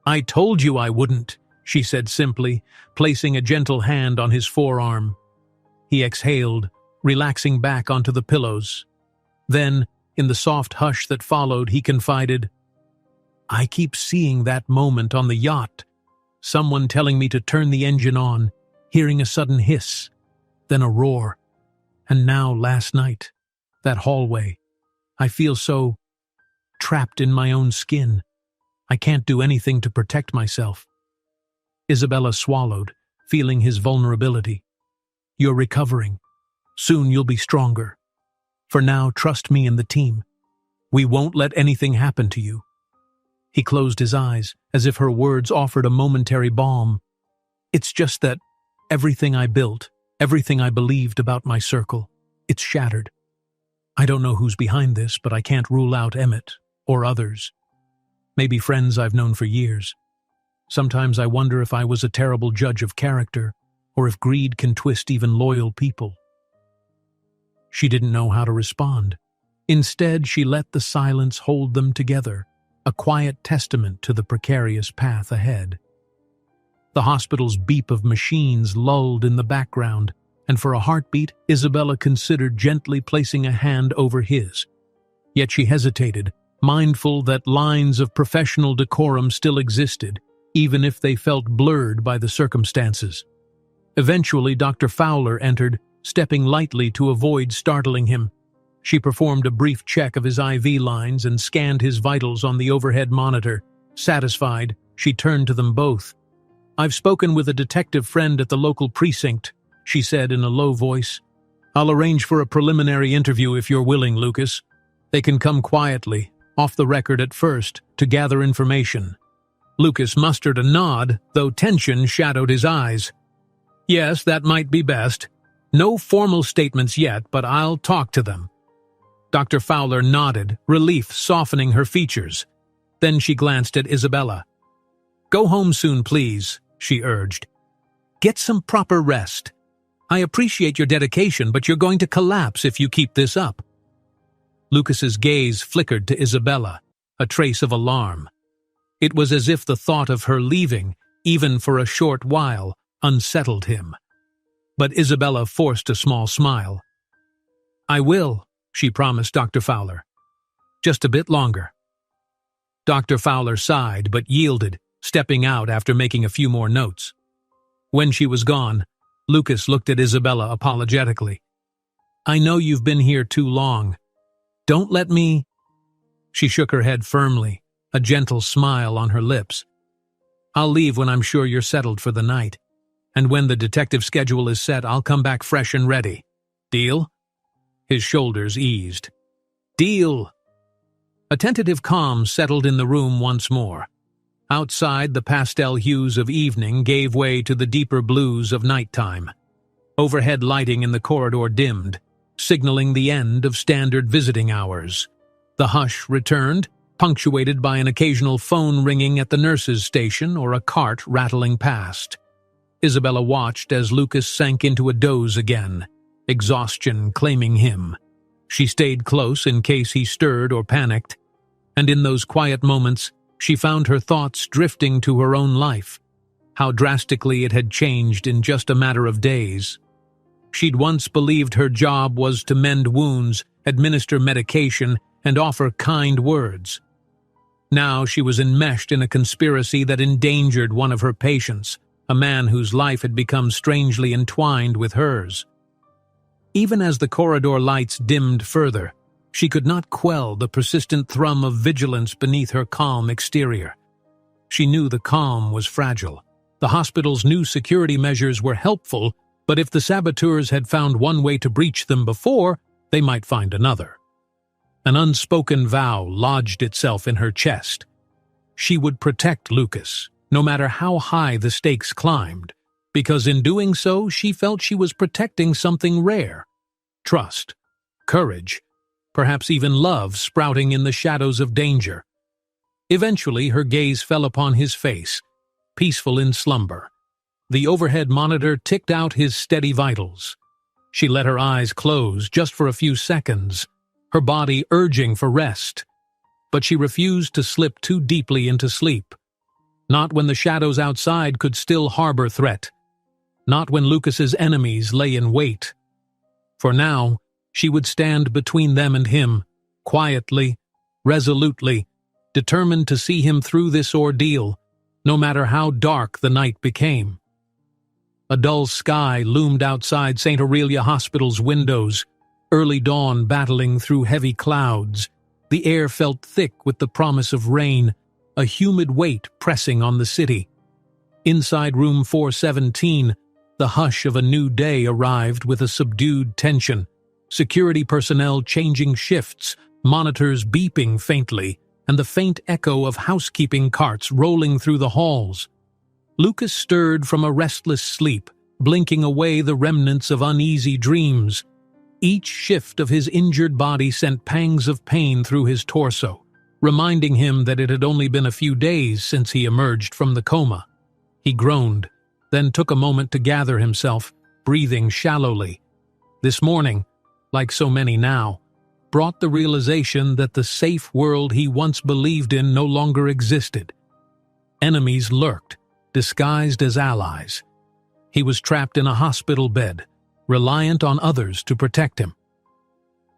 "I told you I wouldn't," she said simply, placing a gentle hand on his forearm. He exhaled, relaxing back onto the pillows. Then, in the soft hush that followed, he confided, "I keep seeing that moment on the yacht. Someone telling me to turn the engine on, hearing a sudden hiss, then a roar. And now, last night, that hallway. I feel so trapped in my own skin. I can't do anything to protect myself." Isabella swallowed, feeling his vulnerability. "You're recovering. Soon you'll be stronger. For now, trust me and the team. We won't let anything happen to you." He closed his eyes, as if her words offered a momentary balm. "It's just that everything I built, everything I believed about my circle, it's shattered. I don't know who's behind this, but I can't rule out Emmett or others. Maybe friends I've known for years. Sometimes I wonder if I was a terrible judge of character, or if greed can twist even loyal people." She didn't know how to respond. Instead, she let the silence hold them together, a quiet testament to the precarious path ahead. The hospital's beep of machines lulled in the background, and for a heartbeat, Isabella considered gently placing a hand over his. Yet she hesitated, mindful that lines of professional decorum still existed, even if they felt blurred by the circumstances. Eventually, Dr. Fowler entered, stepping lightly to avoid startling him. She performed a brief check of his IV lines and scanned his vitals on the overhead monitor. Satisfied, she turned to them both. "I've spoken with a detective friend at the local precinct," she said in a low voice. "I'll arrange for a preliminary interview if you're willing, Lucas. They can come quietly, off the record at first, to gather information." Lucas mustered a nod, though tension shadowed his eyes. "Yes, that might be best. No formal statements yet, but I'll talk to them." Dr. Fowler nodded, relief softening her features. Then she glanced at Isabella. "Go home soon, please," she urged. "Get some proper rest. I appreciate your dedication, but you're going to collapse if you keep this up." Lucas's gaze flickered to Isabella, a trace of alarm. It was as if the thought of her leaving, even for a short while, unsettled him. But Isabella forced a small smile. "I will," she promised Dr. Fowler. "Just a bit longer." Dr. Fowler sighed but yielded, stepping out after making a few more notes. When she was gone, Lucas looked at Isabella apologetically. "I know you've been here too long. Don't let me—" She shook her head firmly, a gentle smile on her lips. "I'll leave when I'm sure you're settled for the night. And when the detective schedule is set, I'll come back fresh and ready. Deal?" His shoulders eased. "Deal." A tentative calm settled in the room once more. Outside, the pastel hues of evening gave way to the deeper blues of nighttime. Overhead lighting in the corridor dimmed, signaling the end of standard visiting hours. The hush returned, punctuated by an occasional phone ringing at the nurse's station or a cart rattling past. Isabella watched as Lucas sank into a doze again, exhaustion claiming him. She stayed close in case he stirred or panicked, and in those quiet moments, she found her thoughts drifting to her own life, how drastically it had changed in just a matter of days. She'd once believed her job was to mend wounds, administer medication, and offer kind words. Now she was enmeshed in a conspiracy that endangered one of her patients, a man whose life had become strangely entwined with hers. Even as the corridor lights dimmed further, she could not quell the persistent thrum of vigilance beneath her calm exterior. She knew the calm was fragile. The hospital's new security measures were helpful, but if the saboteurs had found one way to breach them before, they might find another. An unspoken vow lodged itself in her chest. She would protect Lucas, no matter how high the stakes climbed, because in doing so she felt she was protecting something rare. Trust, courage, perhaps even love sprouting in the shadows of danger. Eventually her gaze fell upon his face, peaceful in slumber. The overhead monitor ticked out his steady vitals. She let her eyes close just for a few seconds, her body urging for rest. But she refused to slip too deeply into sleep. Not when the shadows outside could still harbor threat. Not when Lucas's enemies lay in wait. For now, she would stand between them and him, quietly, resolutely, determined to see him through this ordeal, no matter how dark the night became. A dull sky loomed outside St. Aurelia Hospital's windows, early dawn battling through heavy clouds. The air felt thick with the promise of rain, a humid weight pressing on the city. Inside room 417, the hush of a new day arrived with a subdued tension. Security personnel changing shifts, monitors beeping faintly, and the faint echo of housekeeping carts rolling through the halls. Lucas stirred from a restless sleep, blinking away the remnants of uneasy dreams. Each shift of his injured body sent pangs of pain through his torso, reminding him that it had only been a few days since he emerged from the coma. He groaned, then took a moment to gather himself, breathing shallowly. This morning, like so many now, brought the realization that the safe world he once believed in no longer existed. Enemies lurked, disguised as allies. He was trapped in a hospital bed, reliant on others to protect him.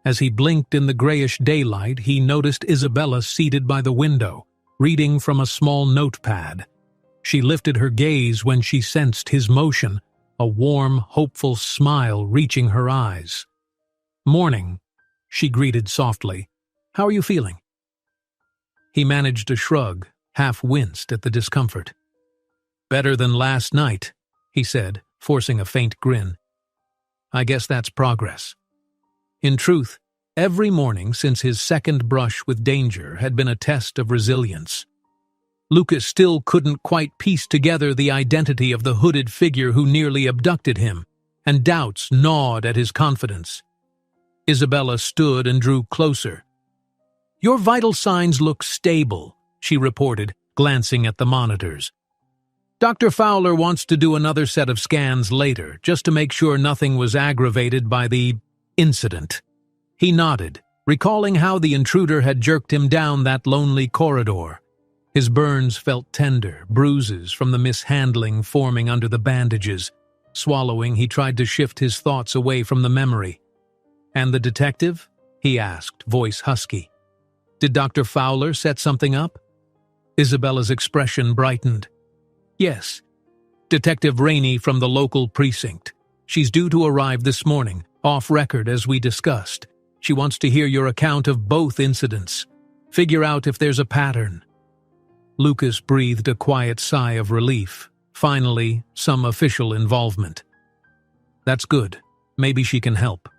As he blinked in the grayish daylight, he noticed Isabella seated by the window, reading from a small notepad. She lifted her gaze when she sensed his motion, a warm, hopeful smile reaching her eyes. "Morning," she greeted softly. "How are you feeling?" He managed a shrug, half winced at the discomfort. "Better than last night," he said, forcing a faint grin. "I guess that's progress." In truth, every morning since his second brush with danger had been a test of resilience. Lucas still couldn't quite piece together the identity of the hooded figure who nearly abducted him, and doubts gnawed at his confidence. Isabella stood and drew closer. "Your vital signs look stable," she reported, glancing at the monitors. "Dr. Fowler wants to do another set of scans later, just to make sure nothing was aggravated by the incident." He nodded, recalling how the intruder had jerked him down that lonely corridor. His burns felt tender, bruises from the mishandling forming under the bandages. Swallowing, he tried to shift his thoughts away from the memory. "And the detective?" he asked, voice husky. "Did Dr. Fowler set something up?" Isabella's expression brightened. "Yes, Detective Rainey from the local precinct. She's due to arrive this morning, off record as we discussed. She wants to hear your account of both incidents. Figure out if there's a pattern." Lucas breathed a quiet sigh of relief. Finally, some official involvement. That's good. Maybe she can help.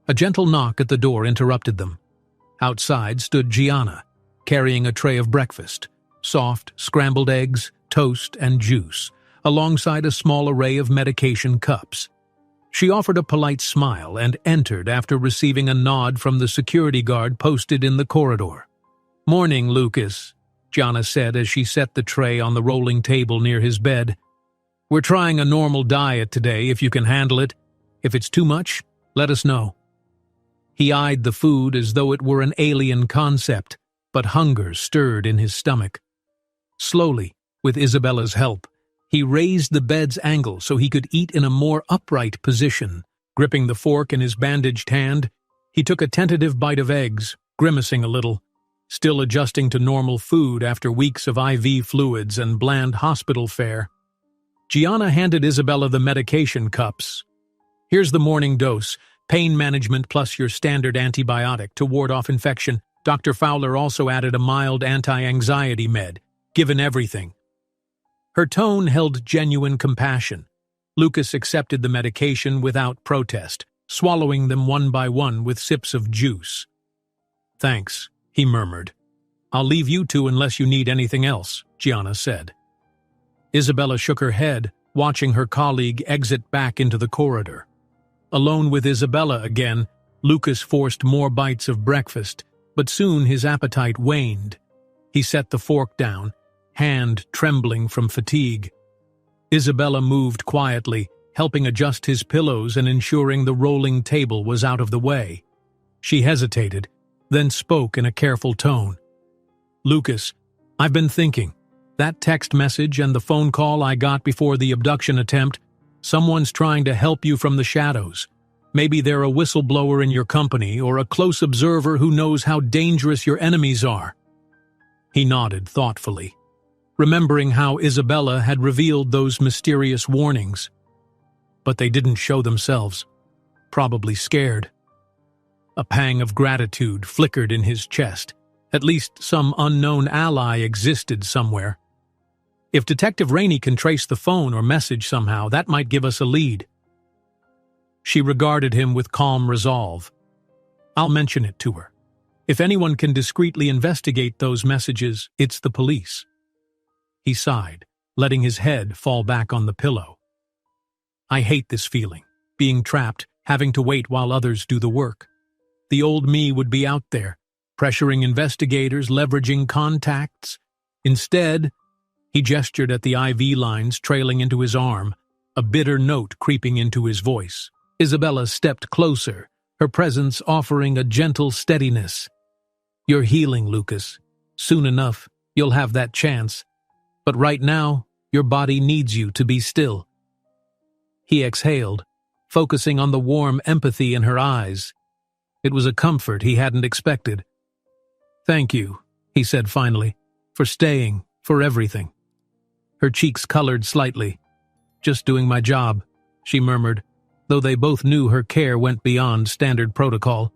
A gentle knock at the door interrupted them. Outside stood Gianna, carrying a tray of breakfast, soft, scrambled eggs, toast, and juice, alongside a small array of medication cups. She offered a polite smile and entered after receiving a nod from the security guard posted in the corridor. "Morning, Lucas," Gianna said as she set the tray on the rolling table near his bed. "We're trying a normal diet today if you can handle it. If it's too much, let us know." He eyed the food as though it were an alien concept, but hunger stirred in his stomach. Slowly, with Isabella's help, he raised the bed's angle so he could eat in a more upright position. Gripping the fork in his bandaged hand, he took a tentative bite of eggs, grimacing a little, still adjusting to normal food after weeks of IV fluids and bland hospital fare. Gianna handed Isabella the medication cups. "Here's the morning dose, pain management plus your standard antibiotic to ward off infection. Dr. Fowler also added a mild anti-anxiety med, given everything." Her tone held genuine compassion. Lucas accepted the medication without protest, swallowing them one by one with sips of juice. "Thanks," he murmured. "I'll leave you two unless you need anything else," Gianna said. Isabella shook her head, watching her colleague exit back into the corridor. Alone with Isabella again, Lucas forced more bites of breakfast, but soon his appetite waned. He set the fork down, hand trembling from fatigue. Isabella moved quietly, helping adjust his pillows and ensuring the rolling table was out of the way. She hesitated, then spoke in a careful tone. "Lucas, I've been thinking. That text message and the phone call I got before the abduction attempt, someone's trying to help you from the shadows. Maybe they're a whistleblower in your company or a close observer who knows how dangerous your enemies are." He nodded thoughtfully, remembering how Isabella had revealed those mysterious warnings. But they didn't show themselves, probably scared. A pang of gratitude flickered in his chest. At least some unknown ally existed somewhere. If Detective Rainey can trace the phone or message somehow, that might give us a lead. She regarded him with calm resolve. "I'll mention it to her. If anyone can discreetly investigate those messages, it's the police." He sighed, letting his head fall back on the pillow. "I hate this feeling, being trapped, having to wait while others do the work. The old me would be out there, pressuring investigators, leveraging contacts. Instead," he gestured at the IV lines trailing into his arm, a bitter note creeping into his voice. Isabella stepped closer, her presence offering a gentle steadiness. "You're healing, Lucas. Soon enough, you'll have that chance. But right now, your body needs you to be still." He exhaled, focusing on the warm empathy in her eyes. It was a comfort he hadn't expected. "Thank you," he said finally, "for staying, for everything." Her cheeks colored slightly. "Just doing my job," she murmured, though they both knew her care went beyond standard protocol.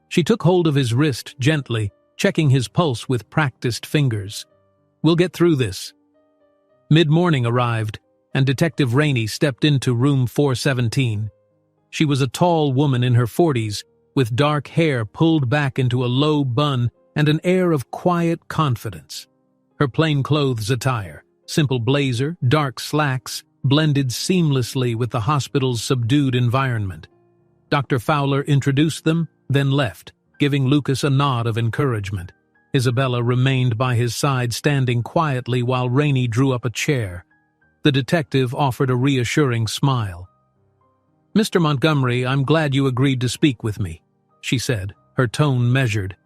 She took hold of his wrist gently, checking his pulse with practiced fingers. "We'll get through this." Mid-morning arrived, and Detective Rainey stepped into room 417. She was a tall woman in her 40s, with dark hair pulled back into a low bun and an air of quiet confidence. Her plainclothes attire, simple blazer, dark slacks, blended seamlessly with the hospital's subdued environment. Dr. Fowler introduced them, then left, giving Lucas a nod of encouragement. Isabella remained by his side, standing quietly while Rainey drew up a chair. The detective offered a reassuring smile. "Mr. Montgomery, I'm glad you agreed to speak with me," she said, her tone measured.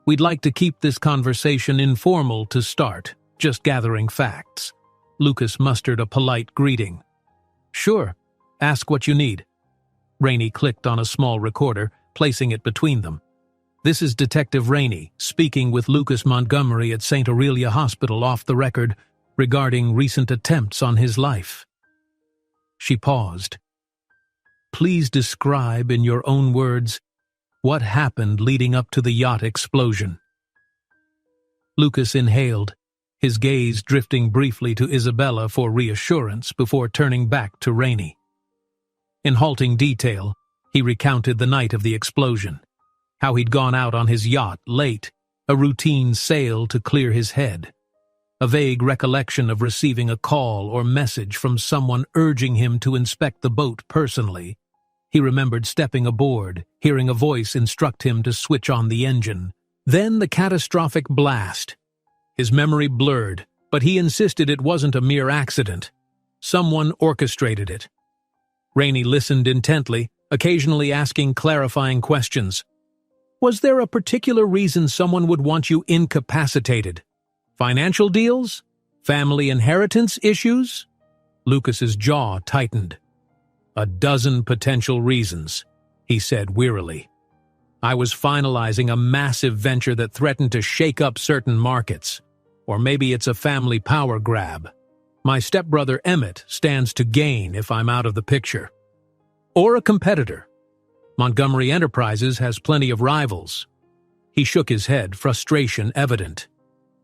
"We'd like to keep this conversation informal to start, just gathering facts." Lucas mustered a polite greeting. "Sure, ask what you need." Rainey clicked on a small recorder, placing it between them. "This is Detective Rainey, speaking with Lucas Montgomery at St. Aurelia Hospital off the record regarding recent attempts on his life." She paused. "Please describe in your own words what happened leading up to the yacht explosion." Lucas inhaled, his gaze drifting briefly to Isabella for reassurance before turning back to Rainey. In halting detail, he recounted the night of the explosion, how he'd gone out on his yacht late, a routine sail to clear his head, a vague recollection of receiving a call or message from someone urging him to inspect the boat personally. He remembered stepping aboard, hearing a voice instruct him to switch on the engine. Then the catastrophic blast. His memory blurred, but he insisted it wasn't a mere accident. Someone orchestrated it. Rainey listened intently, occasionally asking clarifying questions. Was there a particular reason someone would want you incapacitated? Financial deals? Family inheritance issues? Lucas's jaw tightened. A dozen potential reasons, he said wearily. I was finalizing a massive venture that threatened to shake up certain markets. Or maybe it's a family power grab. My stepbrother Emmett stands to gain if I'm out of the picture. Or a competitor. Montgomery Enterprises has plenty of rivals. He shook his head, frustration evident.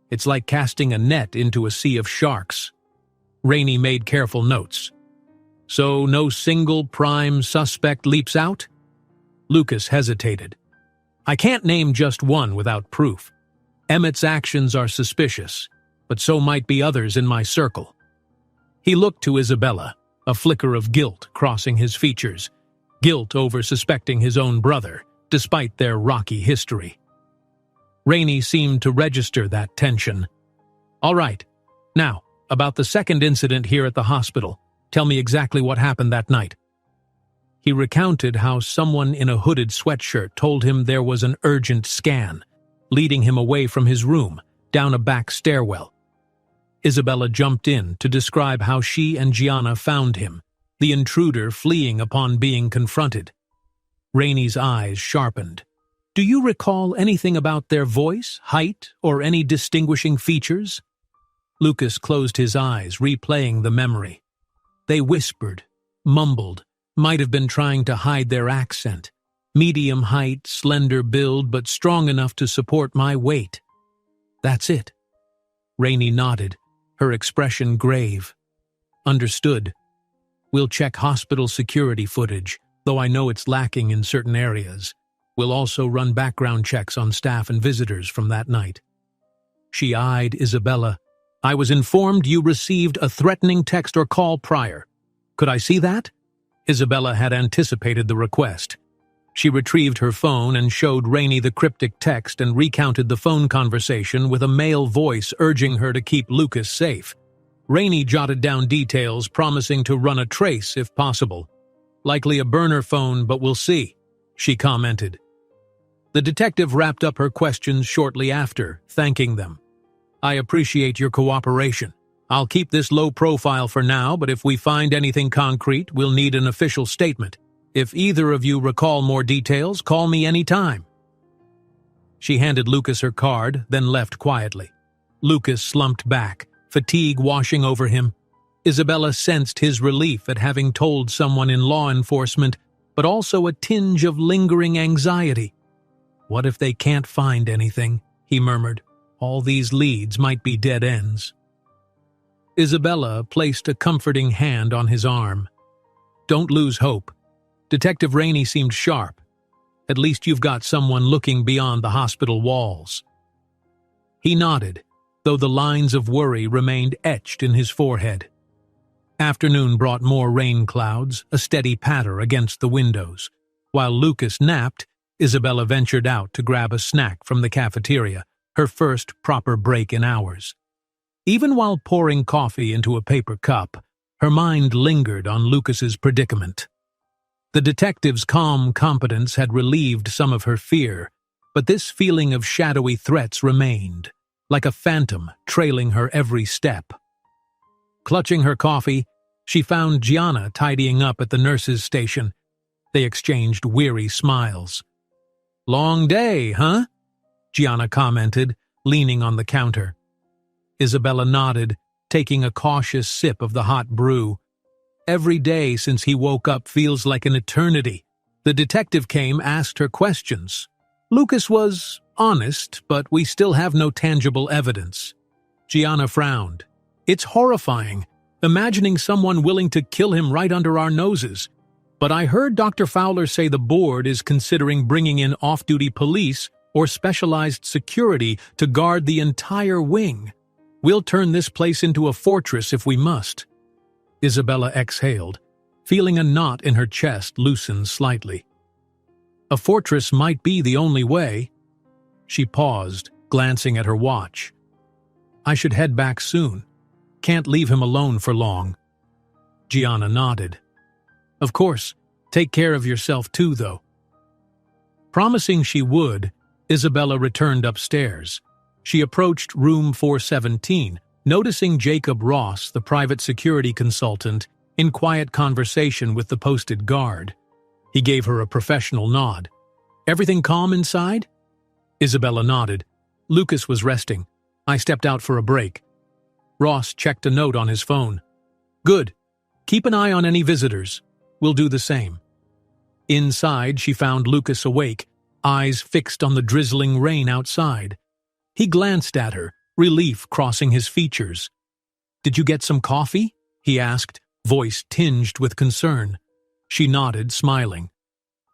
It's like casting a net into a sea of sharks. Rainey made careful notes. So no single prime suspect leaps out? Lucas hesitated. I can't name just one without proof. Emmett's actions are suspicious, but so might be others in my circle. He looked to Isabella, a flicker of guilt crossing his features. Guilt over suspecting his own brother, despite their rocky history. Rainey seemed to register that tension. All right. Now, about the second incident here at the hospital. Tell me exactly what happened that night. He recounted how someone in a hooded sweatshirt told him there was an urgent scan, leading him away from his room, down a back stairwell. Isabella jumped in to describe how she and Gianna found him, the intruder fleeing upon being confronted. Rainey's eyes sharpened. Do you recall anything about their voice, height, or any distinguishing features? Lucas closed his eyes, replaying the memory. They whispered, mumbled, might have been trying to hide their accent. Medium height, slender build, but strong enough to support my weight. That's it. Rainey nodded, her expression grave. Understood. We'll check hospital security footage, though I know it's lacking in certain areas. We'll also run background checks on staff and visitors from that night. She eyed Isabella. I was informed you received a threatening text or call prior. Could I see that? Isabella had anticipated the request. She retrieved her phone and showed Rainey the cryptic text and recounted the phone conversation with a male voice urging her to keep Lucas safe. Rainey jotted down details, promising to run a trace if possible. Likely a burner phone, but we'll see, she commented. The detective wrapped up her questions shortly after, thanking them. I appreciate your cooperation. I'll keep this low profile for now, but if we find anything concrete, we'll need an official statement. If either of you recall more details, call me any time. She handed Lucas her card, then left quietly. Lucas slumped back, fatigue washing over him. Isabella sensed his relief at having told someone in law enforcement, but also a tinge of lingering anxiety. What if they can't find anything? He murmured. All these leads might be dead ends. Isabella placed a comforting hand on his arm. Don't lose hope. Detective Rainey seemed sharp. At least you've got someone looking beyond the hospital walls. He nodded, though the lines of worry remained etched in his forehead. Afternoon brought more rain clouds, a steady patter against the windows. While Lucas napped, Isabella ventured out to grab a snack from the cafeteria, her first proper break in hours. Even while pouring coffee into a paper cup, her mind lingered on Lucas's predicament. The detective's calm competence had relieved some of her fear, but this feeling of shadowy threats remained, like a phantom trailing her every step. Clutching her coffee, she found Gianna tidying up at the nurse's station. They exchanged weary smiles. Long day, huh? Gianna commented, leaning on the counter. Isabella nodded, taking a cautious sip of the hot brew. Every day since he woke up feels like an eternity. The detective came, asked her questions. Lucas was honest, but we still have no tangible evidence. Gianna frowned. It's horrifying, imagining someone willing to kill him right under our noses. But I heard Dr. Fowler say the board is considering bringing in off-duty police or specialized security to guard the entire wing. We'll turn this place into a fortress if we must. Isabella exhaled, feeling a knot in her chest loosen slightly. A fortress might be the only way. She paused, glancing at her watch. I should head back soon. Can't leave him alone for long. Gianna nodded. Of course, take care of yourself too, though. Promising she would, Isabella returned upstairs. She approached room 417, noticing Jacob Ross, the private security consultant, in quiet conversation with the posted guard. He gave her a professional nod. Everything calm inside? Isabella nodded. Lucas was resting. I stepped out for a break. Ross checked a note on his phone. Good. Keep an eye on any visitors. We'll do the same. Inside, she found Lucas awake, eyes fixed on the drizzling rain outside. He glanced at her, relief crossing his features. Did you get some coffee? He asked, voice tinged with concern. She nodded, smiling.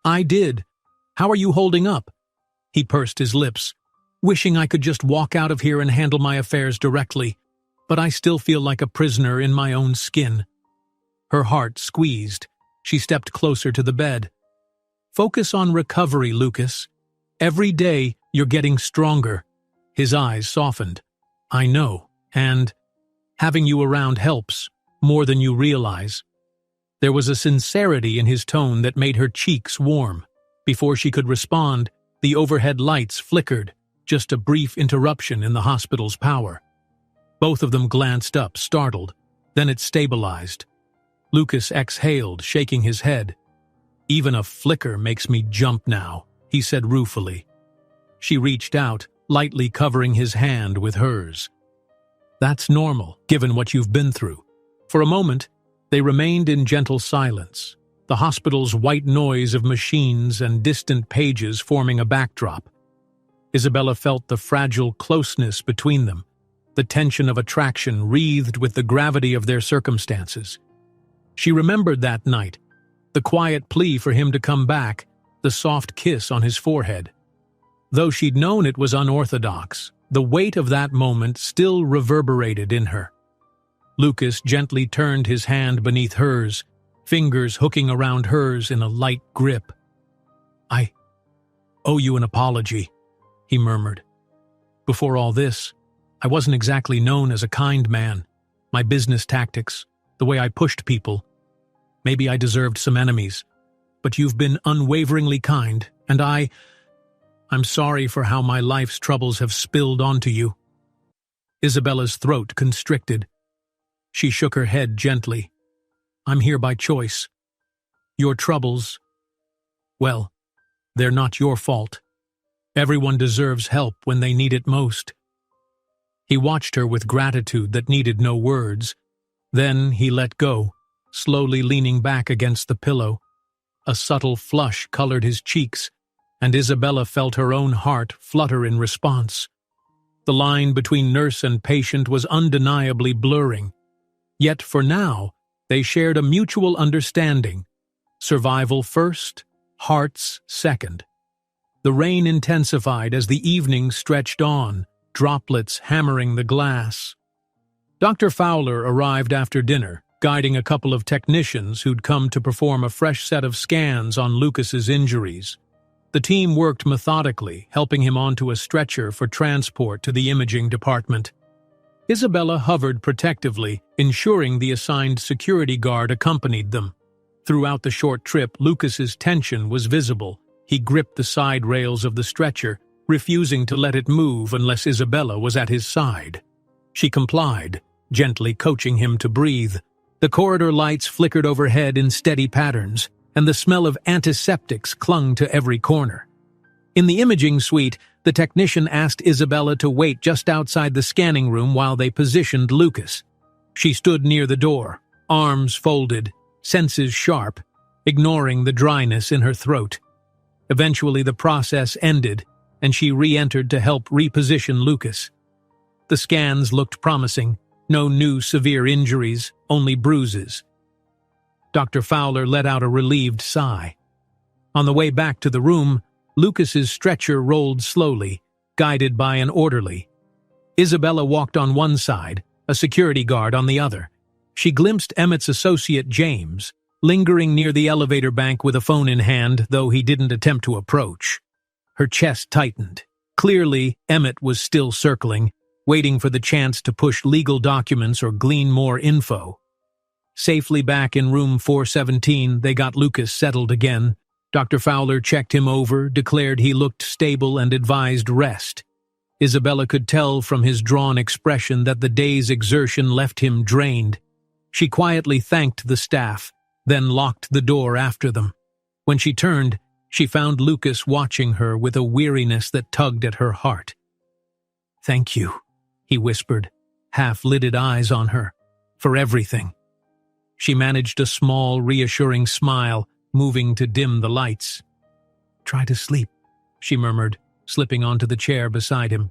I did. How are you holding up? He pursed his lips, wishing I could just walk out of here and handle my affairs directly, but I still feel like a prisoner in my own skin. Her heart squeezed. She stepped closer to the bed. Focus on recovery, Lucas. Every day, you're getting stronger. His eyes softened. I know, and having you around helps, more than you realize. There was a sincerity in his tone that made her cheeks warm. Before she could respond, the overhead lights flickered, just a brief interruption in the hospital's power. Both of them glanced up, startled. Then it stabilized. Lucas exhaled, shaking his head. Even a flicker makes me jump now, he said ruefully. She reached out, lightly covering his hand with hers. That's normal, given what you've been through. For a moment, they remained in gentle silence, the hospital's white noise of machines and distant pages forming a backdrop. Isabella felt the fragile closeness between them, the tension of attraction wreathed with the gravity of their circumstances. She remembered that night, the quiet plea for him to come back, the soft kiss on his forehead. Though she'd known it was unorthodox, the weight of that moment still reverberated in her. Lucas gently turned his hand beneath hers, fingers hooking around hers in a light grip. I owe you an apology, he murmured. Before all this, I wasn't exactly known as a kind man. My business tactics, the way I pushed people. Maybe I deserved some enemies, but you've been unwaveringly kind, and I'm sorry for how my life's troubles have spilled onto you. Isabella's throat constricted. She shook her head gently. I'm here by choice. Your troubles, well, they're not your fault. Everyone deserves help when they need it most. He watched her with gratitude that needed no words. Then he let go, slowly leaning back against the pillow. A subtle flush colored his cheeks, and Isabella felt her own heart flutter in response. The line between nurse and patient was undeniably blurring. Yet for now, they shared a mutual understanding. Survival first, hearts second. The rain intensified as the evening stretched on, droplets hammering the glass. Dr. Fowler arrived after dinner, guiding a couple of technicians who'd come to perform a fresh set of scans on Lucas's injuries. The team worked methodically, helping him onto a stretcher for transport to the imaging department. Isabella hovered protectively, ensuring the assigned security guard accompanied them. Throughout the short trip, Lucas's tension was visible. He gripped the side rails of the stretcher, refusing to let it move unless Isabella was at his side. She complied, gently coaching him to breathe. The corridor lights flickered overhead in steady patterns, and the smell of antiseptics clung to every corner. In the imaging suite, the technician asked Isabella to wait just outside the scanning room while they positioned Lucas. She stood near the door, arms folded, senses sharp, ignoring the dryness in her throat. Eventually the process ended, and she re-entered to help reposition Lucas. The scans looked promising. No new severe injuries, only bruises. Dr. Fowler let out a relieved sigh. On the way back to the room, Lucas's stretcher rolled slowly, guided by an orderly. Isabella walked on one side, a security guard on the other. She glimpsed Emmett's associate James, lingering near the elevator bank with a phone in hand, though he didn't attempt to approach. Her chest tightened. Clearly, Emmett was still circling, waiting for the chance to push legal documents or glean more info. Safely back in room 417, they got Lucas settled again. Dr. Fowler checked him over, declared he looked stable and advised rest. Isabella could tell from his drawn expression that the day's exertion left him drained. She quietly thanked the staff, then locked the door after them. When she turned, she found Lucas watching her with a weariness that tugged at her heart. "Thank you," he whispered, half-lidded eyes on her, "for everything." She managed a small, reassuring smile, moving to dim the lights. "Try to sleep," she murmured, slipping onto the chair beside him.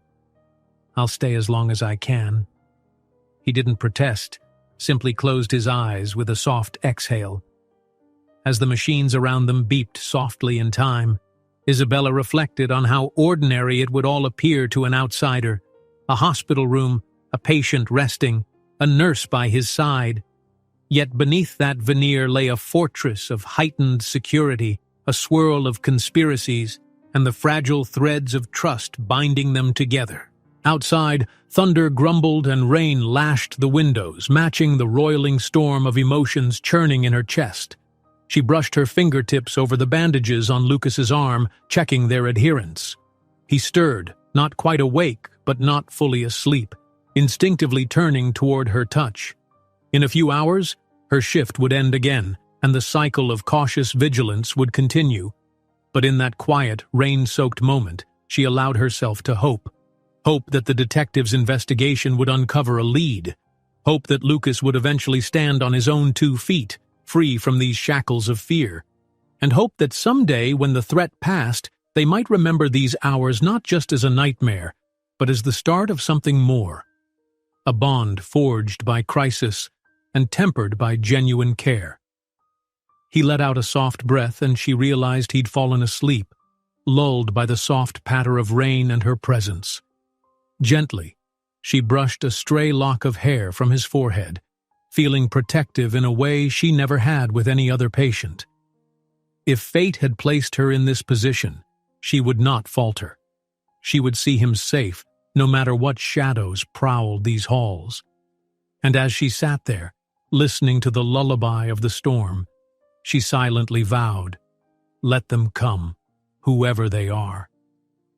"I'll stay as long as I can." He didn't protest, simply closed his eyes with a soft exhale. As the machines around them beeped softly in time, Isabella reflected on how ordinary it would all appear to an outsider. A hospital room, a patient resting, a nurse by his side. Yet beneath that veneer lay a fortress of heightened security, a swirl of conspiracies, and the fragile threads of trust binding them together. Outside, thunder grumbled and rain lashed the windows, matching the roiling storm of emotions churning in her chest. She brushed her fingertips over the bandages on Lucas's arm, checking their adherence. He stirred, not quite awake, but not fully asleep, instinctively turning toward her touch. In a few hours, her shift would end again, and the cycle of cautious vigilance would continue. But in that quiet, rain-soaked moment, she allowed herself to hope. Hope that the detective's investigation would uncover a lead. Hope that Lucas would eventually stand on his own 2 feet, free from these shackles of fear. And hope that someday, when the threat passed, they might remember these hours not just as a nightmare, but as the start of something more. A bond forged by crisis and tempered by genuine care. He let out a soft breath, and she realized he'd fallen asleep, lulled by the soft patter of rain and her presence. Gently, she brushed a stray lock of hair from his forehead, feeling protective in a way she never had with any other patient. If fate had placed her in this position, she would not falter. She would see him safe, no matter what shadows prowled these halls. And as she sat there, listening to the lullaby of the storm, she silently vowed, "Let them come, whoever they are.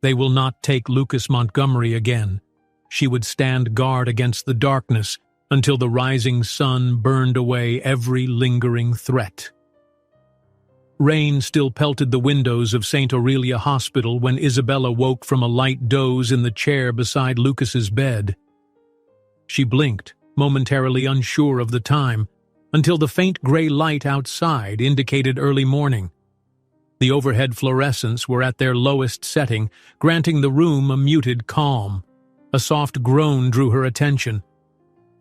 They will not take Lucas Montgomery again." She would stand guard against the darkness until the rising sun burned away every lingering threat. Rain still pelted the windows of St. Aurelia Hospital when Isabella woke from a light doze in the chair beside Lucas's bed. She blinked, momentarily unsure of the time, until the faint gray light outside indicated early morning. The overhead fluorescents were at their lowest setting, granting the room a muted calm. A soft groan drew her attention.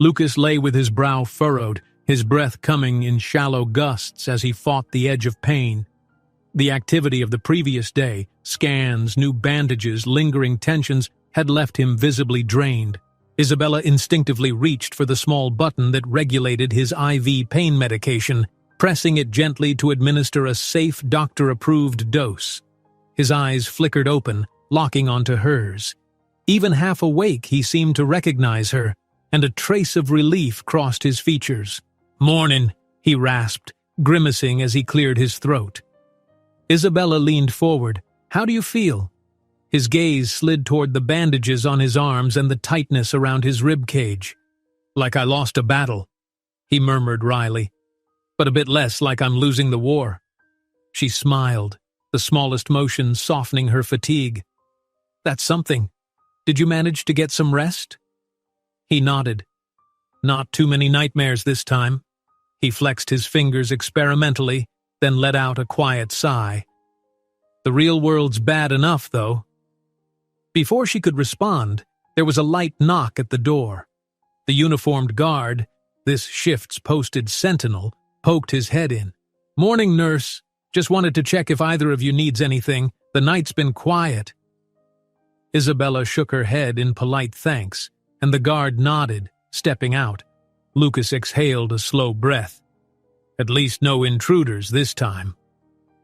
Lucas lay with his brow furrowed, his breath coming in shallow gusts as he fought the edge of pain. The activity of the previous day, scans, new bandages, lingering tensions, had left him visibly drained. Isabella instinctively reached for the small button that regulated his IV pain medication, pressing it gently to administer a safe, doctor-approved dose. His eyes flickered open, locking onto hers. Even half awake, he seemed to recognize her, and a trace of relief crossed his features. "Mornin'," he rasped, grimacing as he cleared his throat. Isabella leaned forward. "How do you feel?" His gaze slid toward the bandages on his arms and the tightness around his ribcage. "Like I lost a battle," he murmured wryly, "but a bit less like I'm losing the war." She smiled, the smallest motion softening her fatigue. "That's something. Did you manage to get some rest?" He nodded. "Not too many nightmares this time." He flexed his fingers experimentally, then let out a quiet sigh. "The real world's bad enough, though." Before she could respond, There was a light knock at the door. The uniformed guard, this shift's posted sentinel, poked his head in. "Morning, nurse. Just wanted to check if either of you needs anything. The night's been quiet." Isabella shook her head in polite thanks, and the guard nodded, stepping out. Lucas exhaled a slow breath. At least no intruders this time.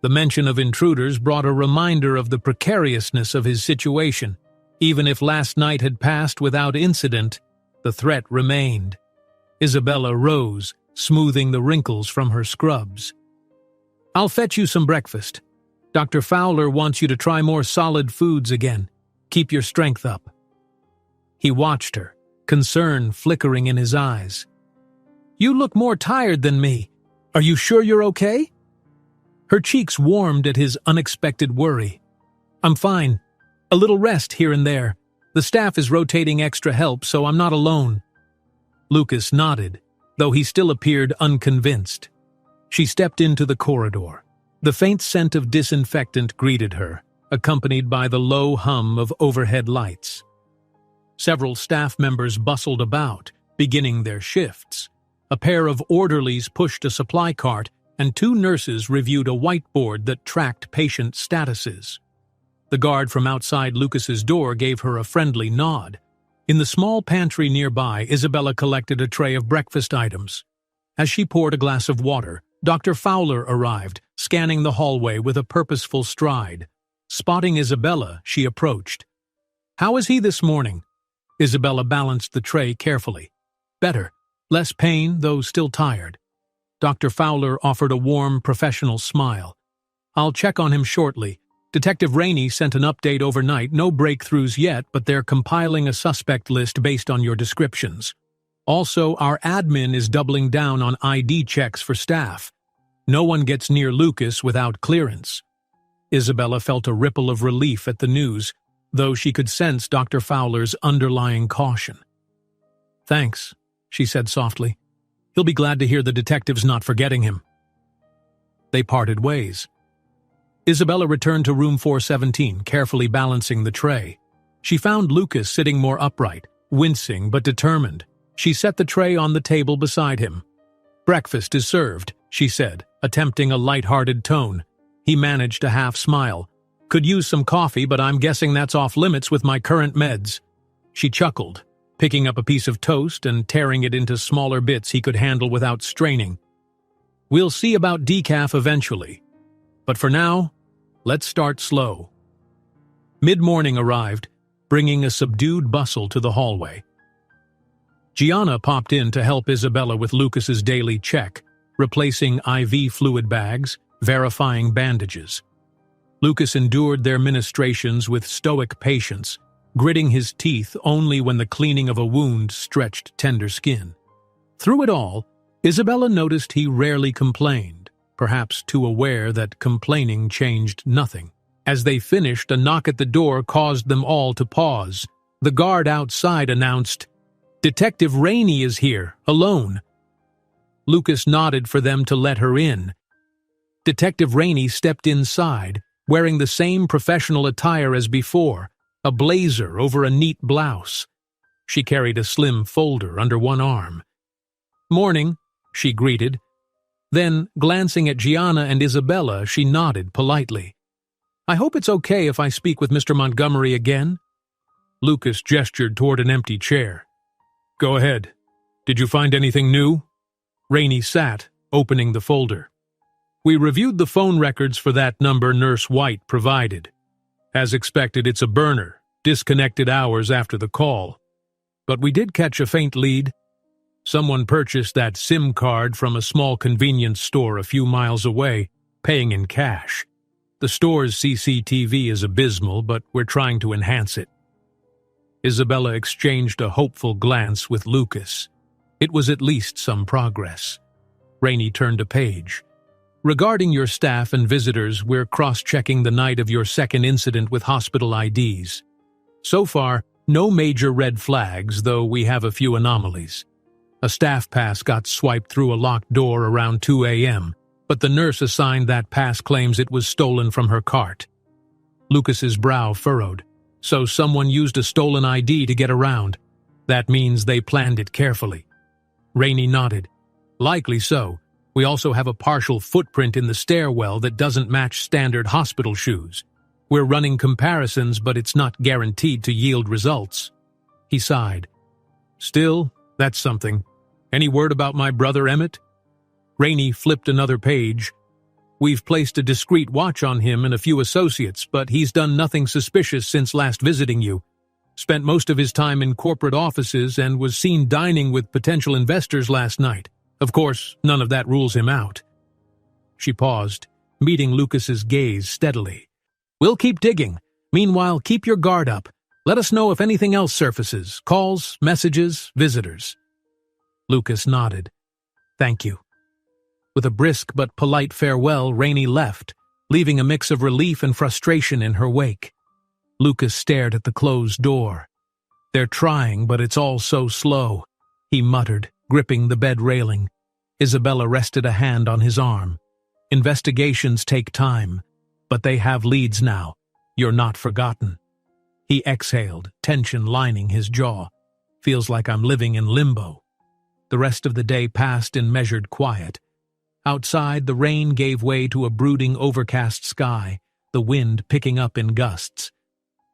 The mention of intruders brought a reminder of the precariousness of his situation. Even if last night had passed without incident, the threat remained. Isabella rose, smoothing the wrinkles from her scrubs. "I'll fetch you some breakfast. Dr. Fowler wants you to try more solid foods again. Keep your strength up." He watched her, concern flickering in his eyes. "You look more tired than me. Are you sure you're okay?" Her cheeks warmed at his unexpected worry. "I'm fine. A little rest here and there. The staff is rotating extra help, so I'm not alone." Lucas nodded, though he still appeared unconvinced. She stepped into the corridor. The faint scent of disinfectant greeted her, accompanied by the low hum of overhead lights. Several staff members bustled about, beginning their shifts. A pair of orderlies pushed a supply cart, and 2 nurses reviewed a whiteboard that tracked patient statuses. The guard from outside Lucas's door gave her a friendly nod. In the small pantry nearby, Isabella collected a tray of breakfast items. As she poured a glass of water, Dr. Fowler arrived, scanning the hallway with a purposeful stride. Spotting Isabella, she approached. "How is he this morning?" Isabella balanced the tray carefully. "Better. Less pain, though still tired." Dr. Fowler offered a warm, professional smile. "I'll check on him shortly. Detective Rainey sent an update overnight. No breakthroughs yet, but they're compiling a suspect list based on your descriptions. Also, our admin is doubling down on ID checks for staff. No one gets near Lucas without clearance." Isabella felt a ripple of relief at the news, though she could sense Dr. Fowler's underlying caution. "Thanks," she said softly. "He'll be glad to hear the detective's not forgetting him." They parted ways. Isabella returned to room 417, carefully balancing the tray. She found Lucas sitting more upright, wincing but determined. She set the tray on the table beside him. "Breakfast is served," she said, attempting a light-hearted tone. He managed a half-smile. "Could use some coffee, but I'm guessing that's off-limits with my current meds." She chuckled, picking up a piece of toast and tearing it into smaller bits he could handle without straining. "We'll see about decaf eventually. But for now, let's start slow." Mid-morning arrived, bringing a subdued bustle to the hallway. Gianna popped in to help Isabella with Lucas's daily check, replacing IV fluid bags, verifying bandages. Lucas endured their ministrations with stoic patience, gritting his teeth only when the cleaning of a wound stretched tender skin. Through it all, Isabella noticed he rarely complained, perhaps too aware that complaining changed nothing. As they finished, a knock at the door caused them all to pause. The guard outside announced, "Detective Rainey is here, alone." Lucas nodded for them to let her in. Detective Rainey stepped inside, wearing the same professional attire as before, a blazer over a neat blouse. She carried a slim folder under one arm. "Morning," she greeted. Then, glancing at Gianna and Isabella, she nodded politely. "I hope it's okay if I speak with Mr. Montgomery again?" Lucas gestured toward an empty chair. "Go ahead. Did you find anything new?" Rainey sat, opening the folder. "We reviewed the phone records for that number Nurse White provided. As expected, it's a burner, disconnected hours after the call. But we did catch a faint lead. Someone purchased that SIM card from a small convenience store a few miles away, paying in cash. The store's CCTV is abysmal, but we're trying to enhance it." Isabella exchanged a hopeful glance with Lucas. It was at least some progress. Rainey turned a page. "Regarding your staff and visitors, we're cross-checking the night of your second incident with hospital IDs. So far, no major red flags, though we have a few anomalies. A staff pass got swiped through a locked door around 2 a.m., but the nurse assigned that pass claims it was stolen from her cart." Lucas's brow furrowed. So someone used a stolen ID to get around. That means they planned it carefully. Rainey nodded. Likely so. We also have a partial footprint in the stairwell that doesn't match standard hospital shoes. We're running comparisons, but it's not guaranteed to yield results. He sighed. Still, that's something. Any word about my brother Emmett? Rainey flipped another page. We've placed a discreet watch on him and a few associates, but he's done nothing suspicious since last visiting you. Spent most of his time in corporate offices and was seen dining with potential investors last night. Of course, none of that rules him out. She paused, meeting Lucas's gaze steadily. We'll keep digging. Meanwhile, keep your guard up. Let us know if anything else surfaces. Calls, messages, visitors. Lucas nodded. Thank you. With a brisk but polite farewell, Rainey left, leaving a mix of relief and frustration in her wake. Lucas stared at the closed door. They're trying, but it's all so slow, he muttered, gripping the bed railing. Isabella rested a hand on his arm. Investigations take time, but they have leads now. You're not forgotten. He exhaled, tension lining his jaw. Feels like I'm living in limbo. The rest of the day passed in measured quiet. Outside, the rain gave way to a brooding, overcast sky, the wind picking up in gusts.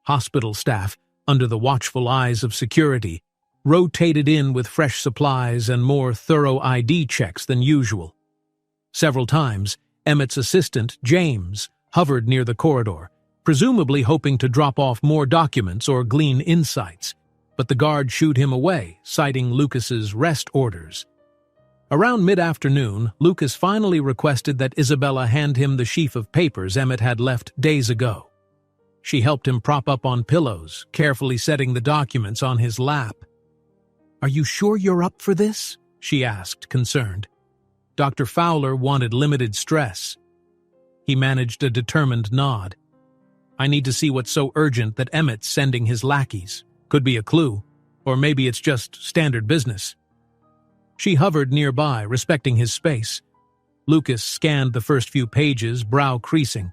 Hospital staff, under the watchful eyes of security, rotated in with fresh supplies and more thorough ID checks than usual. Several times, Emmett's assistant, James, hovered near the corridor, presumably hoping to drop off more documents or glean insights, but the guard shooed him away, citing Lucas's rest orders. Around mid-afternoon, Lucas finally requested that Isabella hand him the sheaf of papers Emmett had left days ago. She helped him prop up on pillows, carefully setting the documents on his lap. Are you sure you're up for this? She asked, concerned. Dr. Fowler wanted limited stress. He managed a determined nod. I need to see what's so urgent that Emmett's sending his lackeys. Could be a clue, or maybe it's just standard business. She hovered nearby, respecting his space. Lucas scanned the first few pages, brow creasing.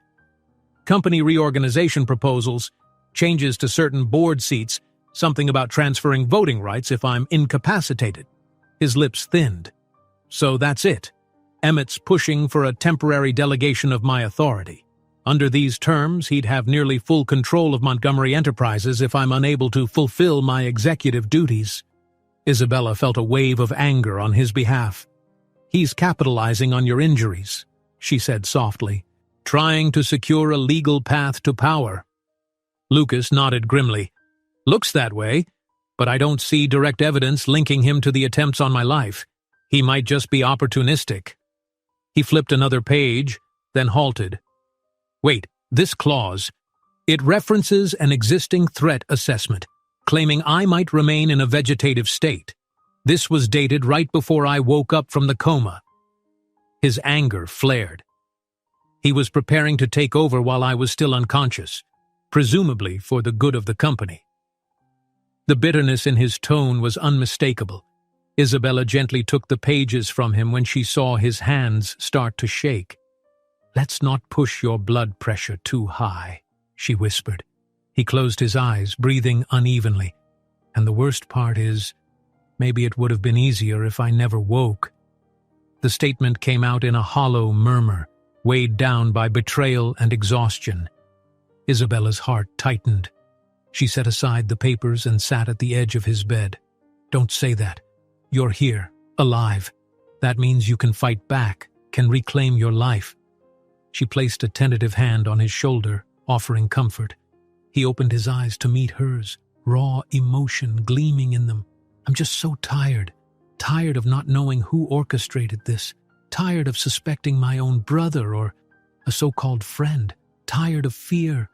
Company reorganization proposals, changes to certain board seats, something about transferring voting rights if I'm incapacitated. His lips thinned. So that's it. Emmett's pushing for a temporary delegation of my authority. Under these terms, he'd have nearly full control of Montgomery Enterprises if I'm unable to fulfill my executive duties. Isabella felt a wave of anger on his behalf. He's capitalizing on your injuries, she said softly, trying to secure a legal path to power. Lucas nodded grimly. Looks that way, but I don't see direct evidence linking him to the attempts on my life. He might just be opportunistic. He flipped another page, then halted. Wait, this clause. It references an existing threat assessment, claiming I might remain in a vegetative state. This was dated right before I woke up from the coma. His anger flared. He was preparing to take over while I was still unconscious, presumably for the good of the company. The bitterness in his tone was unmistakable. Isabella gently took the pages from him when she saw his hands start to shake. Let's not push your blood pressure too high, she whispered. He closed his eyes, breathing unevenly. And the worst part is, maybe it would have been easier if I never woke. The statement came out in a hollow murmur, weighed down by betrayal and exhaustion. Isabella's heart tightened. She set aside the papers and sat at the edge of his bed. Don't say that. You're here, alive. That means you can fight back, can reclaim your life. She placed a tentative hand on his shoulder, offering comfort. He opened his eyes to meet hers, raw emotion gleaming in them. I'm just so tired. Tired of not knowing who orchestrated this. Tired of suspecting my own brother or a so-called friend. Tired of fear.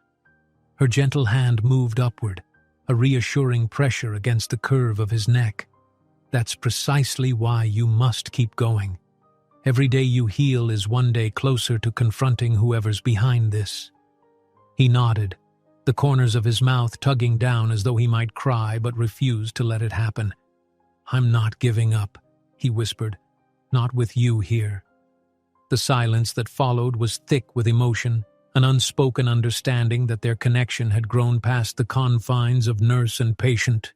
Her gentle hand moved upward, a reassuring pressure against the curve of his neck. That's precisely why you must keep going. Every day you heal is one day closer to confronting whoever's behind this. He nodded, the corners of his mouth tugging down as though he might cry but refused to let it happen. I'm not giving up, he whispered, not with you here. The silence that followed was thick with emotion, an unspoken understanding that their connection had grown past the confines of nurse and patient.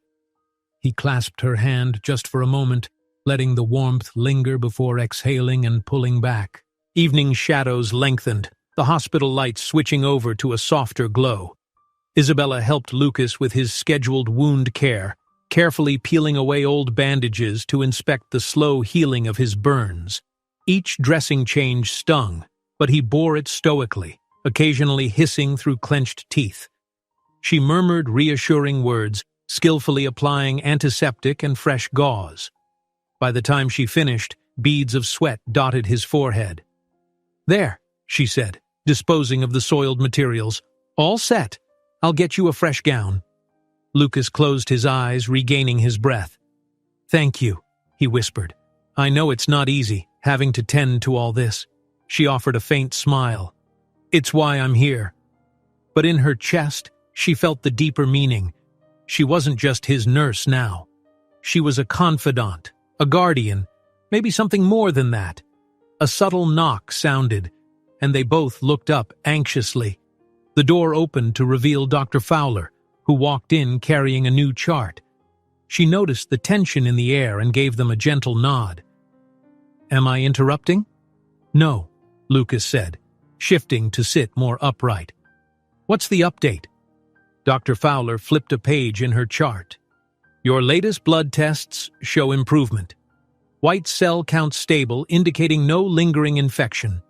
He clasped her hand just for a moment, letting the warmth linger before exhaling and pulling back. Evening shadows lengthened, the hospital lights switching over to a softer glow. Isabella helped Lucas with his scheduled wound care, carefully peeling away old bandages to inspect the slow healing of his burns. Each dressing change stung, but he bore it stoically, occasionally hissing through clenched teeth. She murmured reassuring words, skillfully applying antiseptic and fresh gauze. By the time she finished, beads of sweat dotted his forehead. "There," she said, disposing of the soiled materials. "All set. I'll get you a fresh gown." Lucas closed his eyes, regaining his breath. "Thank you," he whispered. "I know it's not easy, having to tend to all this." She offered a faint smile. "It's why I'm here." But in her chest, she felt the deeper meaning. She wasn't just his nurse now. She was a confidant, a guardian, maybe something more than that. A subtle knock sounded, and they both looked up anxiously. The door opened to reveal Dr. Fowler, who walked in carrying a new chart. She noticed the tension in the air and gave them a gentle nod. "Am I interrupting?" "No," Lucas said, shifting to sit more upright. "What's the update?" Dr. Fowler flipped a page in her chart. "Your latest blood tests show improvement. White cell count stable, indicating no lingering infection.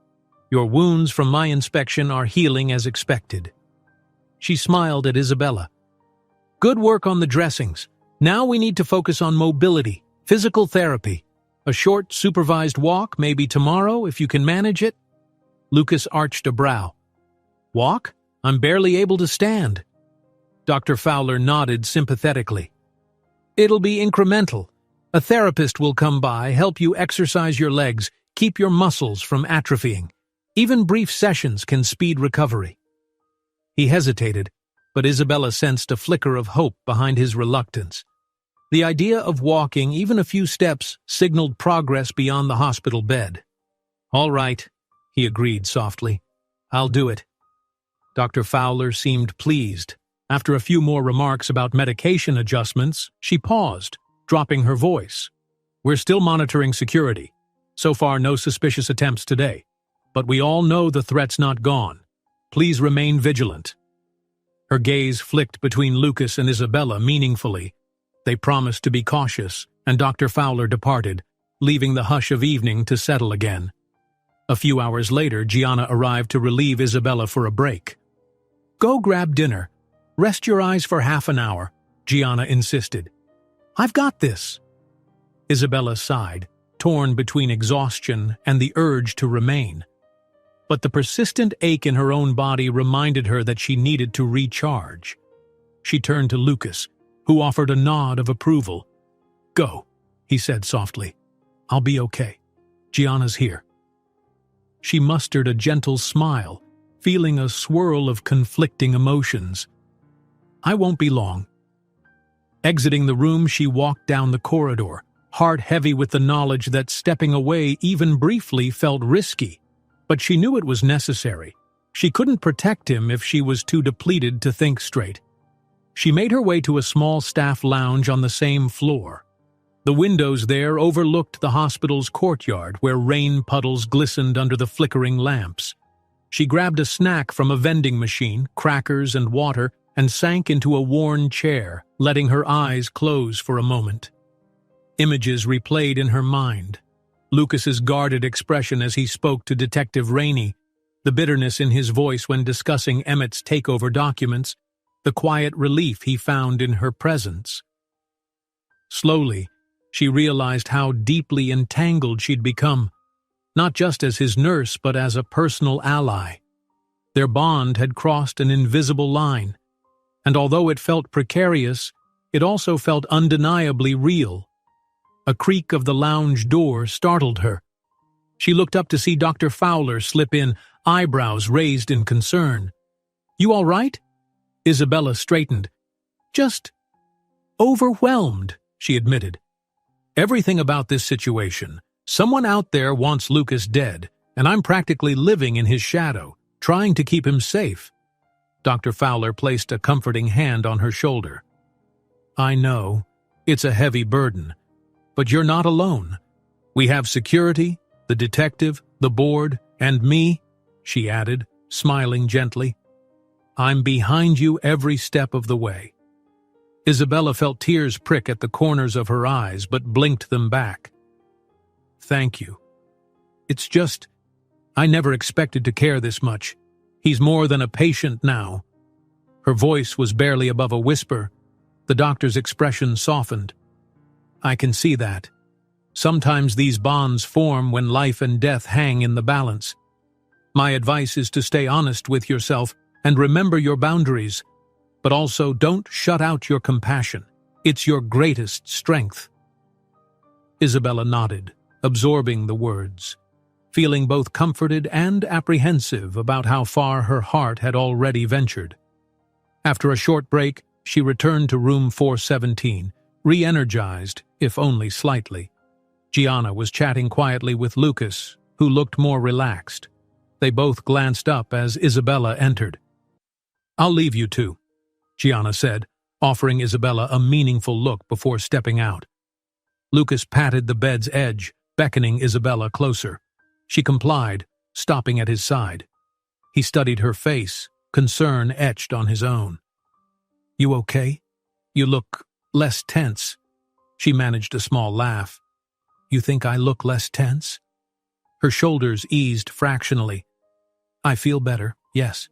Your wounds from my inspection are healing as expected." She smiled at Isabella. "Good work on the dressings. Now we need to focus on mobility, physical therapy. A short, supervised walk, maybe tomorrow, if you can manage it." Lucas arched a brow. "Walk? I'm barely able to stand." Dr. Fowler nodded sympathetically. "It'll be incremental. A therapist will come by, help you exercise your legs, keep your muscles from atrophying. Even brief sessions can speed recovery." He hesitated, but Isabella sensed a flicker of hope behind his reluctance. The idea of walking even a few steps signaled progress beyond the hospital bed. "All right," he agreed softly. "I'll do it." Dr. Fowler seemed pleased. After a few more remarks about medication adjustments, she paused, dropping her voice. "We're still monitoring security. So far, no suspicious attempts today. But we all know the threat's not gone. Please remain vigilant." Her gaze flicked between Lucas and Isabella meaningfully. They promised to be cautious, and Dr. Fowler departed, leaving the hush of evening to settle again. A few hours later, Gianna arrived to relieve Isabella for a break. "Go grab dinner. Rest your eyes for half an hour," Gianna insisted. "I've got this." Isabella sighed, torn between exhaustion and the urge to remain. But the persistent ache in her own body reminded her that she needed to recharge. She turned to Lucas, who offered a nod of approval. "Go," he said softly. "I'll be okay. Gianna's here." She mustered a gentle smile, feeling a swirl of conflicting emotions. "I won't be long." Exiting the room, she walked down the corridor, heart heavy with the knowledge that stepping away even briefly felt risky. But she knew it was necessary. She couldn't protect him if she was too depleted to think straight. She made her way to a small staff lounge on the same floor. The windows there overlooked the hospital's courtyard, where rain puddles glistened under the flickering lamps. She grabbed a snack from a vending machine, crackers and water, and sank into a worn chair, letting her eyes close for a moment. Images replayed in her mind. Lucas's guarded expression as he spoke to Detective Rainey, the bitterness in his voice when discussing Emmett's takeover documents, the quiet relief he found in her presence. Slowly, she realized how deeply entangled she'd become, not just as his nurse but as a personal ally. Their bond had crossed an invisible line, and although it felt precarious, it also felt undeniably real. A creak of the lounge door startled her. She looked up to see Dr. Fowler slip in, eyebrows raised in concern. "You all right?" Isabella straightened. "Just overwhelmed," she admitted. "Everything about this situation. Someone out there wants Lucas dead, and I'm practically living in his shadow. trying to keep him safe. Dr. Fowler placed a comforting hand on her shoulder. I know, it's a heavy burden, but you're not alone. We have security, the detective, the board, and me, she added, smiling gently. I'm behind you every step of the way. Isabella felt tears prick at the corners of her eyes, but blinked them back. Thank you. It's just, I never expected to care this much. He's more than a patient now. Her voice was barely above a whisper. The doctor's expression softened. I can see that. Sometimes these bonds form when life and death hang in the balance. My advice is to stay honest with yourself and remember your boundaries, but also don't shut out your compassion. It's your greatest strength. Isabella nodded, absorbing the words, feeling both comforted and apprehensive about how far her heart had already ventured. After a short break, she returned to room 417, re-energized, if only slightly. Gianna was chatting quietly with Lucas, who looked more relaxed. They both glanced up as Isabella entered. I'll leave you two, Gianna said, offering Isabella a meaningful look before stepping out. Lucas patted the bed's edge, beckoning Isabella closer. She complied, stopping at his side. He studied her face, concern etched on his own. You okay? You look less tense. She managed a small laugh. You think I look less tense? Her shoulders eased fractionally. I feel better, yes.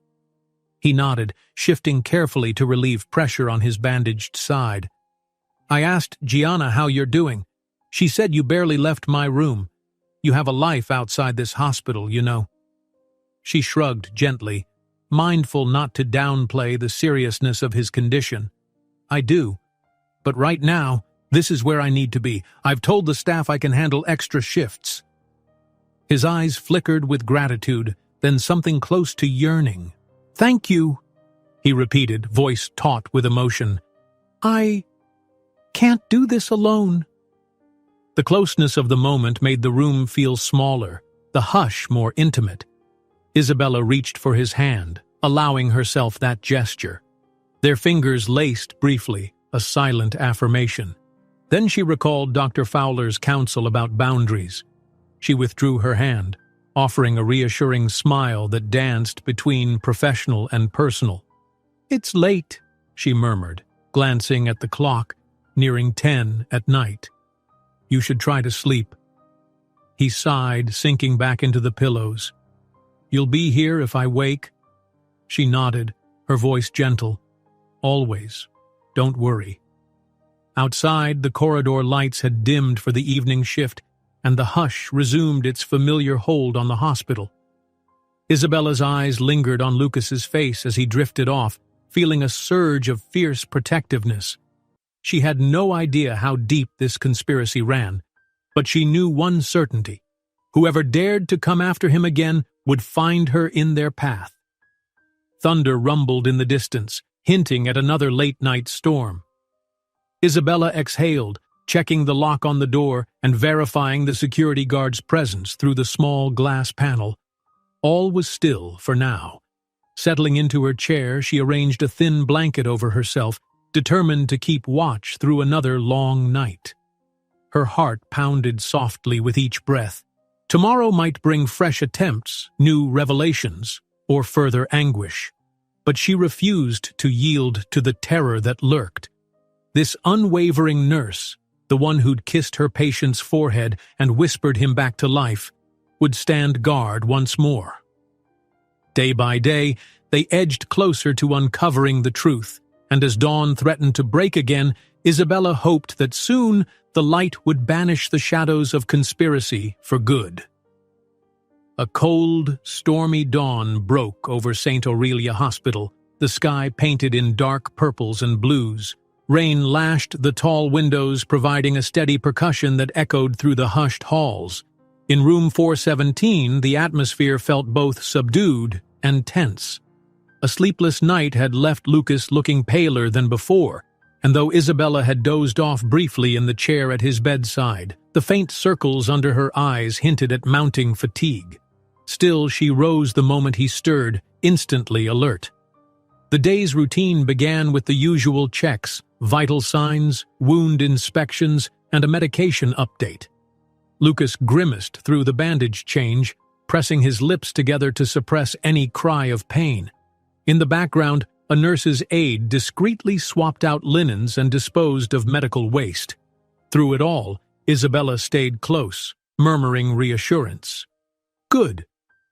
He nodded, shifting carefully to relieve pressure on his bandaged side. I asked Gianna how you're doing. She said you barely left my room. You have a life outside this hospital, you know. She shrugged gently, mindful not to downplay the seriousness of his condition. I do. But right now, this is where I need to be. I've told the staff I can handle extra shifts. His eyes flickered with gratitude, then something close to yearning. Thank you, he repeated, voice taut with emotion. I can't do this alone. The closeness of the moment made the room feel smaller, the hush more intimate. Isabella reached for his hand, allowing herself that gesture. Their fingers laced briefly, a silent affirmation. Then she recalled Dr. Fowler's counsel about boundaries. She withdrew her hand, offering a reassuring smile that danced between professional and personal. It's late, she murmured, glancing at the clock, nearing 10 at night. You should try to sleep. He sighed, sinking back into the pillows. You'll be here if I wake? She nodded, her voice gentle. Always. Don't worry. Outside, the corridor lights had dimmed for the evening shift, and the hush resumed its familiar hold on the hospital. Isabella's eyes lingered on Lucas's face as he drifted off, feeling a surge of fierce protectiveness. She had no idea how deep this conspiracy ran, but she knew one certainty. Whoever dared to come after him again would find her in their path. Thunder rumbled in the distance, hinting at another late-night storm. Isabella exhaled, checking the lock on the door and verifying the security guard's presence through the small glass panel. All was still for now. Settling into her chair, she arranged a thin blanket over herself, determined to keep watch through another long night. Her heart pounded softly with each breath. Tomorrow might bring fresh attempts, new revelations, or further anguish. But she refused to yield to the terror that lurked. This unwavering nurse, the one who'd kissed her patient's forehead and whispered him back to life, would stand guard once more. Day by day, they edged closer to uncovering the truth, and as dawn threatened to break again, Isabella hoped that soon the light would banish the shadows of conspiracy for good. A cold, stormy dawn broke over St. Aurelia Hospital, the sky painted in dark purples and blues. Rain lashed the tall windows, providing a steady percussion that echoed through the hushed halls. In room 417, the atmosphere felt both subdued and tense. A sleepless night had left Lucas looking paler than before, and though Isabella had dozed off briefly in the chair at his bedside, the faint circles under her eyes hinted at mounting fatigue. Still, she rose the moment he stirred, instantly alert. The day's routine began with the usual checks, vital signs, wound inspections, and a medication update. Lucas grimaced through the bandage change, pressing his lips together to suppress any cry of pain. In the background, a nurse's aide discreetly swapped out linens and disposed of medical waste. Through it all, Isabella stayed close, murmuring reassurance. "Good,"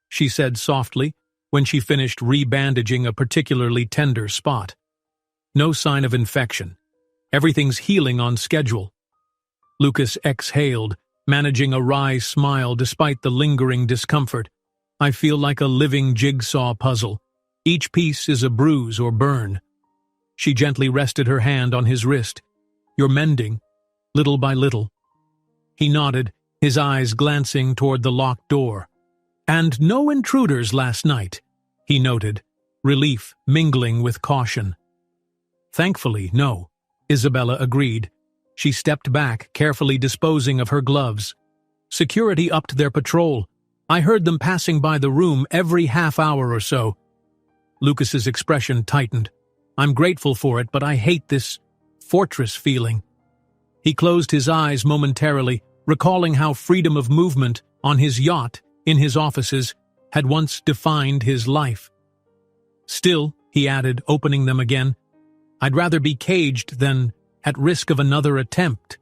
she said softly, when she finished rebandaging a particularly tender spot. "No sign of infection. Everything's healing on schedule." Lucas exhaled, managing a wry smile despite the lingering discomfort. "I feel like a living jigsaw puzzle. Each piece is a bruise or burn." She gently rested her hand on his wrist. "You're mending, little by little." He nodded, his eyes glancing toward the locked door. "And no intruders last night," he noted, relief mingling with caution. "Thankfully, no," Isabella agreed. She stepped back, carefully disposing of her gloves. "Security upped their patrol. I heard them passing by the room every half hour or so." Lucas's expression tightened. "I'm grateful for it, but I hate this fortress feeling." He closed his eyes momentarily, recalling how freedom of movement on his yacht, in his offices, had once defined his life. "Still," he added, opening them again, "I'd rather be caged than at risk of another attempt."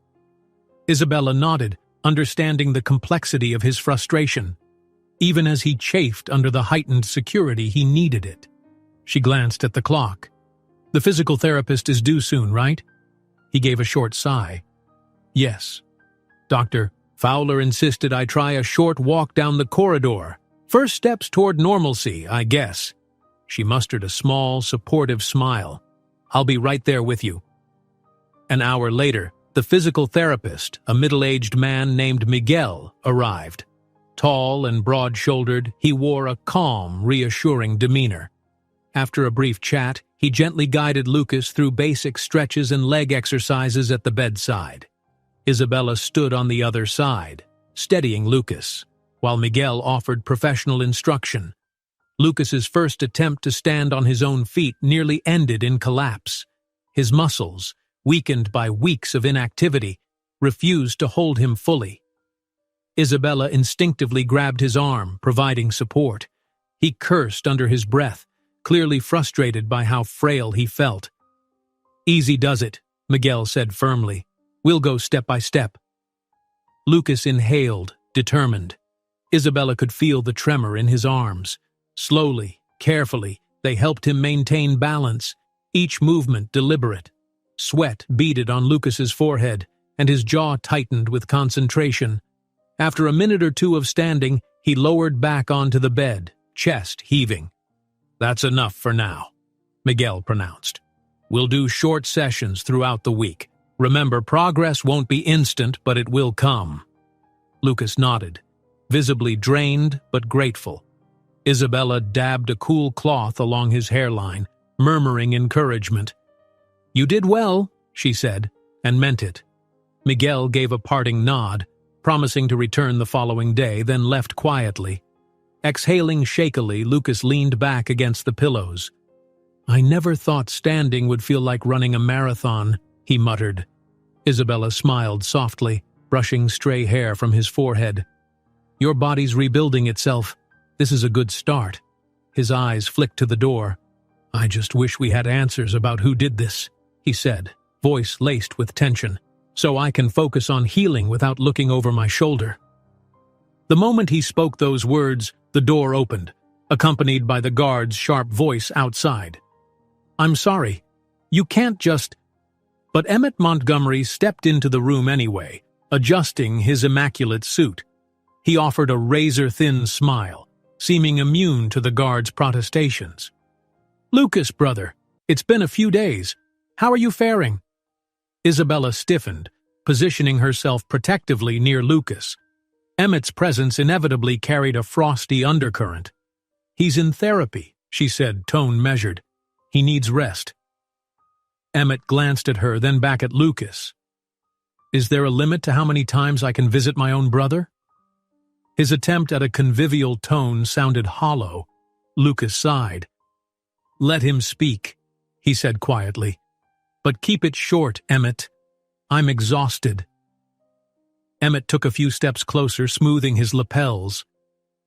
Isabella nodded, understanding the complexity of his frustration. Even as he chafed under the heightened security, he needed it. She glanced at the clock. "The physical therapist is due soon, right?" He gave a short sigh. "Yes. Dr. Fowler insisted I try a short walk down the corridor. First steps toward normalcy, I guess." She mustered a small, supportive smile. "I'll be right there with you." An hour later, the physical therapist, a middle-aged man named Miguel, arrived. Tall and broad-shouldered, he wore a calm, reassuring demeanor. After a brief chat, he gently guided Lucas through basic stretches and leg exercises at the bedside. Isabella stood on the other side, steadying Lucas, while Miguel offered professional instruction. Lucas's first attempt to stand on his own feet nearly ended in collapse. His muscles, weakened by weeks of inactivity, refused to hold him fully. Isabella instinctively grabbed his arm, providing support. He cursed under his breath, clearly frustrated by how frail he felt. "Easy does it," Miguel said firmly. "We'll go step by step." Lucas inhaled, determined. Isabella could feel the tremor in his arms. Slowly, carefully, they helped him maintain balance, each movement deliberate. Sweat beaded on Lucas's forehead, and his jaw tightened with concentration. After a minute or two of standing, he lowered back onto the bed, chest heaving. "That's enough for now," Miguel pronounced. "We'll do short sessions throughout the week. Remember, progress won't be instant, but it will come." Lucas nodded, visibly drained but grateful. Isabella dabbed a cool cloth along his hairline, murmuring encouragement. "You did well," she said, and meant it. Miguel gave a parting nod, promising to return the following day, then left quietly. Exhaling shakily, Lucas leaned back against the pillows. "I never thought standing would feel like running a marathon," he muttered. Isabella smiled softly, brushing stray hair from his forehead. "Your body's rebuilding itself. This is a good start." His eyes flicked to the door. "I just wish we had answers about who did this," he said, voice laced with tension, "so I can focus on healing without looking over my shoulder." The moment he spoke those words, the door opened, accompanied by the guard's sharp voice outside. "I'm sorry. You can't just—" But Emmett Montgomery stepped into the room anyway, adjusting his immaculate suit. He offered a razor-thin smile, seeming immune to the guard's protestations. "Lucas, brother, it's been a few days. How are you faring?" Isabella stiffened, positioning herself protectively near Lucas. Emmett's presence inevitably carried a frosty undercurrent. "He's in therapy," she said, tone measured. "He needs rest." Emmett glanced at her, then back at Lucas. "Is there a limit to how many times I can visit my own brother?" His attempt at a convivial tone sounded hollow. Lucas sighed. "Let him speak," he said quietly. "But keep it short, Emmett. I'm exhausted." Emmett took a few steps closer, smoothing his lapels.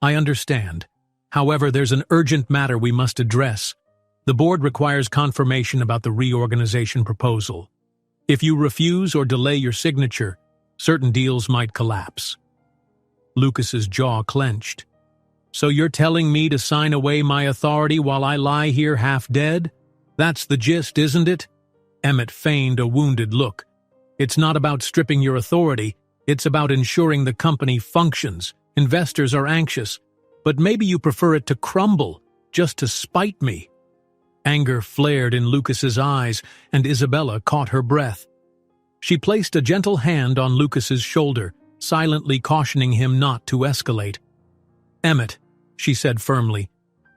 "I understand. However, there's an urgent matter we must address. The board requires confirmation about the reorganization proposal. If you refuse or delay your signature, certain deals might collapse." Lucas's jaw clenched. "So you're telling me to sign away my authority while I lie here half dead? That's the gist, isn't it?" Emmett feigned a wounded look. "It's not about stripping your authority. It's about ensuring the company functions. Investors are anxious. But maybe you prefer it to crumble, just to spite me." Anger flared in Lucas's eyes, and Isabella caught her breath. She placed a gentle hand on Lucas's shoulder, silently cautioning him not to escalate. "Emmett," she said firmly,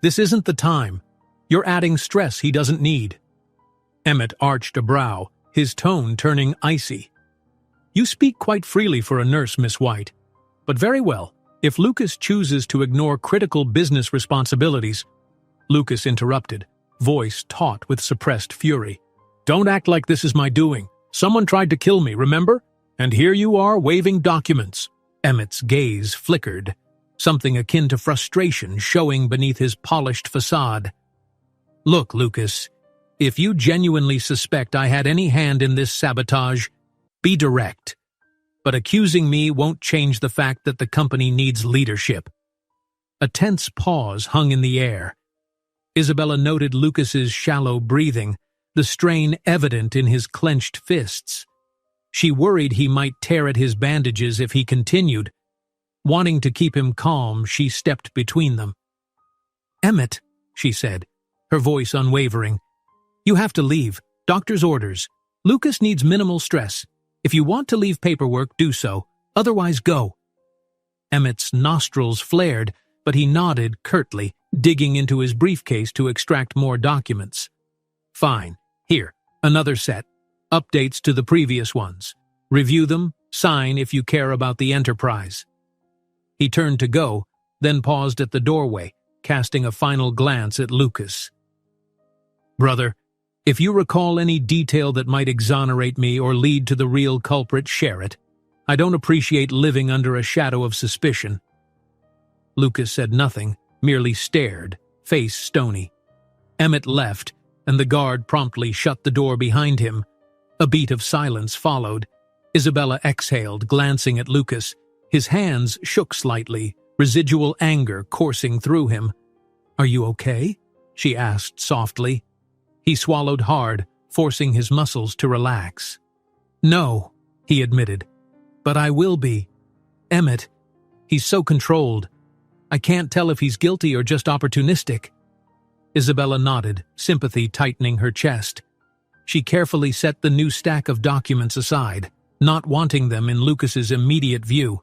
"this isn't the time. You're adding stress he doesn't need." Emmett arched a brow, his tone turning icy. "You speak quite freely for a nurse, Miss White. But very well, if Lucas chooses to ignore critical business responsibilities—" Lucas interrupted, voice taut with suppressed fury. "Don't act like this is my doing. Someone tried to kill me, remember? And here you are waving documents." Emmett's gaze flickered, something akin to frustration showing beneath his polished facade. "Look, Lucas, if you genuinely suspect I had any hand in this sabotage, be direct. But accusing me won't change the fact that the company needs leadership." A tense pause hung in the air. Isabella noted Lucas's shallow breathing, the strain evident in his clenched fists. She worried he might tear at his bandages if he continued. Wanting to keep him calm, she stepped between them. "Emmett," she said, her voice unwavering, "you have to leave. Doctor's orders. Lucas needs minimal stress. If you want to leave paperwork, do so. Otherwise, go." Emmett's nostrils flared, but he nodded curtly, digging into his briefcase to extract more documents. "Fine. Here, another set. Updates to the previous ones. Review them, sign if you care about the enterprise." He turned to go, then paused at the doorway, casting a final glance at Lucas. "Brother, if you recall any detail that might exonerate me or lead to the real culprit, share it. I don't appreciate living under a shadow of suspicion." Lucas said nothing, merely stared, face stony. Emmett left, and the guard promptly shut the door behind him. A beat of silence followed. Isabella exhaled, glancing at Lucas. His hands shook slightly, residual anger coursing through him. "Are you okay?" she asked softly. He swallowed hard, forcing his muscles to relax. "No," he admitted, "but I will be. Emmett, he's so controlled. I can't tell if he's guilty or just opportunistic." Isabella nodded, sympathy tightening her chest. She carefully set the new stack of documents aside, not wanting them in Lucas's immediate view.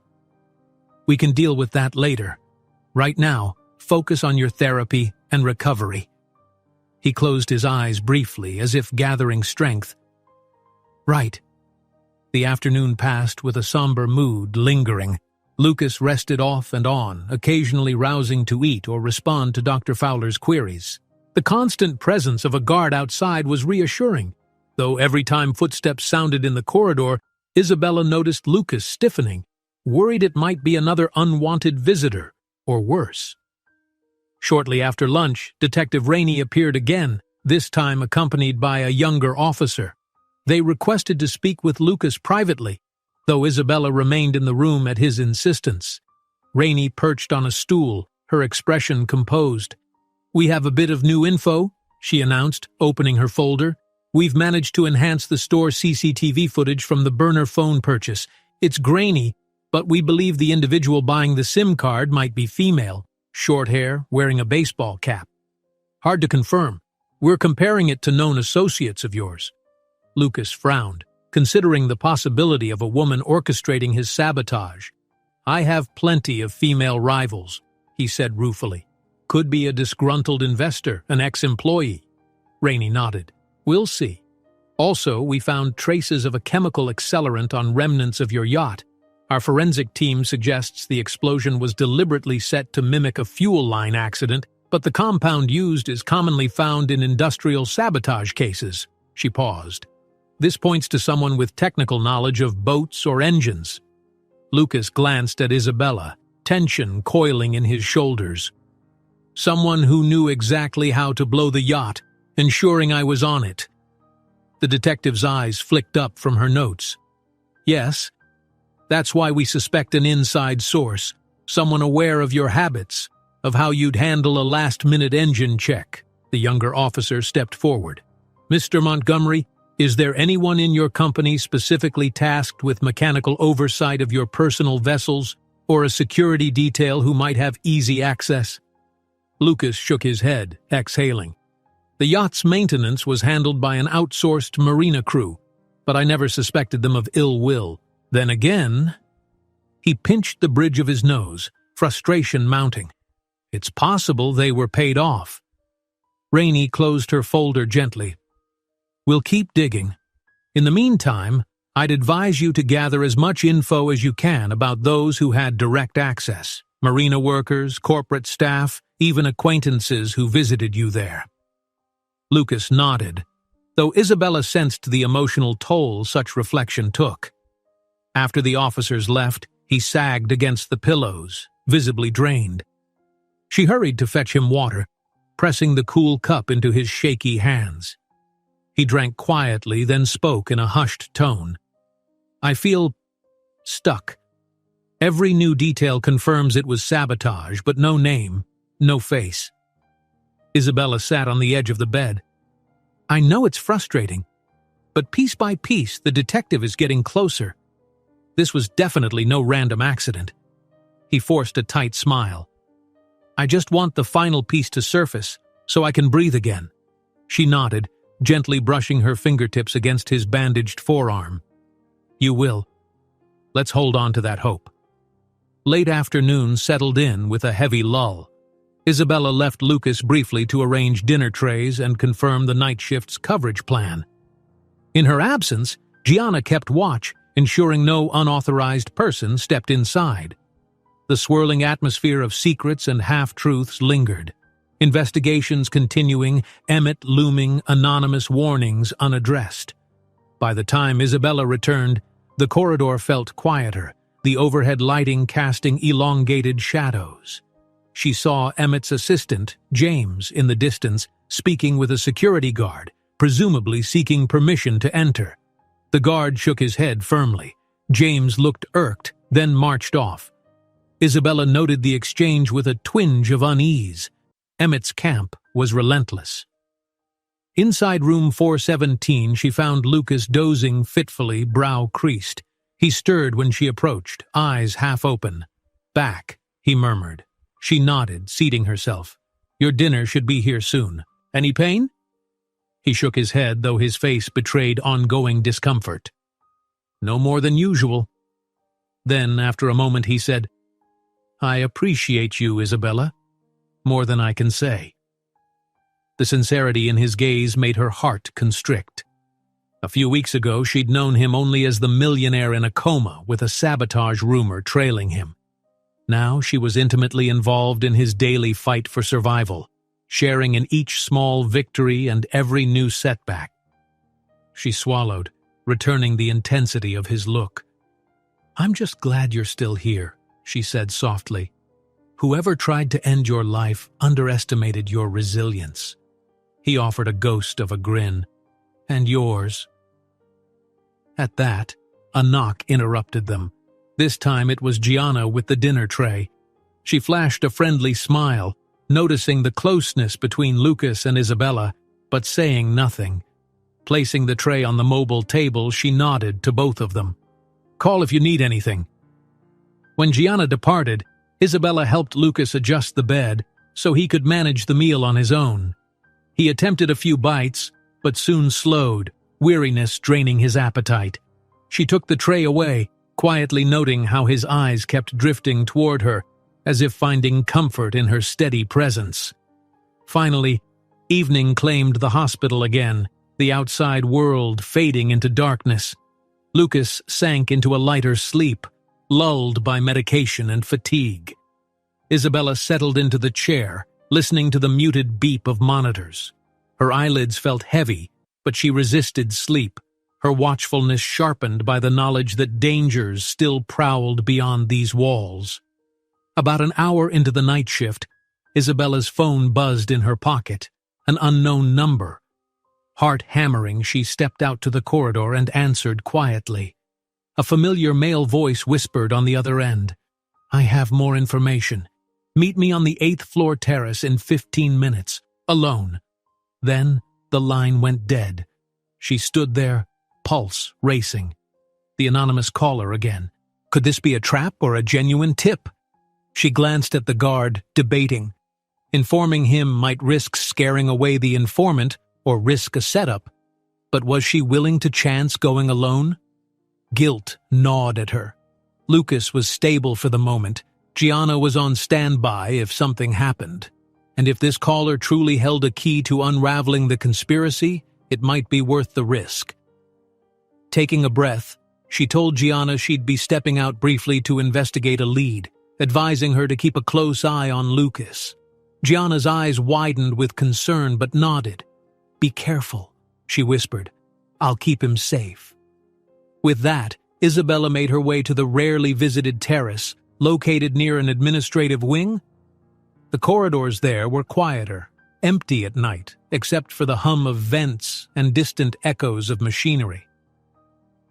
"We can deal with that later. Right now, focus on your therapy and recovery." He closed his eyes briefly, as if gathering strength. "Right." The afternoon passed with a somber mood lingering. Lucas rested off and on, occasionally rousing to eat or respond to Dr. Fowler's queries. The constant presence of a guard outside was reassuring, though every time footsteps sounded in the corridor, Isabella noticed Lucas stiffening, worried it might be another unwanted visitor, or worse. Shortly after lunch, Detective Rainey appeared again, this time accompanied by a younger officer. They requested to speak with Lucas privately, though Isabella remained in the room at his insistence. Rainey perched on a stool, her expression composed. "We have a bit of new info," she announced, opening her folder. "We've managed to enhance the store CCTV footage from the burner phone purchase. It's grainy, but we believe the individual buying the SIM card might be female, short hair, wearing a baseball cap. Hard to confirm. We're comparing it to known associates of yours." Lucas frowned, considering the possibility of a woman orchestrating his sabotage. "I have plenty of female rivals," he said ruefully. "Could be a disgruntled investor, an ex-employee." Rainey nodded. "We'll see. Also, we found traces of a chemical accelerant on remnants of your yacht. Our forensic team suggests the explosion was deliberately set to mimic a fuel line accident, but the compound used is commonly found in industrial sabotage cases. She paused. This points to someone with technical knowledge of boats or engines. Lucas glanced at Isabella, tension coiling in his shoulders. Someone who knew exactly how to blow the yacht, ensuring I was on it. The detective's eyes flicked up from her notes. Yes, that's why we suspect an inside source, someone aware of your habits, of how you'd handle a last-minute engine check. The younger officer stepped forward. Mr. Montgomery, is there anyone in your company specifically tasked with mechanical oversight of your personal vessels, or a security detail who might have easy access? Lucas shook his head, exhaling. The yacht's maintenance was handled by an outsourced marina crew, but I never suspected them of ill will. Then again, he pinched the bridge of his nose, frustration mounting. It's possible they were paid off. Rainey closed her folder gently. We'll keep digging. In the meantime, I'd advise you to gather as much info as you can about those who had direct access, marina workers, corporate staff, even acquaintances who visited you there. Lucas nodded, though Isabella sensed the emotional toll such reflection took. After the officers left, he sagged against the pillows, visibly drained. She hurried to fetch him water, pressing the cool cup into his shaky hands. He drank quietly, then spoke in a hushed tone. I feel stuck. Every new detail confirms it was sabotage, but no name, no face. Isabella sat on the edge of the bed. I know it's frustrating, but piece by piece the detective is getting closer. This was definitely no random accident. He forced a tight smile. I just want the final piece to surface, so I can breathe again. She nodded, gently brushing her fingertips against his bandaged forearm. You will. Let's hold on to that hope. Late afternoon settled in with a heavy lull. Isabella left Lucas briefly to arrange dinner trays and confirm the night shift's coverage plan. In her absence, Gianna kept watch, ensuring no unauthorized person stepped inside. The swirling atmosphere of secrets and half-truths lingered. Investigations continuing, Emmett looming, anonymous warnings unaddressed. By the time Isabella returned, the corridor felt quieter, the overhead lighting casting elongated shadows. She saw Emmett's assistant, James, in the distance, speaking with a security guard, presumably seeking permission to enter. The guard shook his head firmly. James looked irked, then marched off. Isabella noted the exchange with a twinge of unease. Emmett's camp was relentless. Inside room 417, she found Lucas dozing fitfully, brow creased. He stirred when she approached, eyes half open. Back, he murmured. She nodded, seating herself. Your dinner should be here soon. Any pain? He shook his head, though his face betrayed ongoing discomfort. No more than usual. Then, after a moment, he said, I appreciate you, Isabella, more than I can say. The sincerity in his gaze made her heart constrict. A few weeks ago, she'd known him only as the millionaire in a coma with a sabotage rumor trailing him. Now she was intimately involved in his daily fight for survival, sharing in each small victory and every new setback. She swallowed, returning the intensity of his look. I'm just glad you're still here, she said softly. Whoever tried to end your life underestimated your resilience. He offered a ghost of a grin. And yours. At that, a knock interrupted them. This time it was Gianna with the dinner tray. She flashed a friendly smile, noticing the closeness between Lucas and Isabella, but saying nothing. Placing the tray on the mobile table, she nodded to both of them. Call if you need anything. When Gianna departed, Isabella helped Lucas adjust the bed so he could manage the meal on his own. He attempted a few bites, but soon slowed, weariness draining his appetite. She took the tray away, quietly noting how his eyes kept drifting toward her, as if finding comfort in her steady presence. Finally, evening claimed the hospital again, the outside world fading into darkness. Lucas sank into a lighter sleep, lulled by medication and fatigue. Isabella settled into the chair, listening to the muted beep of monitors. Her eyelids felt heavy, but she resisted sleep, her watchfulness sharpened by the knowledge that dangers still prowled beyond these walls. About an hour into the night shift, Isabella's phone buzzed in her pocket, an unknown number. Heart hammering, she stepped out to the corridor and answered quietly. A familiar male voice whispered on the other end, "I have more information. Meet me on the 8th floor terrace in 15 minutes, alone." Then the line went dead. She stood there, pulse racing. The anonymous caller again. Could this be a trap or a genuine tip? She glanced at the guard, debating. Informing him might risk scaring away the informant or risk a setup, but was she willing to chance going alone? Guilt gnawed at her. Lucas was stable for the moment. Gianna was on standby if something happened. And if this caller truly held a key to unraveling the conspiracy, it might be worth the risk. Taking a breath, she told Gianna she'd be stepping out briefly to investigate a lead, advising her to keep a close eye on Lucas. Gianna's eyes widened with concern but nodded. "Be careful," she whispered. "I'll keep him safe." With that, Isabella made her way to the rarely visited terrace, located near an administrative wing. The corridors there were quieter, empty at night, except for the hum of vents and distant echoes of machinery.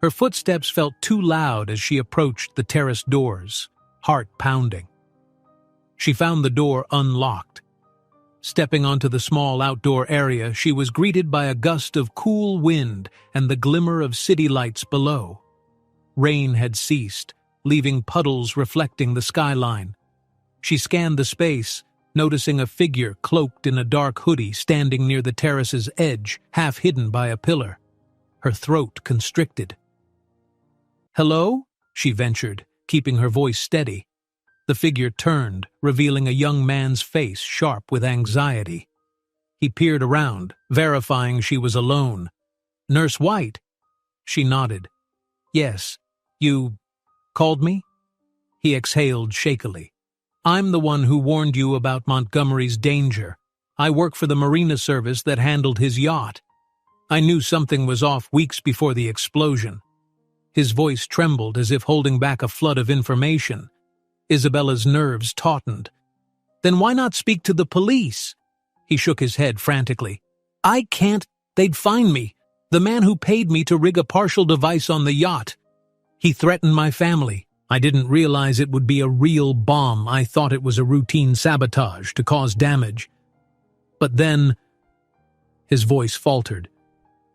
Her footsteps felt too loud as she approached the terrace doors, heart pounding. She found the door unlocked. Stepping onto the small outdoor area, she was greeted by a gust of cool wind and the glimmer of city lights below. Rain had ceased, leaving puddles reflecting the skyline. She scanned the space, noticing a figure cloaked in a dark hoodie standing near the terrace's edge, half hidden by a pillar. Her throat constricted. "Hello?" she ventured, keeping her voice steady. The figure turned, revealing a young man's face sharp with anxiety. He peered around, verifying she was alone. "Nurse White?" She nodded. "Yes. You called me?" He exhaled shakily. "I'm the one who warned you about Montgomery's danger. I work for the marina service that handled his yacht. I knew something was off weeks before the explosion." His voice trembled as if holding back a flood of information. Isabella's nerves tautened. "Then why not speak to the police?" He shook his head frantically. "I can't. They'd find me. The man who paid me to rig a partial device on the yacht. He threatened my family. I didn't realize it would be a real bomb. I thought it was a routine sabotage to cause damage. But then..." His voice faltered.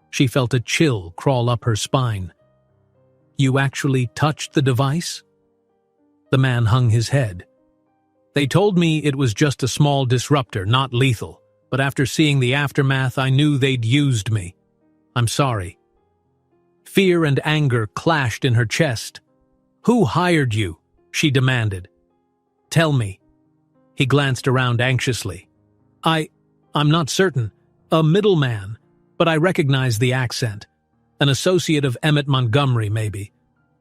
She felt a chill crawl up her spine. "You actually touched the device?" The man hung his head. "They told me it was just a small disruptor, not lethal, but after seeing the aftermath, I knew they'd used me. I'm sorry." Fear and anger clashed in her chest. "Who hired you?" she demanded. "Tell me." He glanced around anxiously. I'm not certain. A middleman, but I recognize the accent. An associate of Emmett Montgomery, maybe.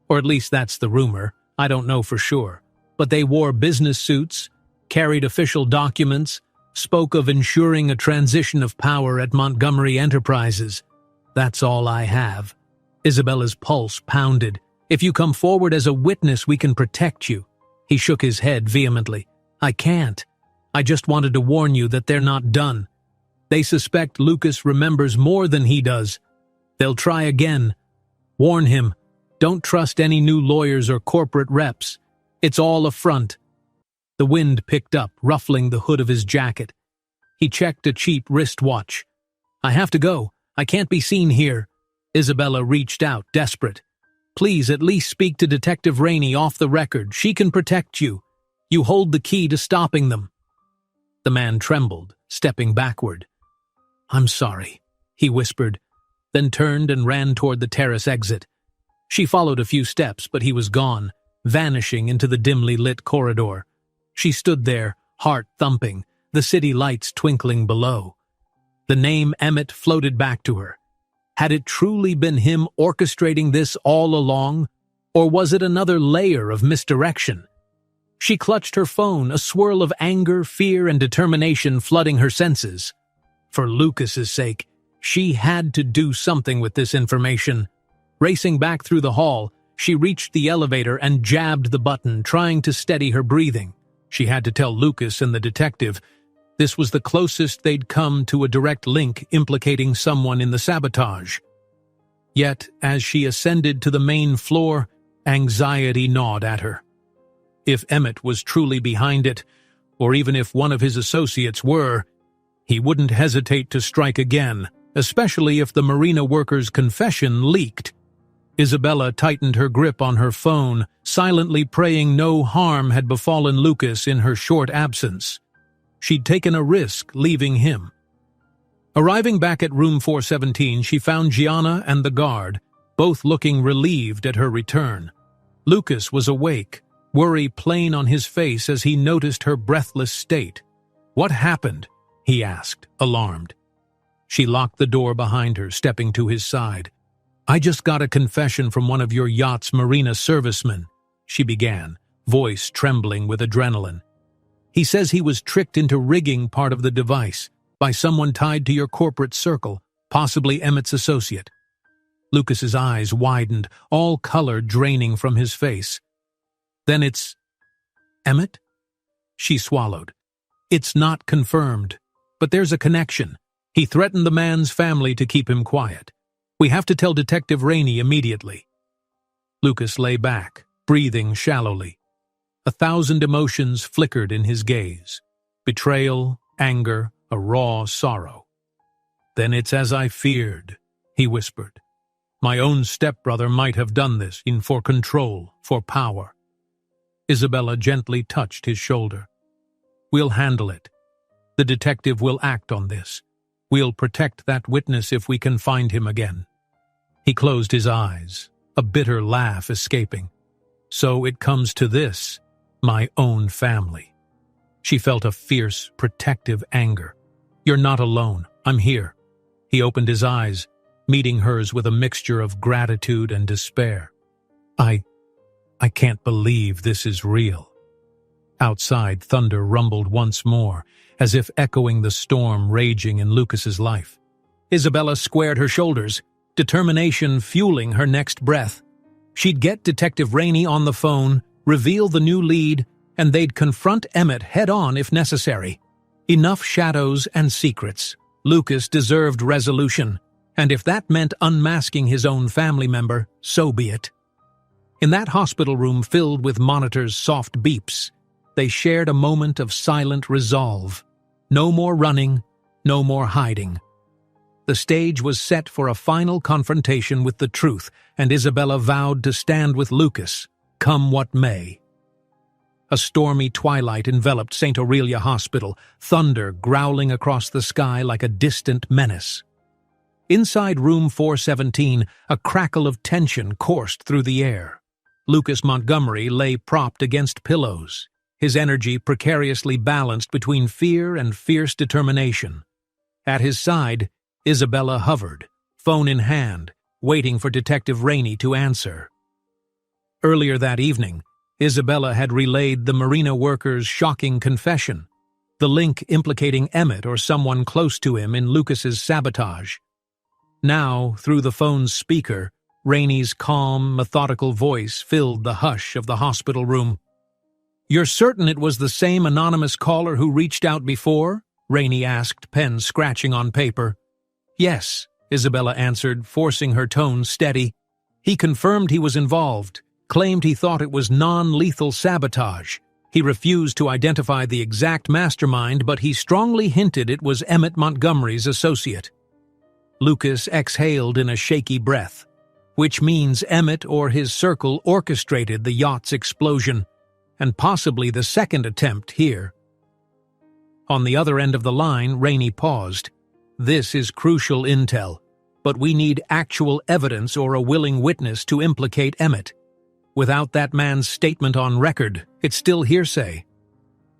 Or at least that's the rumor. I don't know for sure. But they wore business suits, carried official documents, spoke of ensuring a transition of power at Montgomery Enterprises. That's all I have. Isabella's pulse pounded. "If you come forward as a witness, we can protect you." He shook his head vehemently. "I can't. I just wanted to warn you that they're not done. They suspect Lucas remembers more than he does. They'll try again. Warn him. Don't trust any new lawyers or corporate reps. It's all a front." The wind picked up, ruffling the hood of his jacket. He checked a cheap wristwatch. "I have to go. I can't be seen here." Isabella reached out, desperate. "Please at least speak to Detective Rainey off the record. She can protect you. You hold the key to stopping them." The man trembled, stepping backward. "I'm sorry," he whispered, then turned and ran toward the terrace exit. She followed a few steps, but he was gone, vanishing into the dimly lit corridor. She stood there, heart thumping, the city lights twinkling below. The name Emmett floated back to her. Had it truly been him orchestrating this all along? Or was it another layer of misdirection? She clutched her phone, a swirl of anger, fear, and determination flooding her senses. For Lucas's sake, she had to do something with this information. Racing back through the hall, she reached the elevator and jabbed the button, trying to steady her breathing. She had to tell Lucas and the detective. This was the closest they'd come to a direct link implicating someone in the sabotage. Yet, as she ascended to the main floor, anxiety gnawed at her. If Emmett was truly behind it, or even if one of his associates were, he wouldn't hesitate to strike again, especially if the marina worker's confession leaked. Isabella tightened her grip on her phone, silently praying no harm had befallen Lucas in her short absence. She'd taken a risk leaving him. Arriving back at room 417, she found Gianna and the guard, both looking relieved at her return. Lucas was awake, worry plain on his face as he noticed her breathless state. "What happened?" he asked, alarmed. She locked the door behind her, stepping to his side. "I just got a confession from one of your yacht's marina servicemen," she began, voice trembling with adrenaline. "He says he was tricked into rigging part of the device by someone tied to your corporate circle, possibly Emmett's associate." Lucas's eyes widened, all color draining from his face. "Then it's Emmett?" She swallowed. "It's not confirmed, but there's a connection. He threatened the man's family to keep him quiet. We have to tell Detective Rainey immediately." Lucas lay back, breathing shallowly. 1,000 emotions flickered in his gaze. Betrayal, anger, a raw sorrow. "Then it's as I feared," he whispered. "My own stepbrother might have done this for control, for power." Isabella gently touched his shoulder. "We'll handle it. The detective will act on this. We'll protect that witness if we can find him again." He closed his eyes, a bitter laugh escaping. "So it comes to this, my own family." She felt a fierce, protective anger. "You're not alone. I'm here." He opened his eyes, meeting hers with a mixture of gratitude and despair. I can't believe this is real." Outside, thunder rumbled once more, as if echoing the storm raging in Lucas's life. Isabella squared her shoulders, determination fueling her next breath. She'd get Detective Rainey on the phone, reveal the new lead, and they'd confront Emmett head-on if necessary. Enough shadows and secrets. Lucas deserved resolution, and if that meant unmasking his own family member, so be it. In that hospital room filled with monitors' soft beeps, they shared a moment of silent resolve. No more running, no more hiding. The stage was set for a final confrontation with the truth, and Isabella vowed to stand with Lucas, come what may. A stormy twilight enveloped St. Aurelia Hospital, thunder growling across the sky like a distant menace. Inside room 417, a crackle of tension coursed through the air. Lucas Montgomery lay propped against pillows, his energy precariously balanced between fear and fierce determination. At his side, Isabella hovered, phone in hand, waiting for Detective Rainey to answer. Earlier that evening, Isabella had relayed the marina worker's shocking confession, the link implicating Emmett or someone close to him in Lucas's sabotage. Now, through the phone's speaker, Rainey's calm, methodical voice filled the hush of the hospital room. "You're certain it was the same anonymous caller who reached out before?" Rainey asked, pen scratching on paper. "Yes," Isabella answered, forcing her tone steady. "He confirmed he was involved, claimed he thought it was non-lethal sabotage. He refused to identify the exact mastermind, but he strongly hinted it was Emmett Montgomery's associate." Lucas exhaled in a shaky breath. "Which means Emmett or his circle orchestrated the yacht's explosion, and possibly the second attempt here." On the other end of the line, Rainey paused. "This is crucial intel, but we need actual evidence or a willing witness to implicate Emmett. Without that man's statement on record, it's still hearsay."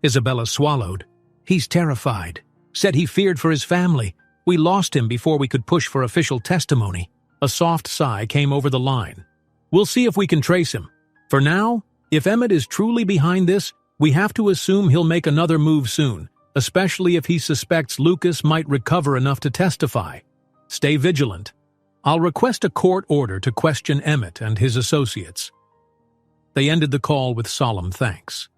Isabella swallowed. "He's terrified. Said he feared for his family. We lost him before we could push for official testimony." A soft sigh came over the line. We'll see if we can trace him. For now, if Emmett is truly behind this, we have to assume he'll make another move soon, especially if he suspects Lucas might recover enough to testify. Stay vigilant. I'll request a court order to question Emmett and his associates." They ended the call with solemn thanks.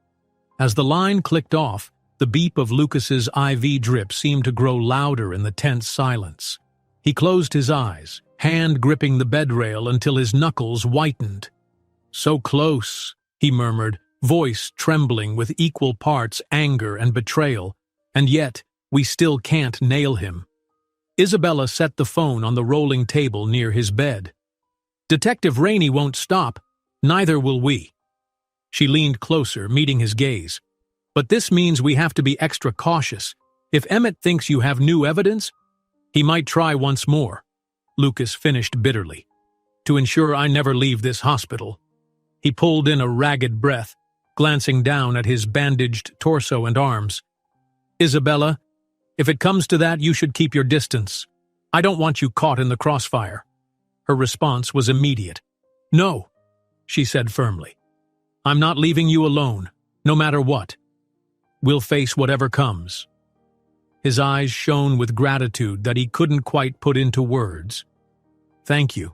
As the line clicked off, the beep of Lucas's IV drip seemed to grow louder in the tense silence. He closed his eyes, hand gripping the bedrail until his knuckles whitened. "So close," he murmured, voice trembling with equal parts anger and betrayal, "and yet we still can't nail him." Isabella set the phone on the rolling table near his bed. "Detective Rainey won't stop. Neither will we." She leaned closer, meeting his gaze. "But this means we have to be extra cautious. If Emmett thinks you have new evidence, he might try once more," Lucas finished bitterly. "To ensure I never leave this hospital." He pulled in a ragged breath, glancing down at his bandaged torso and arms. "Isabella, if it comes to that, you should keep your distance. I don't want you caught in the crossfire." Her response was immediate. "No," she said firmly. "I'm not leaving you alone, no matter what. We'll face whatever comes." His eyes shone with gratitude that he couldn't quite put into words. "Thank you."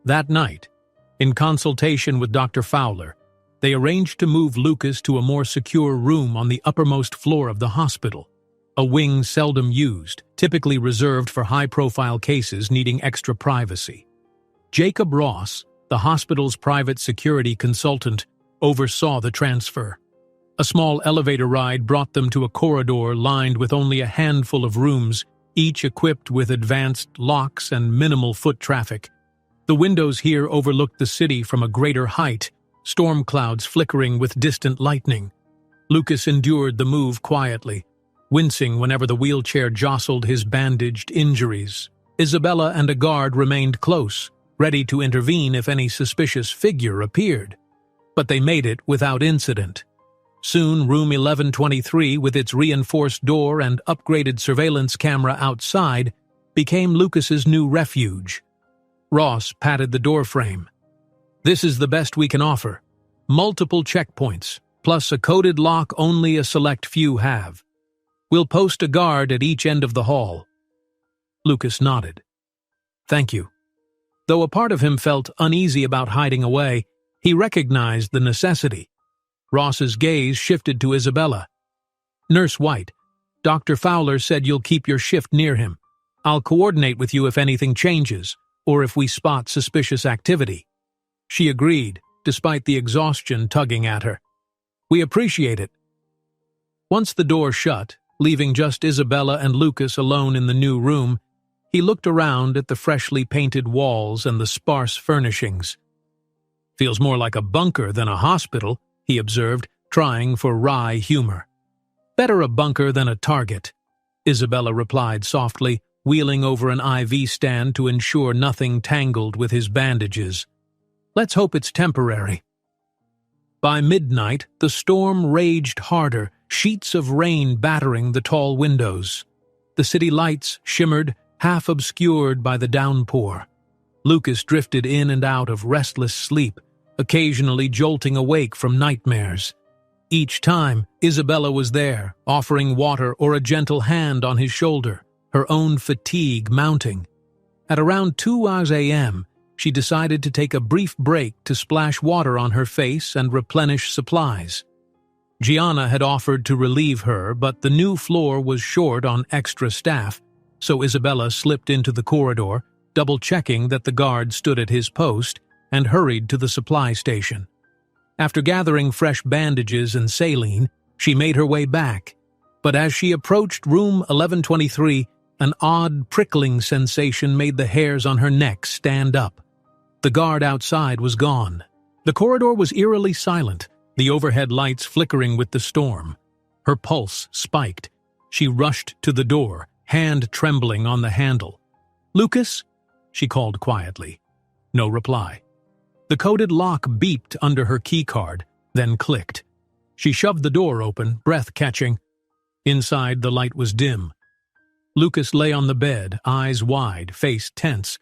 That night, in consultation with Dr. Fowler, they arranged to move Lucas to a more secure room on the uppermost floor of the hospital, a wing seldom used, typically reserved for high-profile cases needing extra privacy. Jacob Ross, the hospital's private security consultant, oversaw the transfer. A small elevator ride brought them to a corridor lined with only a handful of rooms, each equipped with advanced locks and minimal foot traffic. The windows here overlooked the city from a greater height, storm clouds flickering with distant lightning. Lucas endured the move quietly, wincing whenever the wheelchair jostled his bandaged injuries. Isabella and a guard remained close, ready to intervene if any suspicious figure appeared. But they made it without incident. Soon, room 1123, with its reinforced door and upgraded surveillance camera outside, became Lucas's new refuge. Ross patted the doorframe. "This is the best we can offer. Multiple checkpoints, plus a coded lock only a select few have. We'll post a guard at each end of the hall." Lucas nodded. "Thank you." Though a part of him felt uneasy about hiding away, he recognized the necessity. Ross's gaze shifted to Isabella. "Nurse White, Dr. Fowler said you'll keep your shift near him. I'll coordinate with you if anything changes, or if we spot suspicious activity." She agreed, despite the exhaustion tugging at her. "We appreciate it." Once the door shut, leaving just Isabella and Lucas alone in the new room, he looked around at the freshly painted walls and the sparse furnishings. "Feels more like a bunker than a hospital," he observed, trying for wry humor. "Better a bunker than a target," Isabella replied softly, wheeling over an IV stand to ensure nothing tangled with his bandages. "Let's hope it's temporary." By midnight, the storm raged harder, sheets of rain battering the tall windows. The city lights shimmered, half obscured by the downpour. Lucas drifted in and out of restless sleep, occasionally jolting awake from nightmares. Each time, Isabella was there, offering water or a gentle hand on his shoulder, her own fatigue mounting. At around 2 a.m., she decided to take a brief break to splash water on her face and replenish supplies. Gianna had offered to relieve her, but the new floor was short on extra staff, so Isabella slipped into the corridor, double-checking that the guard stood at his post, and hurried to the supply station. After gathering fresh bandages and saline, she made her way back. But as she approached room 1123, an odd prickling sensation made the hairs on her neck stand up. The guard outside was gone. The corridor was eerily silent, the overhead lights flickering with the storm. Her pulse spiked. She rushed to the door, hand trembling on the handle. "Lucas?" she called quietly. No reply. The coded lock beeped under her keycard, then clicked. She shoved the door open, breath catching. Inside, the light was dim. Lucas lay on the bed, eyes wide, face tense.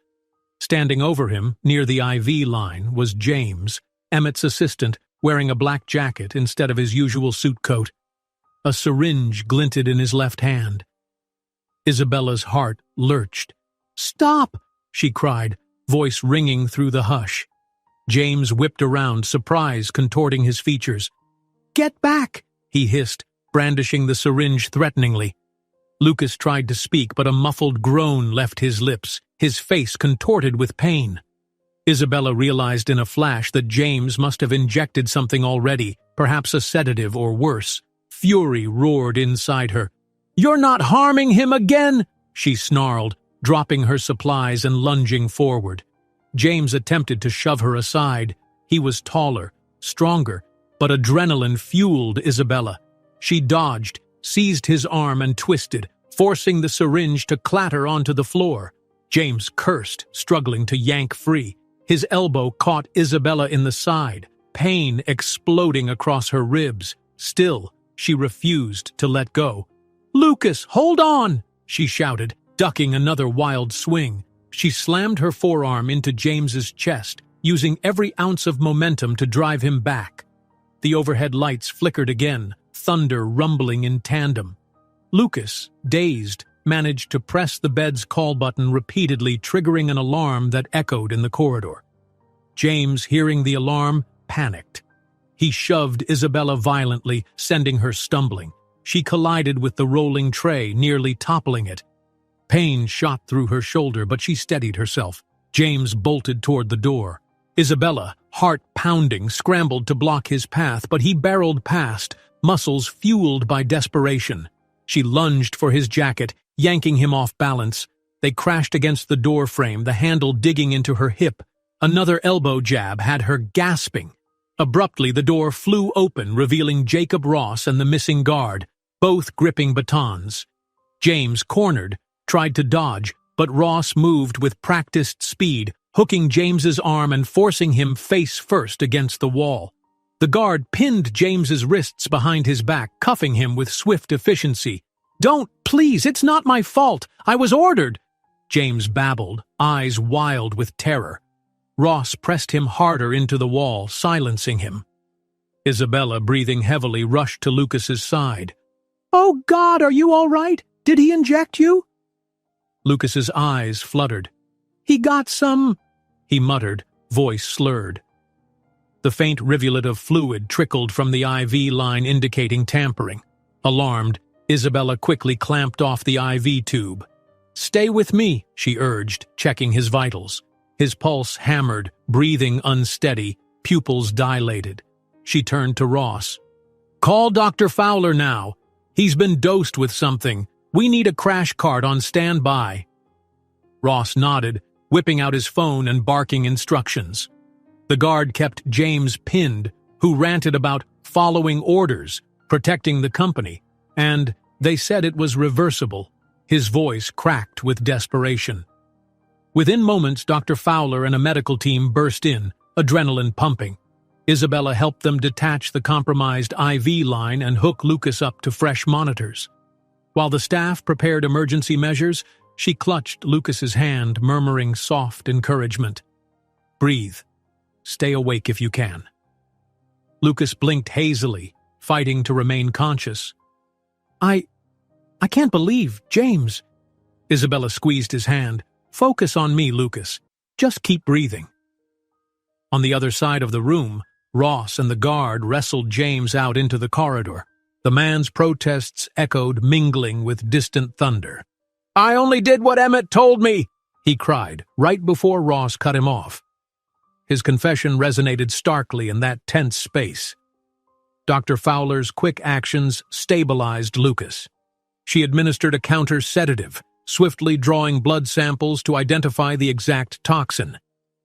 Standing over him, near the IV line, was James, Emmett's assistant, wearing a black jacket instead of his usual suit coat. A syringe glinted in his left hand. Isabella's heart lurched. "Stop!" she cried, voice ringing through the hush. James whipped around, surprise contorting his features. "Get back!" he hissed, brandishing the syringe threateningly. Lucas tried to speak, but a muffled groan left his lips, his face contorted with pain. Isabella realized in a flash that James must have injected something already, perhaps a sedative or worse. Fury roared inside her. "You're not harming him again!" she snarled, dropping her supplies and lunging forward. James attempted to shove her aside. He was taller, stronger, but adrenaline fueled Isabella. She dodged, seized his arm and twisted, forcing the syringe to clatter onto the floor. James cursed, struggling to yank free. His elbow caught Isabella in the side, pain exploding across her ribs. Still, she refused to let go. "Lucas, hold on!" she shouted, ducking another wild swing. She slammed her forearm into James's chest, using every ounce of momentum to drive him back. The overhead lights flickered again, thunder rumbling in tandem. Lucas, dazed, managed to press the bed's call button repeatedly, triggering an alarm that echoed in the corridor. James, hearing the alarm, panicked. He shoved Isabella violently, sending her stumbling. She collided with the rolling tray, nearly toppling it. Pain shot through her shoulder, but she steadied herself. James bolted toward the door. Isabella, heart pounding, scrambled to block his path, but he barreled past, muscles fueled by desperation. She lunged for his jacket, yanking him off balance. They crashed against the door frame, the handle digging into her hip. Another elbow jab had her gasping. Abruptly, the door flew open, revealing Jacob Ross and the missing guard, both gripping batons. James, cornered, tried to dodge, but Ross moved with practiced speed, hooking James's arm and forcing him face first against the wall. The guard pinned James's wrists behind his back, cuffing him with swift efficiency. "Don't, please, it's not my fault. I was ordered," James babbled, eyes wild with terror. Ross pressed him harder into the wall, silencing him. Isabella, breathing heavily, rushed to Lucas's side. "Oh God, are you all right? Did he inject you?" Lucas's eyes fluttered. "He got some," he muttered, voice slurred. The faint rivulet of fluid trickled from the IV line, indicating tampering. Alarmed, Isabella quickly clamped off the IV tube. "Stay with me," she urged, checking his vitals. His pulse hammered, breathing unsteady, pupils dilated. She turned to Ross. "Call Dr. Fowler now. He's been dosed with something. We need a crash cart on standby." Ross nodded, whipping out his phone and barking instructions. The guard kept James pinned, who ranted about following orders, protecting the company, and they said it was reversible. His voice cracked with desperation. Within moments, Dr. Fowler and a medical team burst in, adrenaline pumping. Isabella helped them detach the compromised IV line and hook Lucas up to fresh monitors. While the staff prepared emergency measures, she clutched Lucas's hand, murmuring soft encouragement. "Breathe. Stay awake if you can." Lucas blinked hazily, fighting to remain conscious. I can't believe, James." Isabella squeezed his hand. "Focus on me, Lucas. Just keep breathing." On the other side of the room, Ross and the guard wrestled James out into the corridor. The man's protests echoed, mingling with distant thunder. "I only did what Emmett told me," he cried, right before Ross cut him off. His confession resonated starkly in that tense space. Dr. Fowler's quick actions stabilized Lucas. She administered a counter-sedative, swiftly drawing blood samples to identify the exact toxin.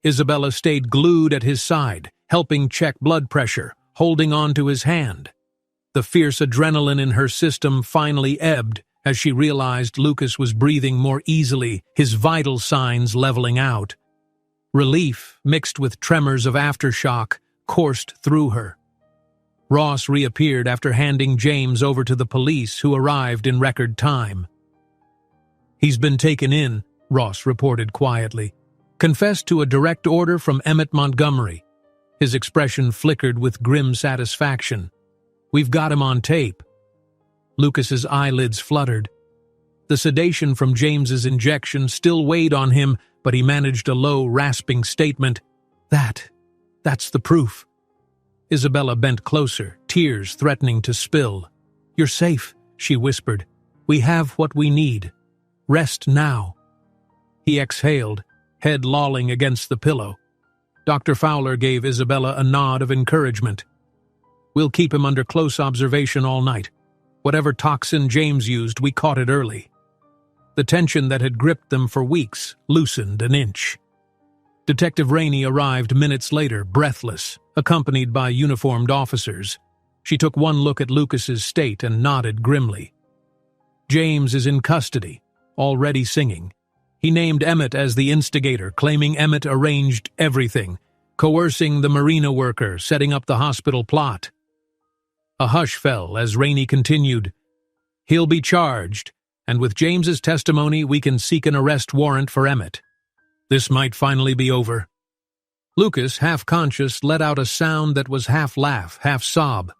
Isabella stayed glued at his side, helping check blood pressure, holding on to his hand. The fierce adrenaline in her system finally ebbed as she realized Lucas was breathing more easily, his vital signs leveling out. Relief, mixed with tremors of aftershock, coursed through her. Ross reappeared after handing James over to the police, who arrived in record time. "He's been taken in," Ross reported quietly. confessed to a direct order from Emmett Montgomery. His expression flickered with grim satisfaction. "We've got him on tape." Lucas's eyelids fluttered. The sedation from James's injection still weighed on him, but he managed a low, rasping statement. That's the proof." Isabella bent closer, tears threatening to spill. "You're safe," she whispered. "We have what we need. Rest now." He exhaled, head lolling against the pillow. Dr. Fowler gave Isabella a nod of encouragement. "We'll keep him under close observation all night. Whatever toxin James used, we caught it early." The tension that had gripped them for weeks loosened an inch. Detective Rainey arrived minutes later, breathless, accompanied by uniformed officers. She took one look at Lucas's state and nodded grimly. "James is in custody, already singing. He named Emmett as the instigator, claiming Emmett arranged everything, coercing the marina worker, setting up the hospital plot." A hush fell as Rainey continued. "He'll be charged, and with James's testimony we can seek an arrest warrant for Emmett. This might finally be over." Lucas, half-conscious, let out a sound that was half laugh, half sob.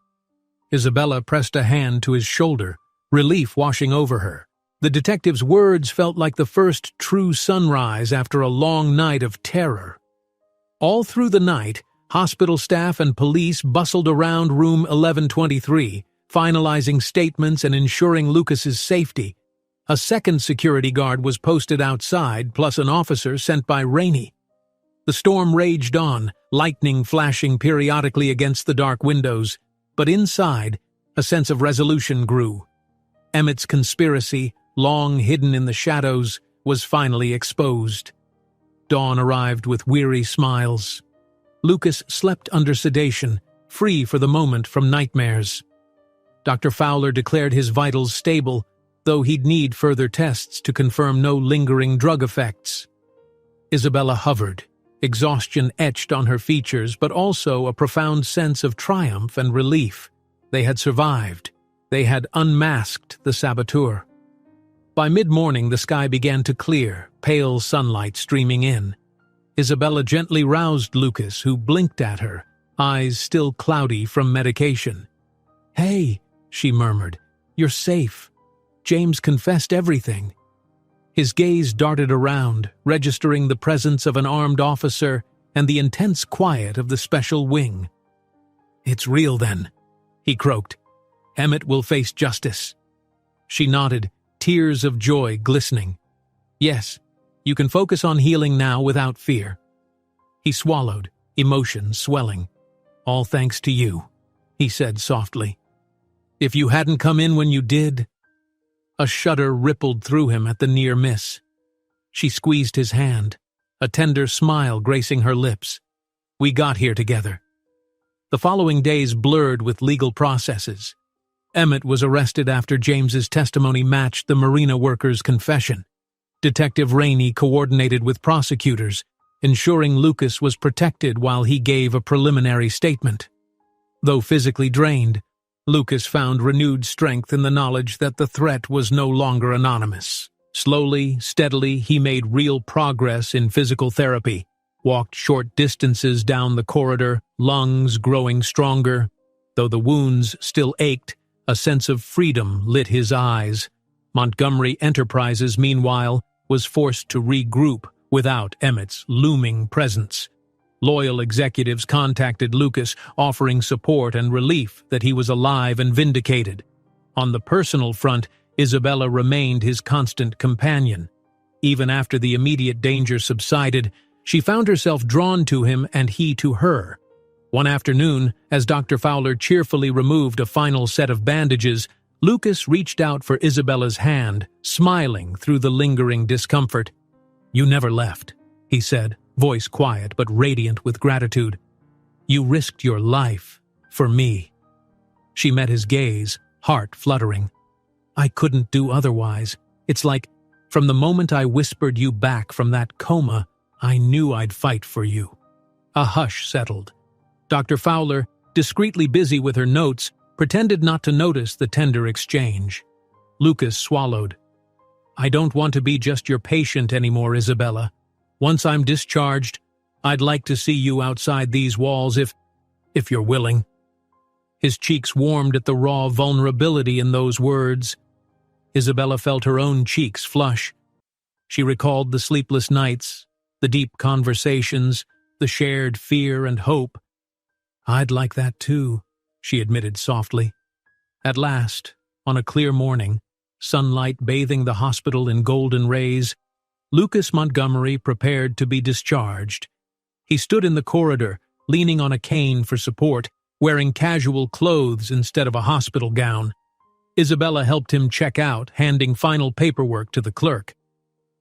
Isabella pressed a hand to his shoulder, relief washing over her. The detective's words felt like the first true sunrise after a long night of terror. All through the night, hospital staff and police bustled around room 1123, finalizing statements and ensuring Lucas's safety. A second security guard was posted outside, plus an officer sent by Rainey. The storm raged on, lightning flashing periodically against the dark windows, but inside, a sense of resolution grew. Emmett's conspiracy, long hidden in the shadows, was finally exposed. Dawn arrived with weary smiles. Lucas slept under sedation, free for the moment from nightmares. Dr. Fowler declared his vitals stable, though he'd need further tests to confirm no lingering drug effects. Isabella hovered, exhaustion etched on her features, but also a profound sense of triumph and relief. They had survived. They had unmasked the saboteur. By mid-morning, the sky began to clear, pale sunlight streaming in. Isabella gently roused Lucas, who blinked at her, eyes still cloudy from medication. "Hey," she murmured, "you're safe. James confessed everything." His gaze darted around, registering the presence of an armed officer and the intense quiet of the special wing. "It's real, then," he croaked. "Emmett will face justice." She nodded, tears of joy glistening. "Yes, you can focus on healing now without fear." He swallowed, emotion swelling. "All thanks to you," he said softly. "If you hadn't come in when you did—" A shudder rippled through him at the near miss. She squeezed his hand, a tender smile gracing her lips. "We got here together." The following days blurred with legal processes. Emmett was arrested after James's testimony matched the marina worker's confession. Detective Rainey coordinated with prosecutors, ensuring Lucas was protected while he gave a preliminary statement. Though physically drained, Lucas found renewed strength in the knowledge that the threat was no longer anonymous. Slowly, steadily, he made real progress in physical therapy, walked short distances down the corridor, lungs growing stronger. Though the wounds still ached, a sense of freedom lit his eyes. Montgomery Enterprises, meanwhile, was forced to regroup without Emmett's looming presence. Loyal executives contacted Lucas, offering support and relief that he was alive and vindicated. On the personal front, Isabella remained his constant companion. Even after the immediate danger subsided, she found herself drawn to him and he to her. One afternoon, as Dr. Fowler cheerfully removed a final set of bandages, Lucas reached out for Isabella's hand, smiling through the lingering discomfort. "You never left," he said, voice quiet but radiant with gratitude. "You risked your life for me." She met his gaze, heart fluttering. "I couldn't do otherwise. It's like, from the moment I whispered you back from that coma, I knew I'd fight for you." A hush settled. Dr. Fowler, discreetly busy with her notes, pretended not to notice the tender exchange. Lucas swallowed. "I don't want to be just your patient anymore, Isabella. Once I'm discharged, I'd like to see you outside these walls if you're willing." His cheeks warmed at the raw vulnerability in those words. Isabella felt her own cheeks flush. She recalled the sleepless nights, the deep conversations, the shared fear and hope. "I'd like that too," she admitted softly. At last, on a clear morning, sunlight bathing the hospital in golden rays, Lucas Montgomery prepared to be discharged. He stood in the corridor, leaning on a cane for support, wearing casual clothes instead of a hospital gown. Isabella helped him check out, handing final paperwork to the clerk.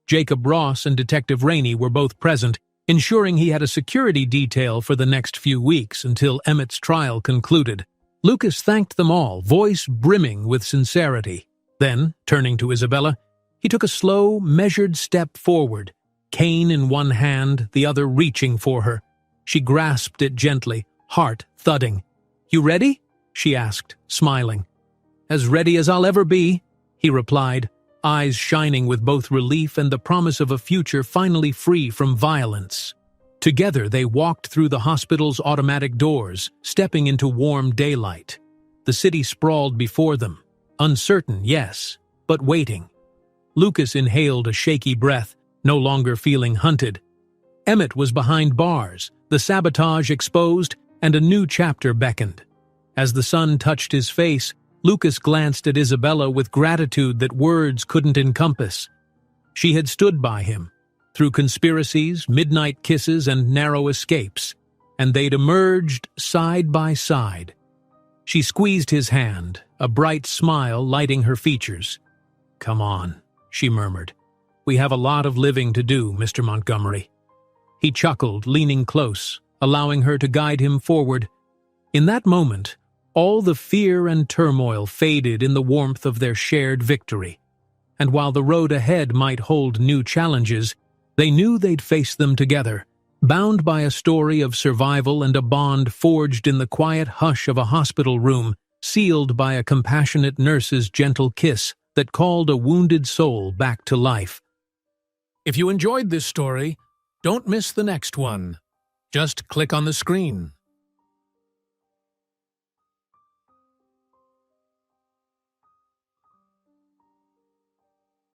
Jacob Ross and Detective Rainey were both present, ensuring he had a security detail for the next few weeks until Emmett's trial concluded. Lucas thanked them all, voice brimming with sincerity. Then, turning to Isabella, he took a slow, measured step forward, cane in one hand, the other reaching for her. She grasped it gently, heart thudding. "You ready?" she asked, smiling. "As ready as I'll ever be," he replied, eyes shining with both relief and the promise of a future finally free from violence. Together they walked through the hospital's automatic doors, stepping into warm daylight. The city sprawled before them, uncertain, yes, but waiting. Lucas inhaled a shaky breath, no longer feeling hunted. Emmett was behind bars, the sabotage exposed, and a new chapter beckoned. As the sun touched his face, Lucas glanced at Isabella with gratitude that words couldn't encompass. She had stood by him, through conspiracies, midnight kisses, and narrow escapes, and they'd emerged side by side. She squeezed his hand, a bright smile lighting her features. "Come on," she murmured. "We have a lot of living to do, Mr. Montgomery." He chuckled, leaning close, allowing her to guide him forward. In that moment, all the fear and turmoil faded in the warmth of their shared victory. And while the road ahead might hold new challenges, they knew they'd face them together, bound by a story of survival and a bond forged in the quiet hush of a hospital room, sealed by a compassionate nurse's gentle kiss that called a wounded soul back to life. If you enjoyed this story, don't miss the next one. Just click on the screen.